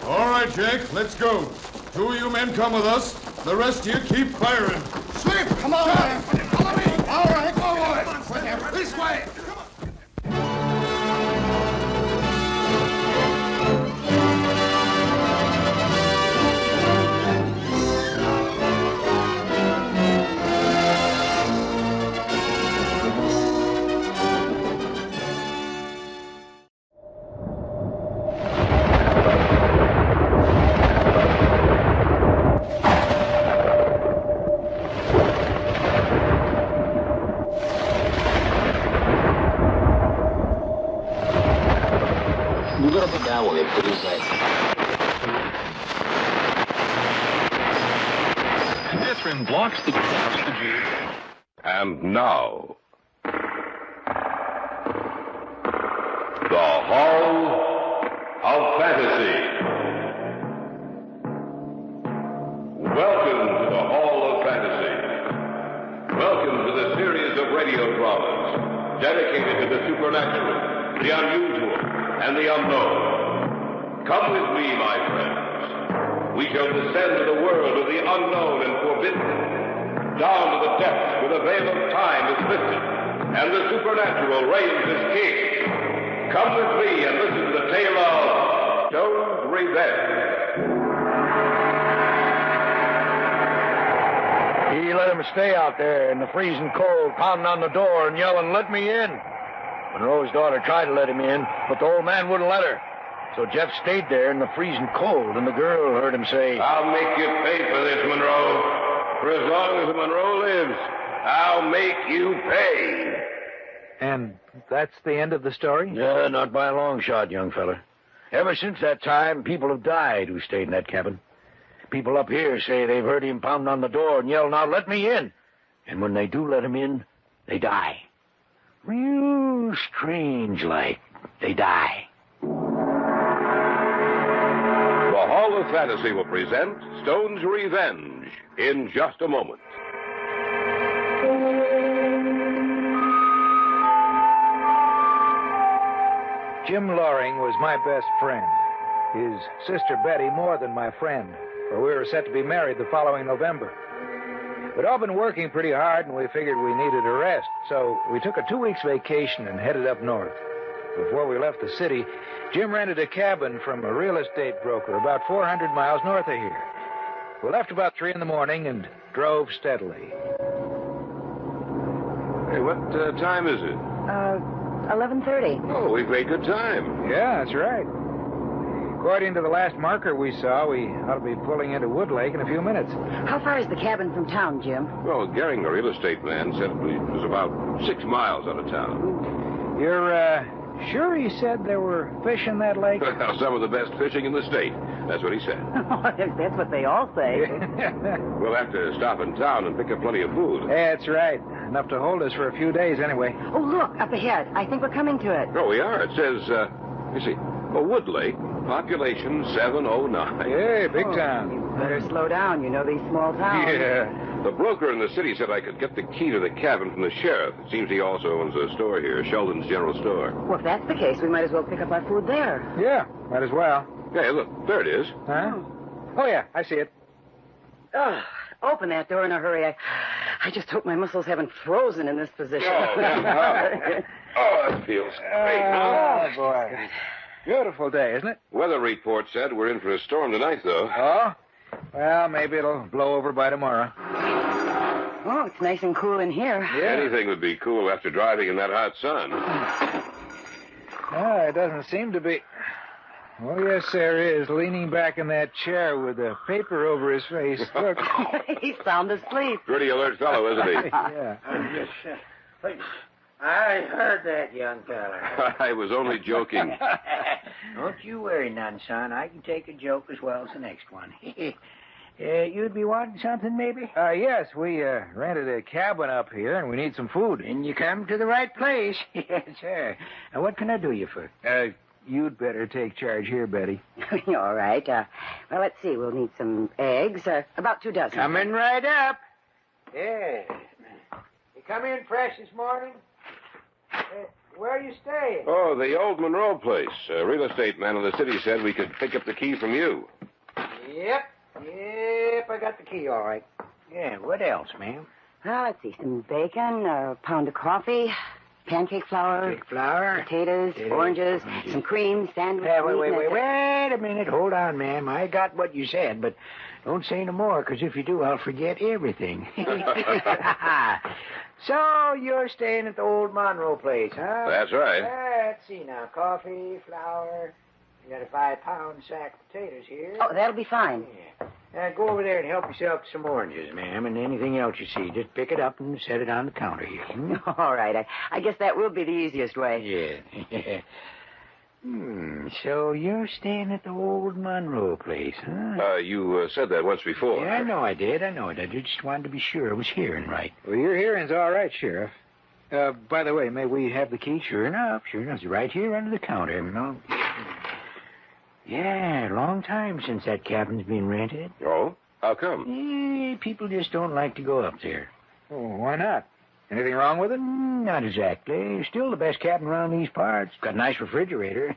All right, Jack, let's go. Two of you men come with us. The rest of you keep firing. Slip! Come on! Follow me! All right, go on. This way! Pedestrian blocks the And now, the Hall of Fantasy. Welcome to the Hall of Fantasy. Welcome to the series of radio dramas dedicated to the supernatural, the unusual, and the unknown. Come with me, my friends. We shall descend to the world of the unknown and forbidden, down to the depths where the veil of time is lifted, and the supernatural reigns as king. Come with me and listen to the tale of Stone's Revenge. He let him stay out there in the freezing cold, pounding on the door and yelling, "Let me in." Monroe's daughter tried to let him in, but the old man wouldn't let her. So Jeff stayed there in the freezing cold, and the girl heard him say, "I'll make you pay for this, Monroe. For as long as Monroe lives, I'll make you pay. And that's the end of the story? Yeah, not by a long shot, young fella. Ever since that time, people have died who stayed in that cabin. People up here say they've heard him pound on the door and yell, "Now let me in." And when they do let him in, they die. Real strange like. They die. The Hall of Fantasy will present Stone's Revenge in just a moment. Jim Loring was my best friend. His sister Betty more than my friend, for we were set to be married the following November. We'd all been working pretty hard, and we figured we needed a rest, so we took a 2 weeks vacation and headed up north. Before we left the city, Jim rented a cabin from a real estate broker about 400 miles north of here. We left about 3 in the morning and drove steadily. Hey, what time is it? 11:30. Oh, we've made good time. Yeah, that's right. According to the last marker we saw, we ought to be pulling into Wood Lake in a few minutes. How far is the cabin from town, Jim? Well, Gehring, the real estate man, said it was about 6 miles out of town. You're, sure he said there were fish in that lake? Well, some of the best fishing in the state. That's what he said. That's what they all say. We'll have to stop in town and pick up plenty of food. That's right. Enough to hold us for a few days anyway. Oh, look, up ahead. I think we're coming to it. Oh, we are. It says, you see, Wood Lake, population 709. Hey, big town. You better slow down. You know these small towns. Yeah. The broker in the city said I could get the key to the cabin from the sheriff. It seems he also owns a store here, Sheldon's General Store. Well, if that's the case, we might as well pick up our food there. Yeah, might as well. Hey, look, there it is. Huh? Oh, yeah, I see it. Oh, open that door in a hurry. I just hope my muscles haven't frozen in this position. Oh, yeah. Oh, it feels great. Oh, boy. Good. Beautiful day, isn't it? Weather report said we're in for a storm tonight, though. Oh? Well, maybe it'll blow over by tomorrow. Oh, it's nice and cool in here. Yeah. Anything would be cool after driving in that hot sun. It doesn't seem to be. Oh, yes, there is, leaning back in that chair with a paper over his face. Look. He's sound asleep. Pretty alert fellow, isn't he? Yeah. I heard that, young feller. I was only joking. Don't you worry none, son. I can take a joke as well as the next one. You'd be wanting something, maybe? Yes, we rented a cabin up here, and we need some food. And you come to the right place. Yes, sir. Now, what can I do you for? You'd better take charge here, Betty. All right. Well, let's see. We'll need some eggs. About 2 dozen. Coming right up. Yeah. You come in fresh this morning? Where are you staying? Oh, the old Monroe place. A real estate man in the city said we could pick up the key from you. Yep, I got the key, all right. Yeah, what else, ma'am? Let's see. Some bacon, a pound of coffee, pancake flour, potatoes, oranges, some cream, sandwich. Wait a minute. Hold on, ma'am. I got what you said, but don't say no more, because if you do, I'll forget everything. So, you're staying at the old Monroe place, huh? That's right. Let's see now. Coffee, flour. You got a 5-pound sack of potatoes here. Oh, that'll be fine. Yeah. Go over there and help yourself to some oranges, ma'am, and anything else you see. Just pick it up and set it on the counter here. All right. I guess that will be the easiest way. Yeah. So you're staying at the old Monroe place, huh? You said that once before. Yeah, I know I did. I just wanted to be sure I was hearing right. Well, your hearing's all right, Sheriff. By the way, may we have the key? Sure enough. It's right here under the counter, you know. Yeah, long time since that cabin's been rented. Oh? How come? People just don't like to go up there. Oh, why not? Anything wrong with it? Not exactly. Still the best cabin around these parts. Got a nice refrigerator.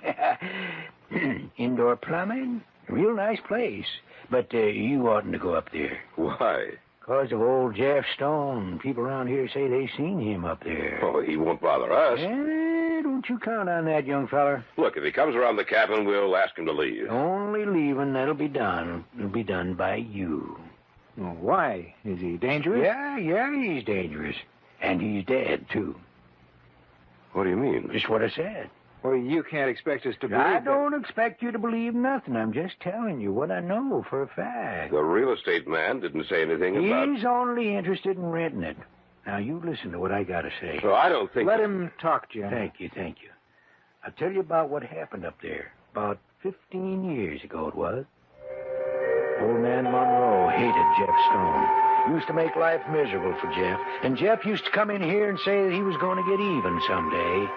Indoor plumbing. Real nice place. But you oughtn't to go up there. Why? Because of old Jeff Stone. People around here say they've seen him up there. Oh, he won't bother us. Don't you count on that, young feller. Look, if he comes around the cabin, we'll ask him to leave. Only leaving, that'll be done. It'll be done by you. Well, why? Is he dangerous? Yeah, he's dangerous. And he's dead, too. What do you mean? Just what I said. Well, you can't expect us to believe I don't expect you to believe nothing. I'm just telling you what I know for a fact. The real estate man didn't say anything about... He's only interested in renting it. Now, you listen to what I got to say. Well, I don't think... Let him talk, Jim. Thank you. I'll tell you about what happened up there. About 15 years ago it was. Old man Monroe hated Jeff Stone. Used to make life miserable for Jeff. And Jeff used to come in here and say that he was going to get even someday.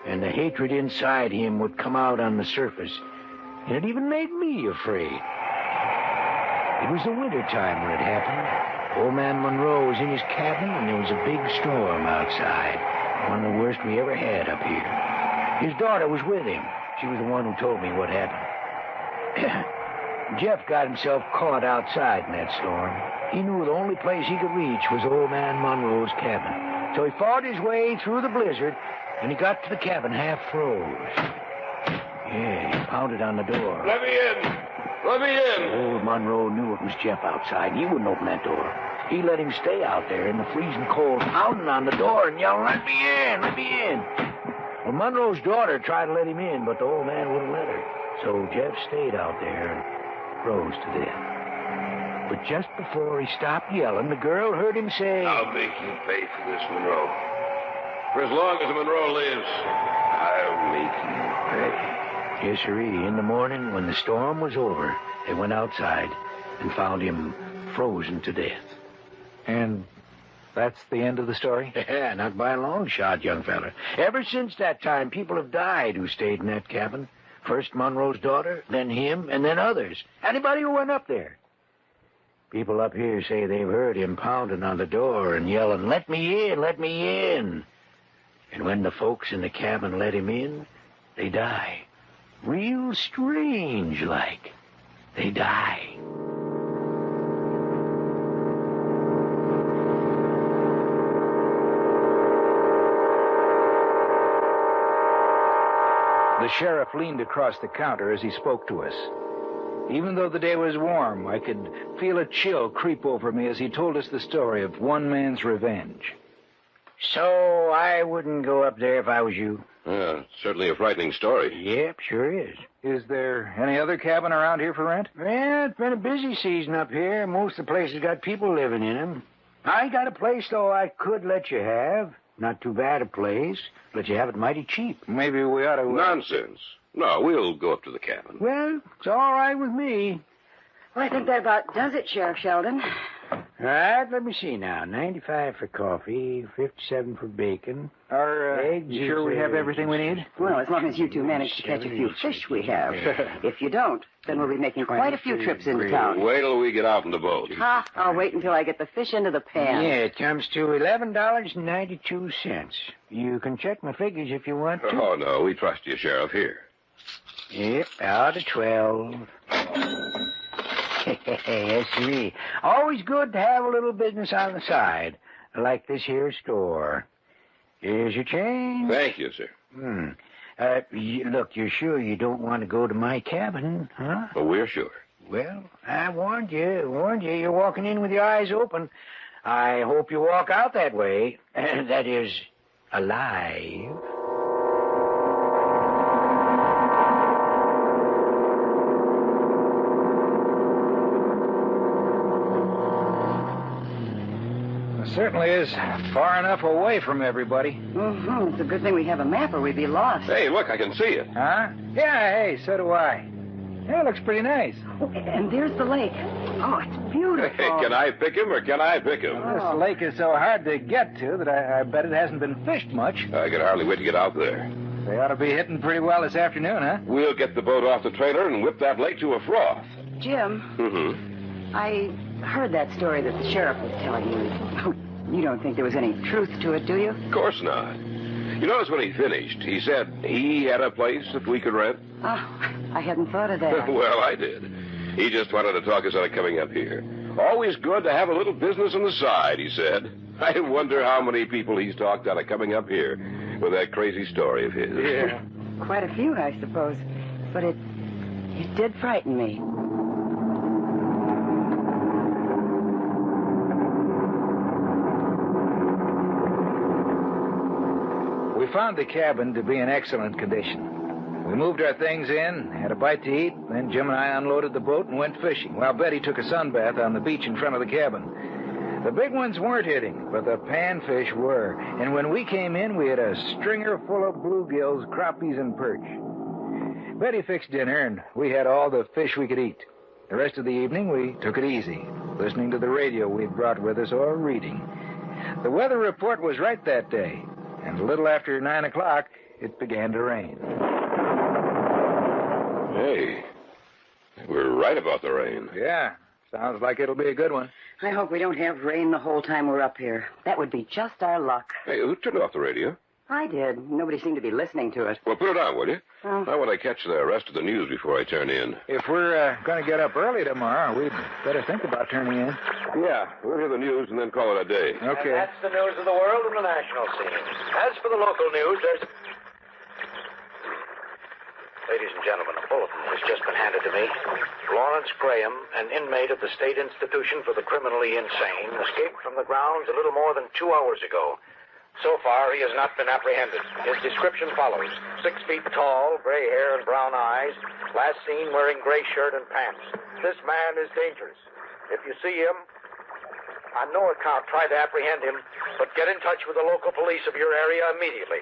And the hatred inside him would come out on the surface. And it even made me afraid. It was the winter time when it happened. Old man Monroe was in his cabin, and there was a big storm outside. One of the worst we ever had up here. His daughter was with him. She was the one who told me what happened. Jeff got himself caught outside in that storm. He knew the only place he could reach was old man Monroe's cabin. So he fought his way through the blizzard, and he got to the cabin half froze. Yeah, he pounded on the door. Let me in! Let me in! Old Monroe knew it was Jeff outside. He wouldn't open that door. He let him stay out there in the freezing cold, pounding on the door and yelling, "Let me in! Let me in!" Well, Monroe's daughter tried to let him in, but the old man wouldn't let her. So Jeff stayed out there and froze to death. But just before he stopped yelling, the girl heard him say, "I'll make you pay for this, Monroe. For as long as Monroe lives, I'll make you pay." Yes, sirree. In the morning, when the storm was over, they went outside and found him frozen to death. And that's the end of the story? Yeah, not by a long shot, young fella. Ever since that time, people have died who stayed in that cabin. First Monroe's daughter, then him, and then others. Anybody who went up there. People up here say they've heard him pounding on the door and yelling, "Let me in, let me in." And when the folks in the cabin let him in, they die. Real strange like. They die. The sheriff leaned across the counter as he spoke to us. Even though the day was warm, I could feel a chill creep over me as he told us the story of one man's revenge. So I wouldn't go up there if I was you. Yeah, certainly a frightening story. Yep, sure is. Is there any other cabin around here for rent? Well, it's been a busy season up here. Most of the places got people living in them. I got a place, though, I could let you have. Not too bad a place. Let you have it mighty cheap. Maybe we ought to... Nonsense. No, we'll go up to the cabin. Well, it's all right with me. Well, I think that about does it, Sheriff Sheldon. All right, let me see now. 95 for coffee, 57 for bacon. Eggs. You sure we have everything we need? Well, as long as you two manage to catch a few fish we have. If you don't, then we'll be making quite a few trips into town. Wait till we get out in the boat. Ha! I'll wait until I get the fish into the pan. Yeah, it comes to $11.92. You can check my figures if you want to. Oh, no, we trust you, Sheriff, here. Yep, out of 12. Yes, sirree. Always good to have a little business on the side, like this here store. Here's your change. Thank you, sir. Look, you're sure you don't want to go to my cabin, huh? Well, we're sure. Well, I warned you. You're walking in with your eyes open. I hope you walk out that way. That is, alive. Certainly is far enough away from everybody. Mm-hmm. It's a good thing we have a map or we'd be lost. Hey, look, I can see it. Huh? Yeah, hey, so do I. Yeah, it looks pretty nice. Oh, and there's the lake. Oh, it's beautiful. Hey, can I pick him or can I pick him? This lake is so hard to get to that I bet it hasn't been fished much. I can hardly wait to get out there. They ought to be hitting pretty well this afternoon, huh? We'll get the boat off the trailer and whip that lake to a froth. Jim. Mm-hmm. I heard that story that the sheriff was telling you. You don't think there was any truth to it, do you? Of course not. You notice when he finished, he said he had a place that we could rent? Oh, I hadn't thought of that. Well, I did. He just wanted to talk us out of coming up here. Always good to have a little business on the side, he said. I wonder how many people he's talked out of coming up here with that crazy story of his. Yeah. Quite a few, I suppose. But it did frighten me. We found the cabin to be in excellent condition. We moved our things in, had a bite to eat, then Jim and I unloaded the boat and went fishing, while Betty took a sunbath on the beach in front of the cabin. The big ones weren't hitting, but the panfish were. And when we came in, we had a stringer full of bluegills, crappies, and perch. Betty fixed dinner, and we had all the fish we could eat. The rest of the evening, we took it easy, listening to the radio we'd brought with us or reading. The weather report was right that day, and a little after 9 o'clock, it began to rain. Hey, we're right about the rain. Yeah, sounds like it'll be a good one. I hope we don't have rain the whole time we're up here. That would be just our luck. Hey, who turned off the radio? I did. Nobody seemed to be listening to it. Well, put it on, will you? Oh. I want to catch the rest of the news before I turn in. If we're going to get up early tomorrow, we'd better think about turning in. Yeah, we'll hear the news and then call it a day. Okay. And that's the news of the world and the national scene. As for the local news, there's... Ladies and gentlemen, a bulletin has just been handed to me. Lawrence Graham, an inmate of the State Institution for the Criminally Insane, escaped from the grounds a little more than 2 hours ago. So far, he has not been apprehended. His description follows. 6 feet tall, gray hair and brown eyes, last seen wearing gray shirt and pants. This man is dangerous. If you see him, on no account try to apprehend him, but get in touch with the local police of your area immediately.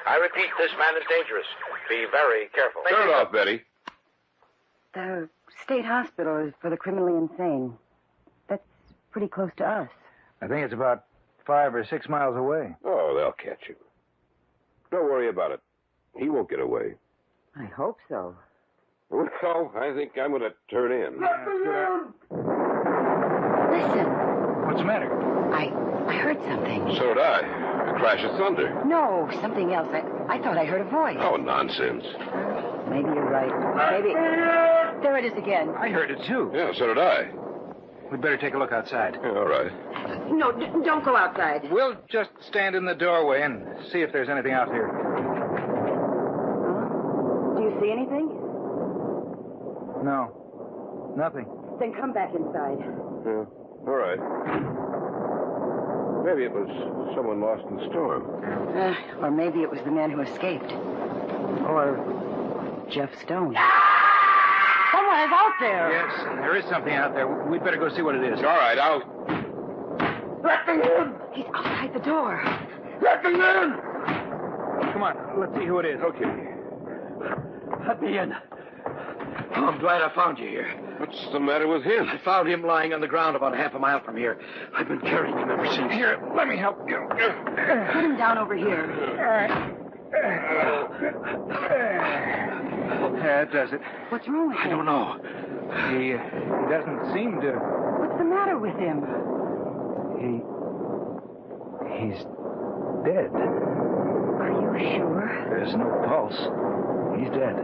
I repeat, this man is dangerous. Be very careful. Turn it off, Betty. The state hospital for the criminally insane. That's pretty close to us. I think it's about 5 or 6 miles away. Oh, they'll catch you. Don't worry about it. He won't get away. I hope so. Well, I think I'm going to turn in. Listen. What's the matter? I heard something. So did I. A crash of thunder. No, something else. I thought I heard a voice. Oh, nonsense. Maybe you're right. Maybe. There it is again. I heard it, too. Yeah, so did I. We'd better take a look outside. Yeah, all right. No, don't go outside. We'll just stand in the doorway and see if there's anything out here. Do you see anything? No. Nothing. Then come back inside. Yeah, all right. Maybe it was someone lost in the storm. Or maybe it was the man who escaped. Or Jeff Stone. Someone is out there. Yes, there is something out there. We'd better go see what it is. All right, I'll... Let me in! He's outside the door. Let me in! Come on, let's see who it is. Okay. Let me in. Oh, I'm glad I found you here. What's the matter with him? I found him lying on the ground about half a mile from here. I've been carrying him ever since. Here, let me help you. Put him down over here. All right. That does it. What's wrong with him? I don't know. He doesn't seem to... What's the matter with him? He's dead. Are you sure? There's no pulse. He's dead.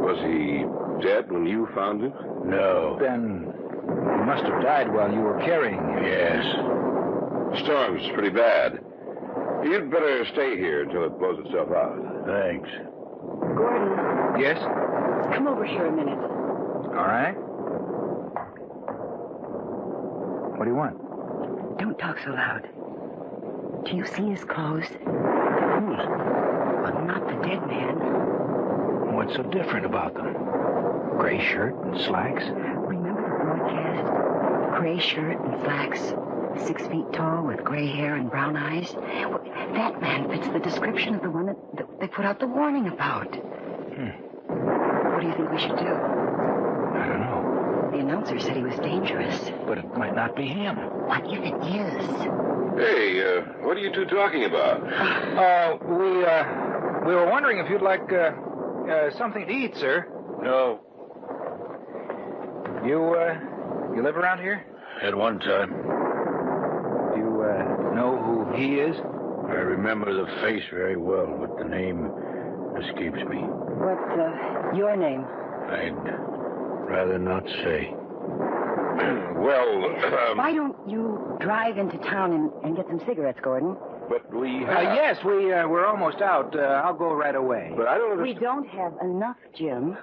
Was he dead when you found him? No. Then he must have died while you were carrying him. Yes. The storm's pretty bad. You'd better stay here until it blows itself out. Thanks. Gordon. Yes? Come over here a minute. All right. What do you want? Don't talk so loud. Do you see his clothes? Whose? Well, not the dead man. What's so different about them? Gray shirt and slacks? Remember the broadcast? Gray shirt and slacks. 6 feet tall with gray hair and brown eyes. Well, that man fits the description of the one that they put out the warning about. What do you think we should do? I don't know. The announcer said he was dangerous. But it might not be him. What if it is? Hey, what are you two talking about? We were wondering if you'd like something to eat, sir. No. You live around here? At one time. You know who he is? I remember the face very well, but the name escapes me. What's your name? I'd rather not say. Well, Why don't you drive into town and get some cigarettes, Gordon? But we yes, we're almost out. I'll go right away. But I don't understand. We don't have enough, Jim.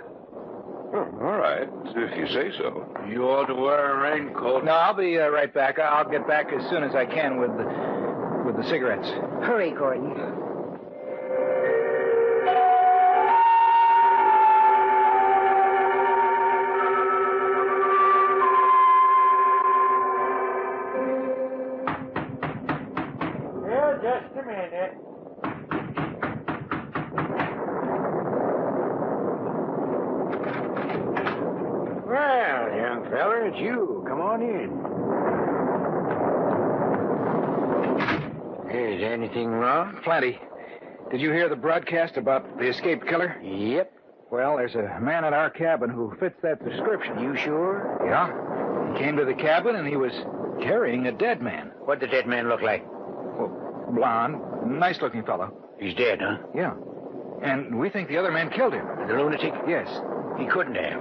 Oh, all right, if you say so. You ought to wear a raincoat. No, I'll be right back. I'll get back as soon as I can with the cigarettes. Hurry, Gordon. right, Dad. Well, young feller, it's you. Come on in. Is anything wrong? Plenty. Did you hear the broadcast about the escaped killer? Yep. Well, there's a man at our cabin who fits that description. You sure? Yeah. He came to the cabin and he was carrying a dead man. What'd the dead man look like? Well, blonde, nice-looking fellow. He's dead, huh? Yeah. And we think the other man killed him. The lunatic? Yes. He couldn't have.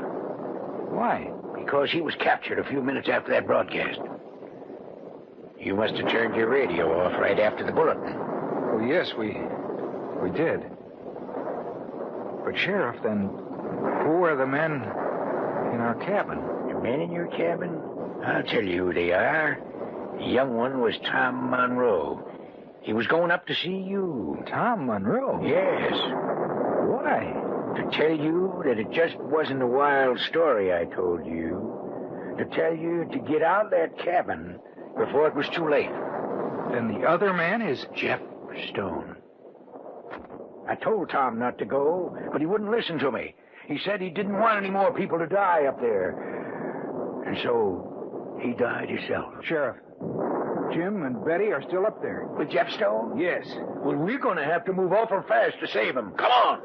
Why? Because he was captured a few minutes after that broadcast. You must have turned your radio off right after the bulletin. Oh, yes, we did. But, Sheriff, then who are the men in our cabin? The men in your cabin? I'll tell you who they are. The young one was Tom Monroe. He was going up to see you. Tom Monroe? Yes. Why? To tell you that it just wasn't a wild story I told you. To tell you to get out of that cabin before it was too late. Then the other man is Jeff Stone. I told Tom not to go, but he wouldn't listen to me. He said he didn't want any more people to die up there. And so he died himself. Sheriff, Jim and Betty are still up there. With Jeff Stone? Yes. Well, we're going to have to move awful fast to save him. Come on!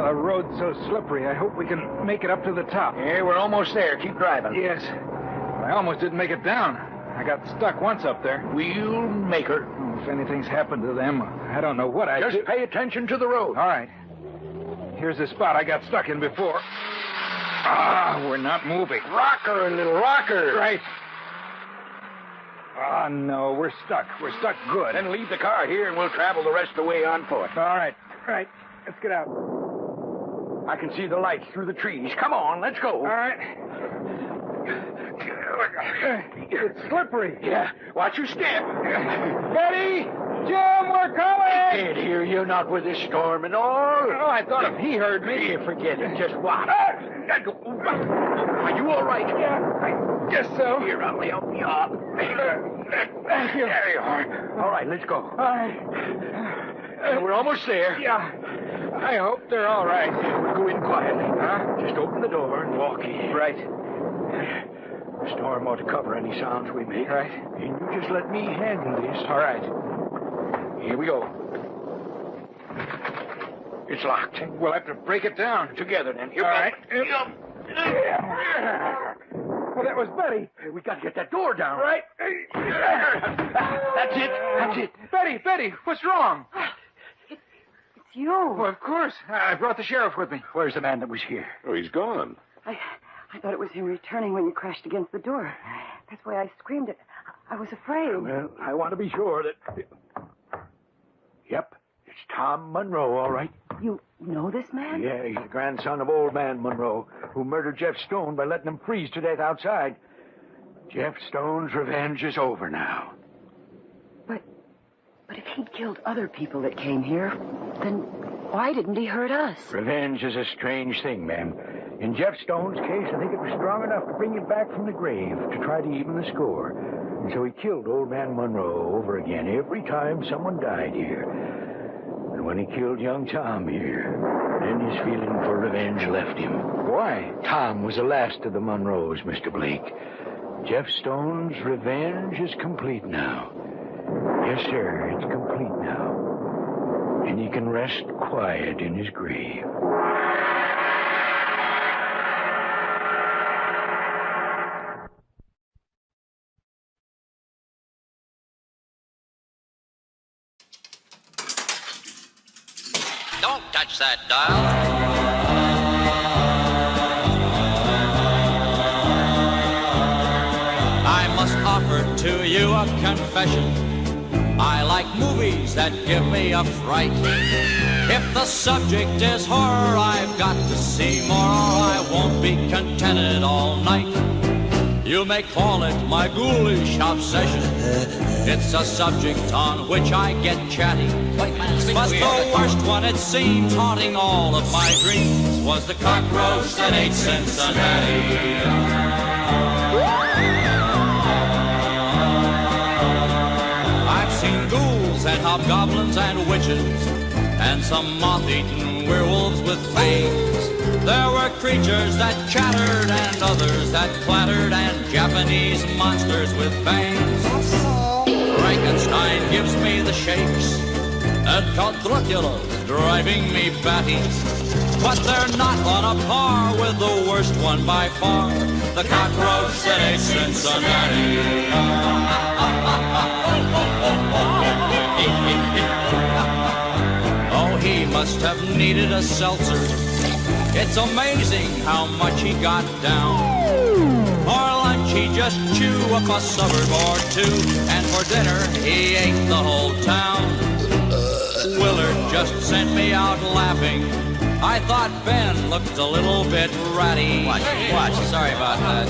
The road's so slippery, I hope we can make it up to the top. Yeah, we're almost there. Keep driving. Yes. I almost didn't make it down. I got stuck once up there. We'll make her. If anything's happened to them, I don't know what I'd do. Just pay attention to the road. All right. Here's the spot I got stuck in before. Ah, we're not moving. Rocker, little rocker. Right. Oh, no, we're stuck. We're stuck good. Then leave the car here and we'll travel the rest of the way on foot. All right. Right. Let's get out. I can see the lights through the trees. Come on, let's go. All right. It's slippery. Yeah, watch your step. Betty! Jim, we're coming! I can't hear you, not with this storm and all. Oh, I thought if he heard me... Yeah, forget it. Just watch. Are you all right? Yeah, I guess so. Here, I'll help you up. Thank you. There you are. All right, let's go. All right. We're almost there. Yeah. I hope they're all right. We'll go in quietly. Huh? Just open the door and walk in. Right. The storm ought to cover any sounds we make. Right. And you just let me handle this. All right. Here we go. It's locked. We'll have to break it down. Together, then. Here All we right. go. Well, that was Betty. We got to get that door down. Right. That's it. That's it. Betty, what's wrong? It's you. Well, of course. I brought the sheriff with me. Where's the man that was here? Oh, he's gone. I thought it was him returning when you crashed against the door. That's why I screamed it. I was afraid. Well, I want to be sure that... Yep, it's Tom Monroe, all right. You know this man? Yeah, he's the grandson of old man Monroe, who murdered Jeff Stone by letting him freeze to death outside. Jeff Stone's revenge is over now. But if he'd killed other people that came here, then why didn't he hurt us? Revenge is a strange thing, ma'am. In Jeff Stone's case, I think it was strong enough to bring him back from the grave to try to even the score. And so he killed old man Monroe over again every time someone died here. And when he killed young Tom here, then his feeling for revenge left him. Why? Tom was the last of the Monroes, Mr. Blake. Jeff Stone's revenge is complete now. Yes, sir, it's complete now. And he can rest quiet in his grave. Don't touch that dial. I must offer to you a confession. I like movies that give me a fright. If the subject is horror, I've got to see more, or I won't be contented all night. You may call it my ghoulish obsession. It's a subject on which I get chatty. But the worst one, it seems, haunting all of my dreams, was the cockroach that ate Cincinnati. I've seen ghouls and hobgoblins and witches, and some moth-eaten werewolves with fangs. There were creatures that chattered and others that clattered, and Japanese monsters with bangs. Frankenstein gives me the shakes, and Count Dracula's driving me batty. But they're not on a par with the worst one by far, the cockroach that ate Cincinnati. Oh, he must have needed a seltzer. It's amazing how much he got down. For lunch he just chew up a suburb or two, and for dinner he ate the whole town. Willard just sent me out laughing. I thought Ben looked a little bit ratty. Watch, sorry about that.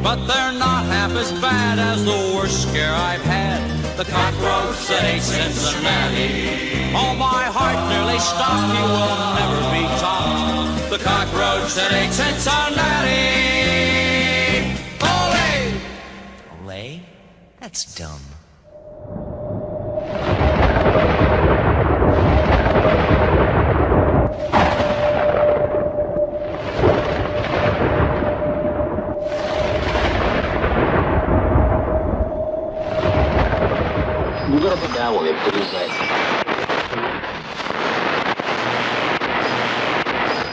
But they're not half as bad as the worst scare I've had, the cockroach that ate Cincinnati. Oh, my heart nearly stopped, he will never be topped, the cockroach that ate Cincinnati. Ole! Ole? That's dumb. You gotta put that way, please.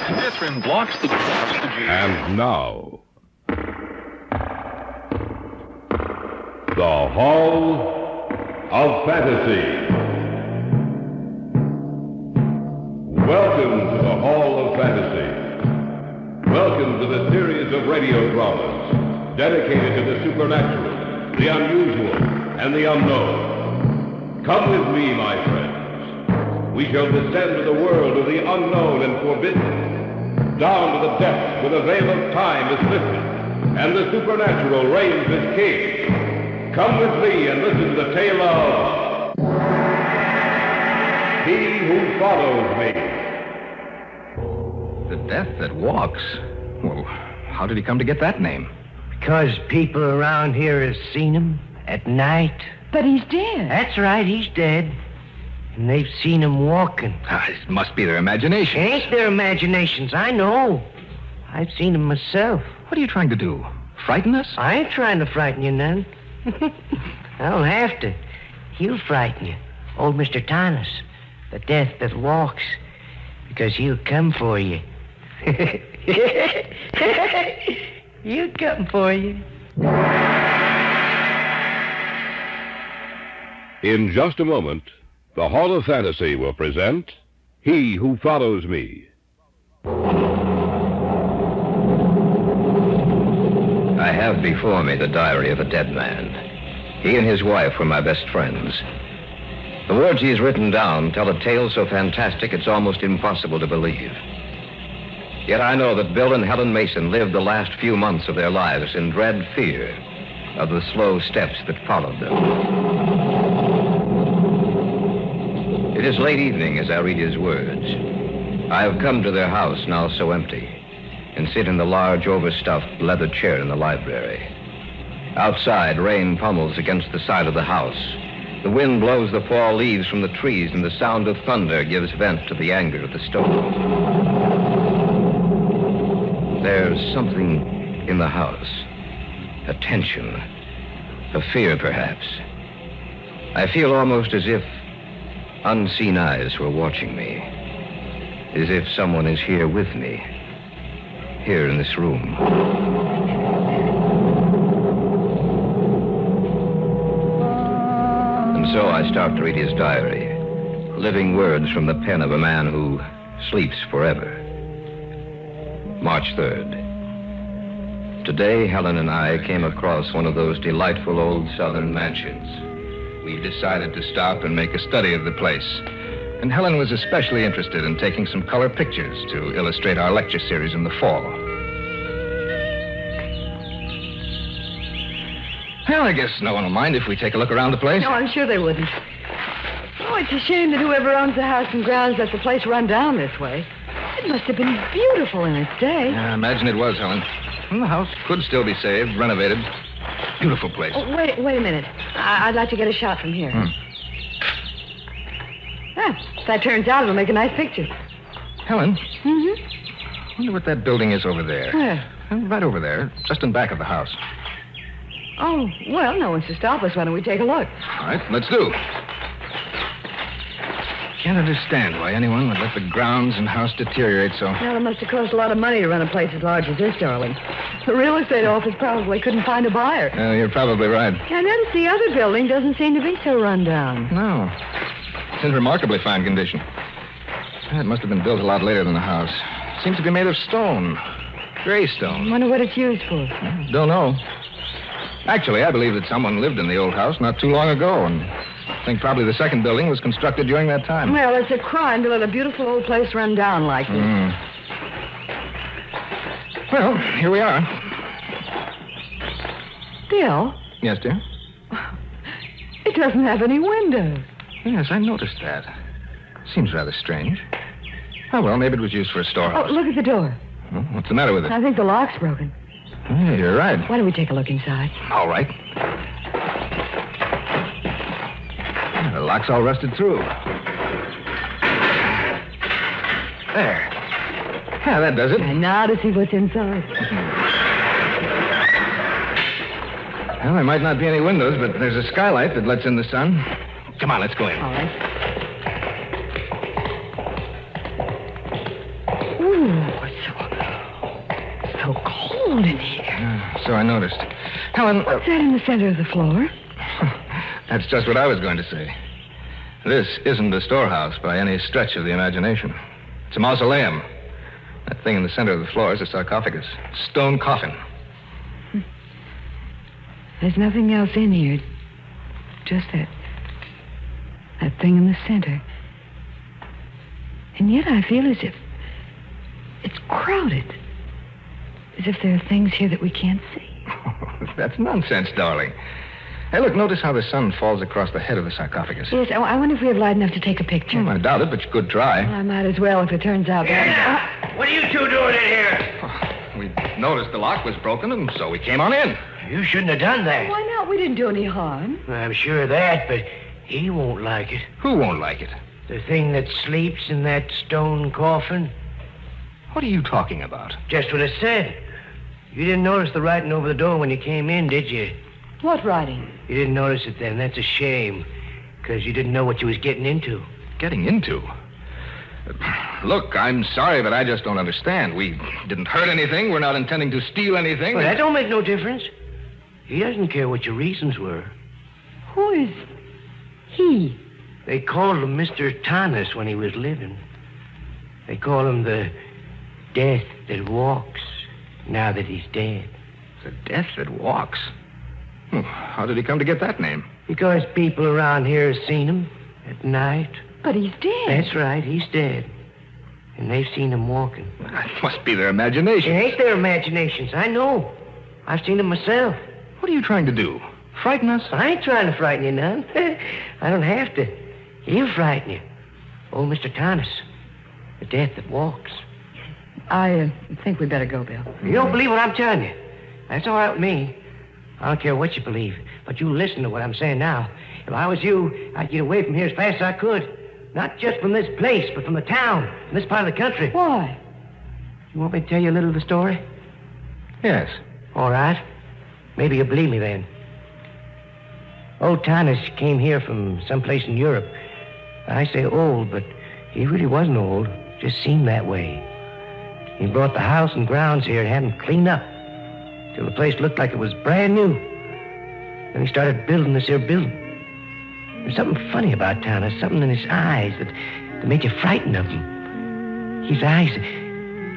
Pedestrian blocks the And now, the Hall of Fantasy. Welcome to the Hall of Fantasy. Welcome to the series of radio dramas dedicated to the supernatural, the unusual, and the unknown. Come with me, my friends. We shall descend to the world of the unknown and forbidden, down to the depths where the veil of time is lifted, and the supernatural reigns as king. Come with me and listen to the tale of He Who Follows Me. The Death That Walks? Well, how did he come to get that name? Because people around here have seen him at night. But he's dead. That's right, he's dead. And they've seen him walking. It must be their imagination. Ain't their imaginations, I know. I've seen him myself. What are you trying to do? Frighten us? I ain't trying to frighten you none. I don't have to. He'll frighten you. Old Mr. Thomas, the Death That Walks. Because he'll come for you. He'll come for you. In just a moment, the Hall of Fantasy will present He Who Follows Me. I have before me the diary of a dead man. He and his wife were my best friends. The words he's written down tell a tale so fantastic it's almost impossible to believe. Yet I know that Bill and Helen Mason lived the last few months of their lives in dread fear of the slow steps that followed them. It is late evening as I read his words. I have come to their house, now so empty, and sit in the large, overstuffed leather chair in the library. Outside, rain pummels against the side of the house. The wind blows the fall leaves from the trees, and the sound of thunder gives vent to the anger of the storm. There's something in the house. A tension. A fear, perhaps. I feel almost as if unseen eyes were watching me. As if someone is here with me. Here in this room. And so I start to read his diary. Living words from the pen of a man who sleeps forever. March 3rd. Today, Helen and I came across one of those delightful old southern mansions. We decided to stop and make a study of the place. And Helen was especially interested in taking some color pictures to illustrate our lecture series in the fall. Well, I guess no one will mind if we take a look around the place. No, I'm sure they wouldn't. Oh, it's a shame that whoever owns the house and grounds lets the place run down this way. It must have been beautiful in its day. Yeah, I imagine it was, Helen. Well, the house could still be saved, renovated. Beautiful place. Oh, wait a minute. I'd like to get a shot from here. If that turns out, it'll make a nice picture. Helen? Mm-hmm. I wonder what that building is over there. Where? Right over there, just in back of the house. Oh, well, no one's to stop us. Why don't we take a look? All right, let's do. Can't understand why anyone would let the grounds and house deteriorate so. Well, it must have cost a lot of money to run a place as large as this, darling. The real estate office probably couldn't find a buyer. You're probably right. I noticed the other building doesn't seem to be so run down. No. It's in remarkably fine condition. It must have been built a lot later than the house. Seems to be made of stone. Gray stone. I wonder what it's used for. Don't know. Actually, I believe that someone lived in the old house not too long ago, and I think probably the second building was constructed during that time. Well, it's a crime to let a beautiful old place run down like this. Well, here we are. Bill? Yes, dear? It doesn't have any windows. Yes, I noticed that. Seems rather strange. Oh, well, maybe it was used for a storehouse. Oh, look at the door. Well, what's the matter with it? I think the lock's broken. Yeah, you're right. Why don't we take a look inside? All right. The lock's all rusted through. There. Yeah, that does it. And now to see what's inside. Well, there might not be any windows, but there's a skylight that lets in the sun. Come on, let's go in. All right. Ooh, it's so cold in here. So I noticed. Helen... What's that in the center of the floor? That's just what I was going to say. This isn't a storehouse by any stretch of the imagination. It's a mausoleum. That thing in the center of the floor is a sarcophagus. Stone coffin. There's nothing else in here. Just that thing in the center. And yet I feel as if it's crowded. As if there are things here that we can't see. That's nonsense, darling. Hey, look, notice how the sun falls across the head of the sarcophagus. Yes, I wonder if we have light enough to take a picture. I doubt it, but you could try. Well, I might as well if it turns out that. What are you two doing in here? We noticed the lock was broken, and so we came on in. You shouldn't have done that. Why not? We didn't do any harm. I'm sure of that, but he won't like it. Who won't like it? The thing that sleeps in that stone coffin. What are you talking about? Just what I said. You didn't notice the writing over the door when you came in, did you? What writing? You didn't notice it then. That's a shame. Because you didn't know what you was getting into. Getting into? Look, I'm sorry, but I just don't understand. We didn't hurt anything. We're not intending to steal anything. Well, that don't make no difference. He doesn't care what your reasons were. Who is he? They called him Mr. Tanis when he was living. They call him the Death that Walks, now that he's dead. The Death that Walks? How did he come to get that name? Because people around here have seen him at night. But he's dead. That's right, he's dead. And they've seen him walking. That must be their imagination. It ain't their imaginations, I know. I've seen him myself. What are you trying to do? Frighten us? I ain't trying to frighten you none. I don't have to. He'll frighten you. Old Mr. Tanis. The Death that Walks. I think we'd better go, Bill. You don't believe what I'm telling you. That's all right with me. I don't care what you believe, but you listen to what I'm saying now. If I was you, I'd get away from here as fast as I could. Not just from this place, but from the town, from this part of the country. Why? You want me to tell you a little of the story? Yes. All right. Maybe you'll believe me then. Old Tanis came here from someplace in Europe. I say old, but he really wasn't old. Just seemed that way. He brought the house and grounds here and had them cleaned up till the place looked like it was brand new. Then he started building this here building. There's something funny about Tanis, something in his eyes that made you frightened of him. His eyes,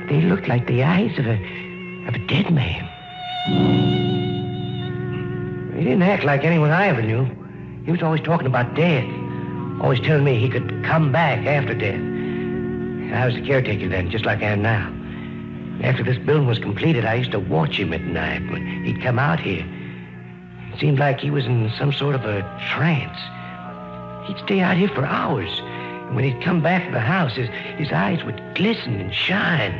they looked like the eyes of a dead man. He didn't act like anyone I ever knew. He was always talking about death. Always telling me he could come back after death. I was the caretaker then, just like I am now. After this building was completed, I used to watch him at night when he'd come out here. It seemed like he was in some sort of a trance. He'd stay out here for hours. And when he'd come back to the house, his eyes would glisten and shine,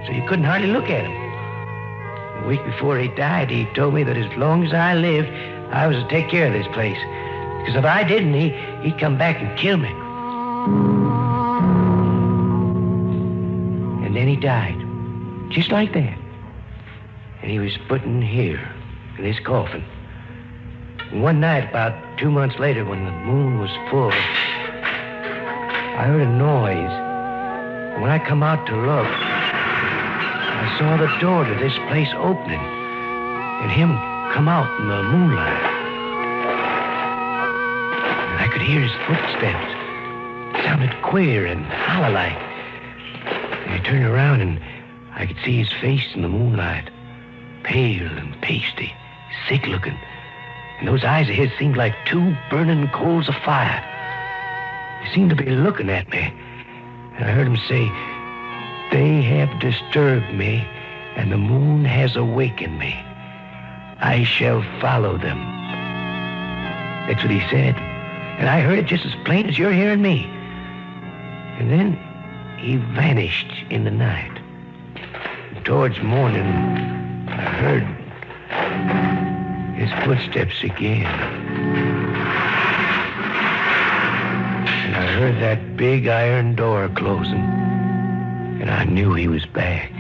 so you couldn't hardly look at him. A week before he died, he told me that as long as I lived, I was to take care of this place. Because if I didn't, he'd come back and kill me. And then he died. Just like that. And he was put in here, in his coffin. And one night, about 2 months later, when the moon was full, I heard a noise. And when I come out to look, I saw the door to this place opening and him come out in the moonlight. And I could hear his footsteps. It sounded queer and hollow-like. And I turned around and I could see his face in the moonlight, pale and pasty, sick-looking. And those eyes of his seemed like two burning coals of fire. He seemed to be looking at me. And I heard him say, "They have disturbed me, and the moon has awakened me. I shall follow them." That's what he said. And I heard it just as plain as you're hearing me. And then he vanished in the night. And towards morning, I heard his footsteps again. And I heard that big iron door closing. And I knew he was back.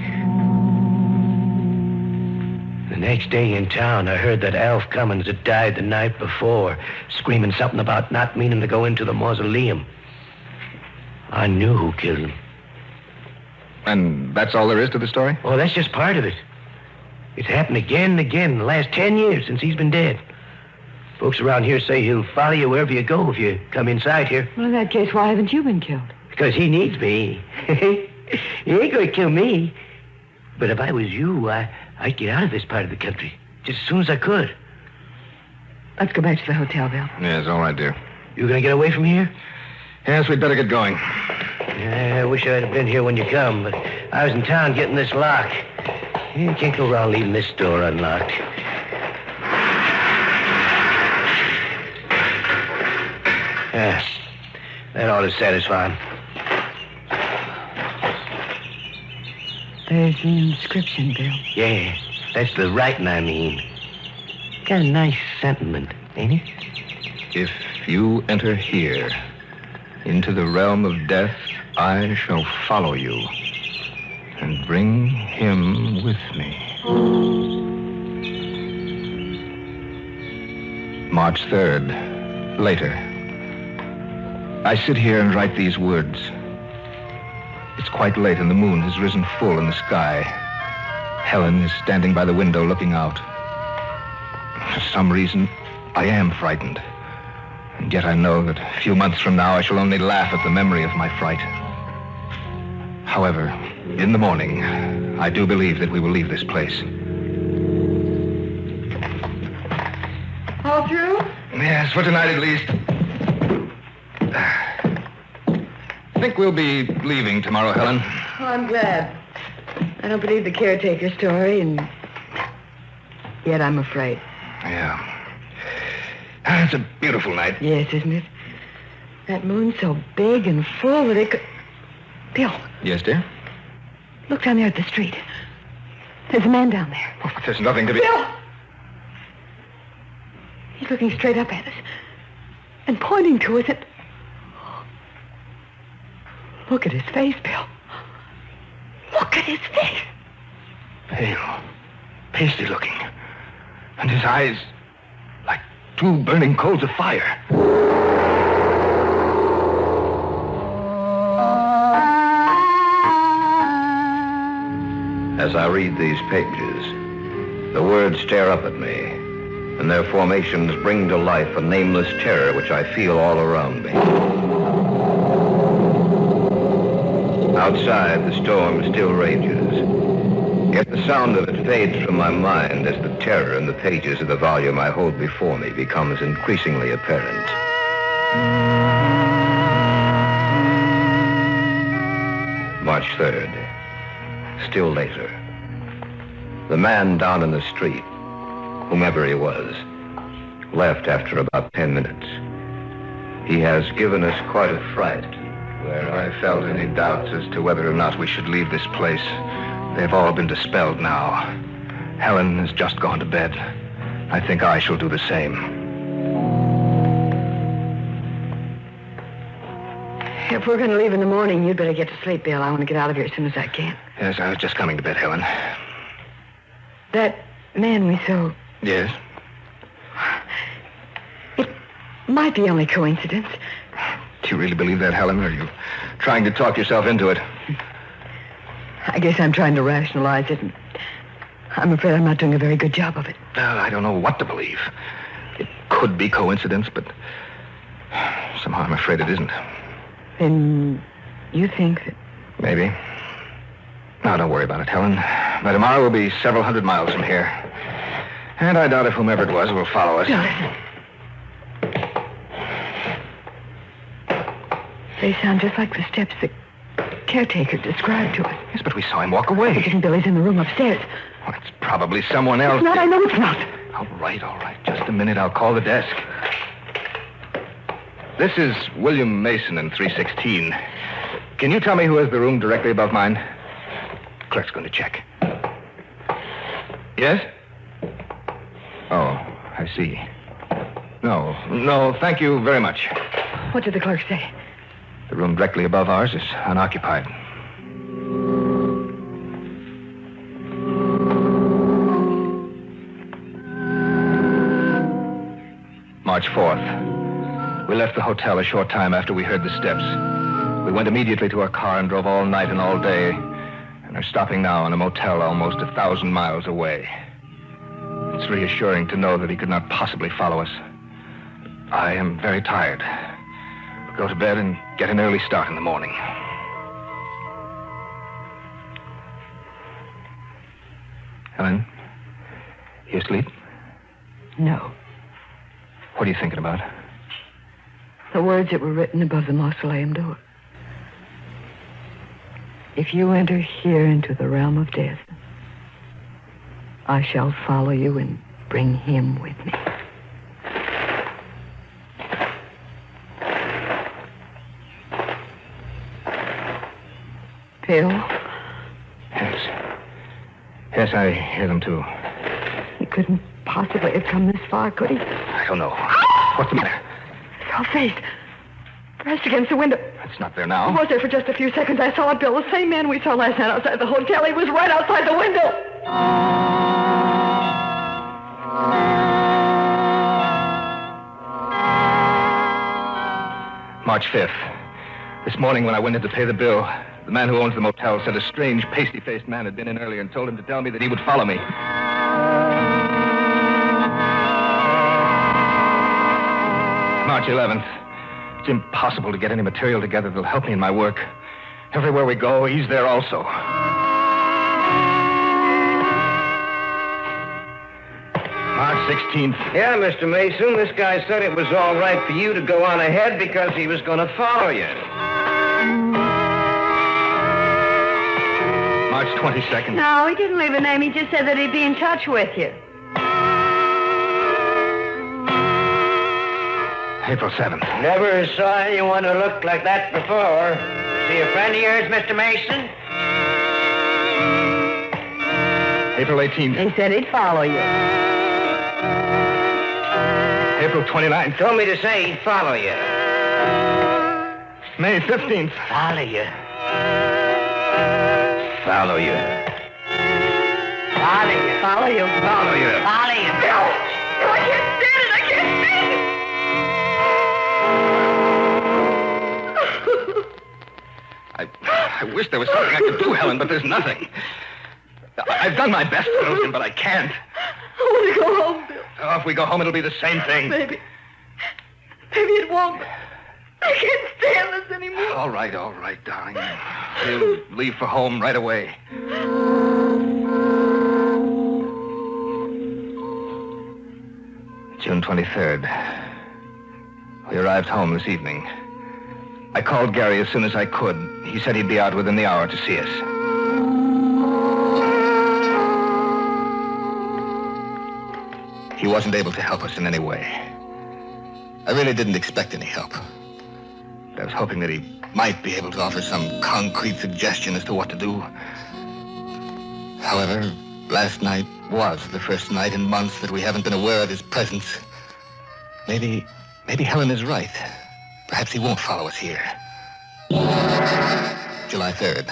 The next day in town, I heard that Alf Cummins had died the night before, screaming something about not meaning to go into the mausoleum. I knew who killed him. And that's all there is to the story? Oh, that's just part of it. It's happened again and again in the last 10 years since he's been dead. Folks around here say he'll follow you wherever you go if you come inside here. Well, in that case, why haven't you been killed? Because he needs me. He ain't going to kill me. But if I was you, I'd get out of this part of the country just as soon as I could. Let's go back to the hotel, Bill. Yes, all right, dear. You going to get away from here? Yes, we'd better get going. I wish I'd have been here when you come, but I was in town getting this lock. You can't go around leaving this door unlocked. Yeah, that ought to satisfy him. There's the inscription, Bill. Yeah, that's the writing, I mean. Got a nice sentiment, ain't it? If you enter here, into the realm of death, I shall follow you and bring him with me. March 3rd, later. I sit here and write these words. It's quite late and the moon has risen full in the sky. Helen is standing by the window looking out. For some reason, I am frightened. And yet I know that a few months from now I shall only laugh at the memory of my fright. However, in the morning, I do believe that we will leave this place. All through? Yes, for tonight at least. I think we'll be leaving tomorrow, Helen. Oh, I'm glad. I don't believe the caretaker story, and yet I'm afraid. Yeah. It's a beautiful night. Yes, isn't it? That moon's so big and full that it could... Bill. Yes, dear? Look down there at the street. There's a man down there. Oh, there's nothing to be... Bill! He's looking straight up at us and pointing to us and... Look at his face, Bill. Look at his face. Pale, pasty looking. And his eyes like two burning coals of fire. As I read these pages, the words stare up at me, and their formations bring to life a nameless terror which I feel all around me. Outside, the storm still rages, yet the sound of it fades from my mind as the terror in the pages of the volume I hold before me becomes increasingly apparent. March 3rd. Still later. The man down in the street, whomever he was, left after about 10 minutes. He has given us quite a fright. Where I felt any doubts as to whether or not we should leave this place, they've all been dispelled now. Helen has just gone to bed. I think I shall do the same. If we're going to leave in the morning, you'd better get to sleep, Bill. I want to get out of here as soon as I can. Yes, I was just coming to bed, Helen. That man we saw... Yes? It might be only coincidence. Do you really believe that, Helen, or are you trying to talk yourself into it? I guess I'm trying to rationalize it, and I'm afraid I'm not doing a very good job of it. I don't know what to believe. It could be coincidence, but somehow I'm afraid it isn't. Then you think that... Maybe. No, don't worry about it, Helen. By tomorrow we'll be several hundred miles from here. And I doubt if whomever it was will follow us. No, listen. They sound just like the steps the caretaker described to us. Yes, but we saw him walk away. But Billy's in the room upstairs. Well, it's probably someone else. It's not, I know it's not. All right. Just a minute, I'll call the desk. This is William Mason in 316. Can you tell me who has the room directly above mine? Clerk's going to check. Yes? Oh, I see. No, thank you very much. What did the clerk say? The room directly above ours is unoccupied. March 4th. We left the hotel a short time after we heard the steps. We went immediately to our car and drove all night and all day, and are stopping now in a motel almost 1,000 miles away. It's reassuring to know that he could not possibly follow us. I am very tired. Go to bed and get an early start in the morning. Helen, you asleep? No. What are you thinking about? The words that were written above the mausoleum door. If you enter here into the realm of death, I shall follow you and bring him with me. Phil? Yes, I hear them too. He couldn't possibly have come this far, could he? I don't know. What's the matter? Your face. Pressed against the window. It's not there now. It was there for just a few seconds. I saw it, Bill. The same man we saw last night outside the hotel. He was right outside the window. March 5th. This morning when I went in to pay the bill, the man who owns the motel said a strange, pasty-faced man had been in earlier and told him to tell me that he would follow me. March 11th. It's impossible to get any material together that'll help me in my work. Everywhere we go, he's there also. March 16th. Yeah, Mr. Mason, this guy said it was all right for you to go on ahead because he was going to follow you. March 22nd. No, he didn't leave a name. He just said that he'd be in touch with you. April 7th. Never saw anyone who looked like that before. Is he a friend of yours, Mr. Mason? April 18th. He said he'd follow you. April 29th. Told me to say he'd follow you. May 15th. Follow you. Follow you. Follow you. Follow you. Follow you. Follow you. No, I can't stand it. I can't stand it. I wish there was something I could do, Helen, but there's nothing. I've done my best to lose him, but I can't. I want to go home, Bill. Oh, if we go home, it'll be the same thing. Maybe it won't. But I can't stand this anymore. All right, darling. We'll leave for home right away. June 23rd. We arrived home this evening. I called Gary as soon as I could. He said he'd be out within the hour to see us. He he wasn't able to help us in any way. I really didn't expect any help. I was hoping that he might be able to offer some concrete suggestion as to what to do. However, last night was the first night in months that we haven't been aware of his presence. Maybe Helen is right. Perhaps he won't follow us here. July 3rd.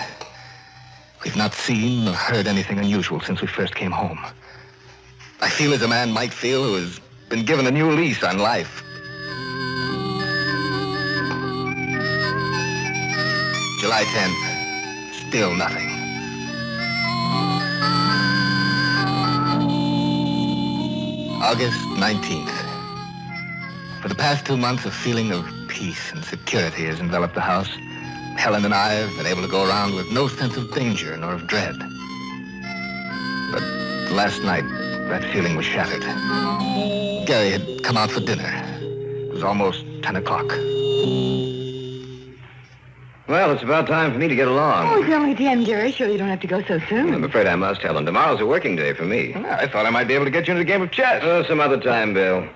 We've not seen or heard anything unusual since we first came home. I feel as a man might feel who has been given a new lease on life. July 10th. Still nothing. August 19th. For the past 2 months, a feeling of peace and security has enveloped the house. Helen and I have been able to go around with no sense of danger nor of dread. But last night, that feeling was shattered. Gary had come out for dinner. It was almost 10 o'clock. Well, it's about time for me to get along. Oh, it's only 10, Gary. Sure you don't have to go so soon. I'm afraid I must, Helen. Tomorrow's a working day for me. I thought I might be able to get you into the game of chess. Oh, some other time, Bill.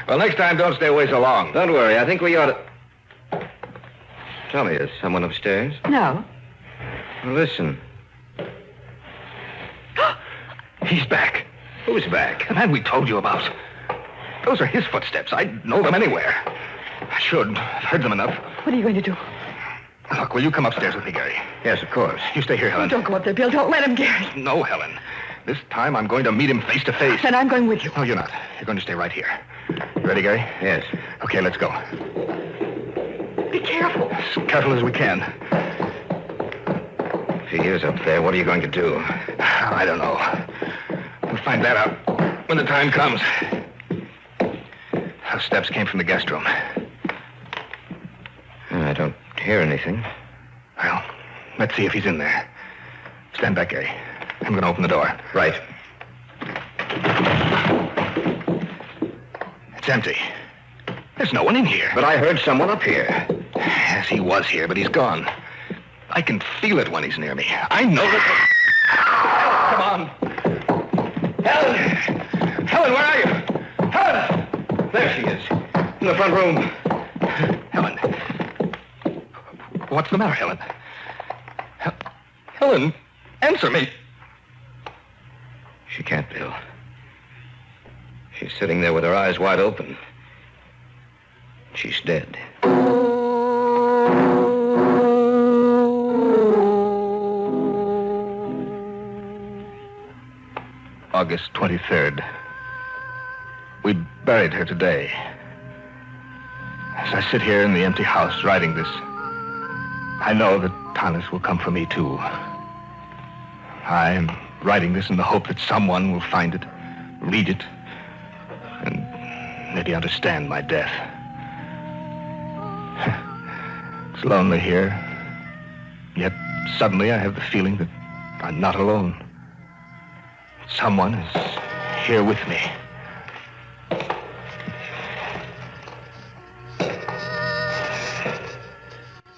Well, next time, don't stay away so long. Don't worry. I think we ought to... Tell me, is someone upstairs? No. Well, listen. He's back. Who's back? The man we told you about. Those are his footsteps. I'd know them anywhere. I should. I've heard them enough. What are you going to do? Look, will you come upstairs with me, Gary? Yes, of course. You stay here, Helen. Don't go up there, Bill. Don't let him, Gary. No, Helen. This time I'm going to meet him face to face. Then I'm going with you. No, you're not. You're going to stay right here. You ready, Gary? Yes. Okay, let's go. Be careful. As careful as we can. If he is up there, what are you going to do? I don't know. We'll find that out when the time comes. Those steps came from the guest room. I don't hear anything. Well, let's see if he's in there. Stand back, Gary. I'm going to open the door. Right. It's empty. There's no one in here. But I heard someone up here. Yes, he was here, but he's gone. I can feel it when he's near me. I know that... Come on. Helen! Helen, where are you? Helen! There she is. In the front room. Helen. What's the matter, Helen? Helen, answer me. She can't, Bill. She's sitting there with her eyes wide open. She's dead. August 23rd. We buried her today. As I sit here in the empty house writing this, I know that Thomas will come for me, too. I'm writing this in the hope that someone will find it, read it, and maybe understand my death. It's lonely here, yet suddenly I have the feeling that I'm not alone. Someone is here with me.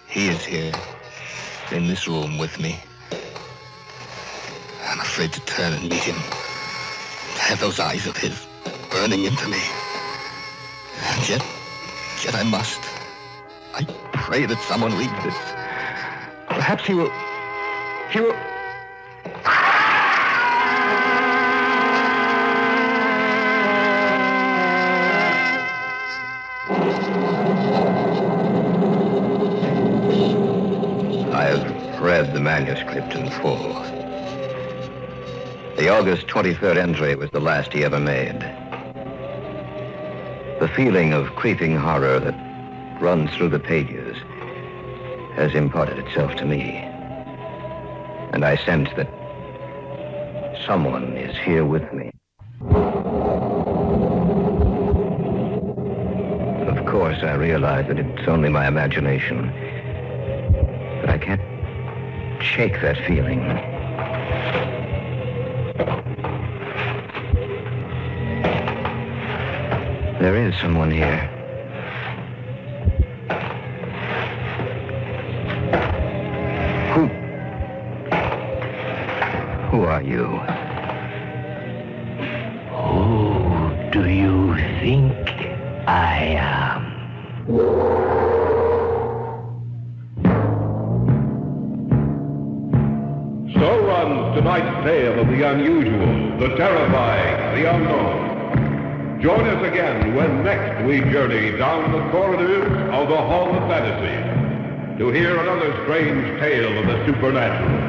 He is here, in this room with me. I'm afraid to turn and meet him, to have those eyes of his burning into me. And yet I must. I pray that someone reads this. Perhaps he will... Read the manuscript in full. The August 23rd entry was the last he ever made. The feeling of creeping horror that runs through the pages has imparted itself to me. And I sense that someone is here with me. Of course, I realize that it's only my imagination. But I can't shake that feeling. There is someone here. Who are you? Who do I am. So runs tonight's tale of the unusual, the terrifying, the unknown. Join us again when next we journey down the corridors of the Hall of Fantasy to hear another strange tale of the supernatural.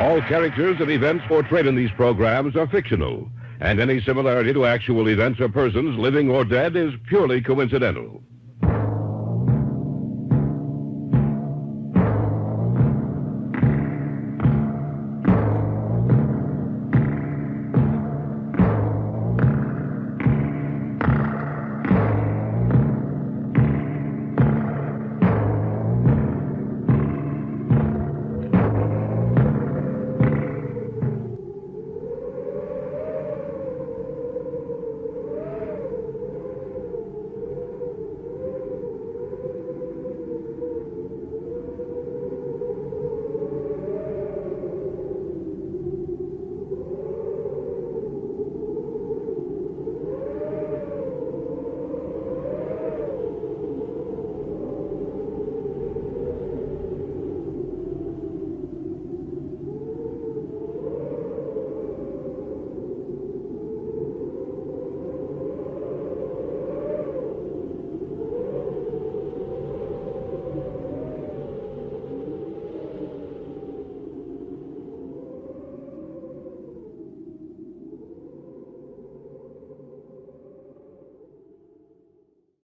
All characters and events portrayed in these programs are fictional, and any similarity to actual events or persons, living or dead, is purely coincidental.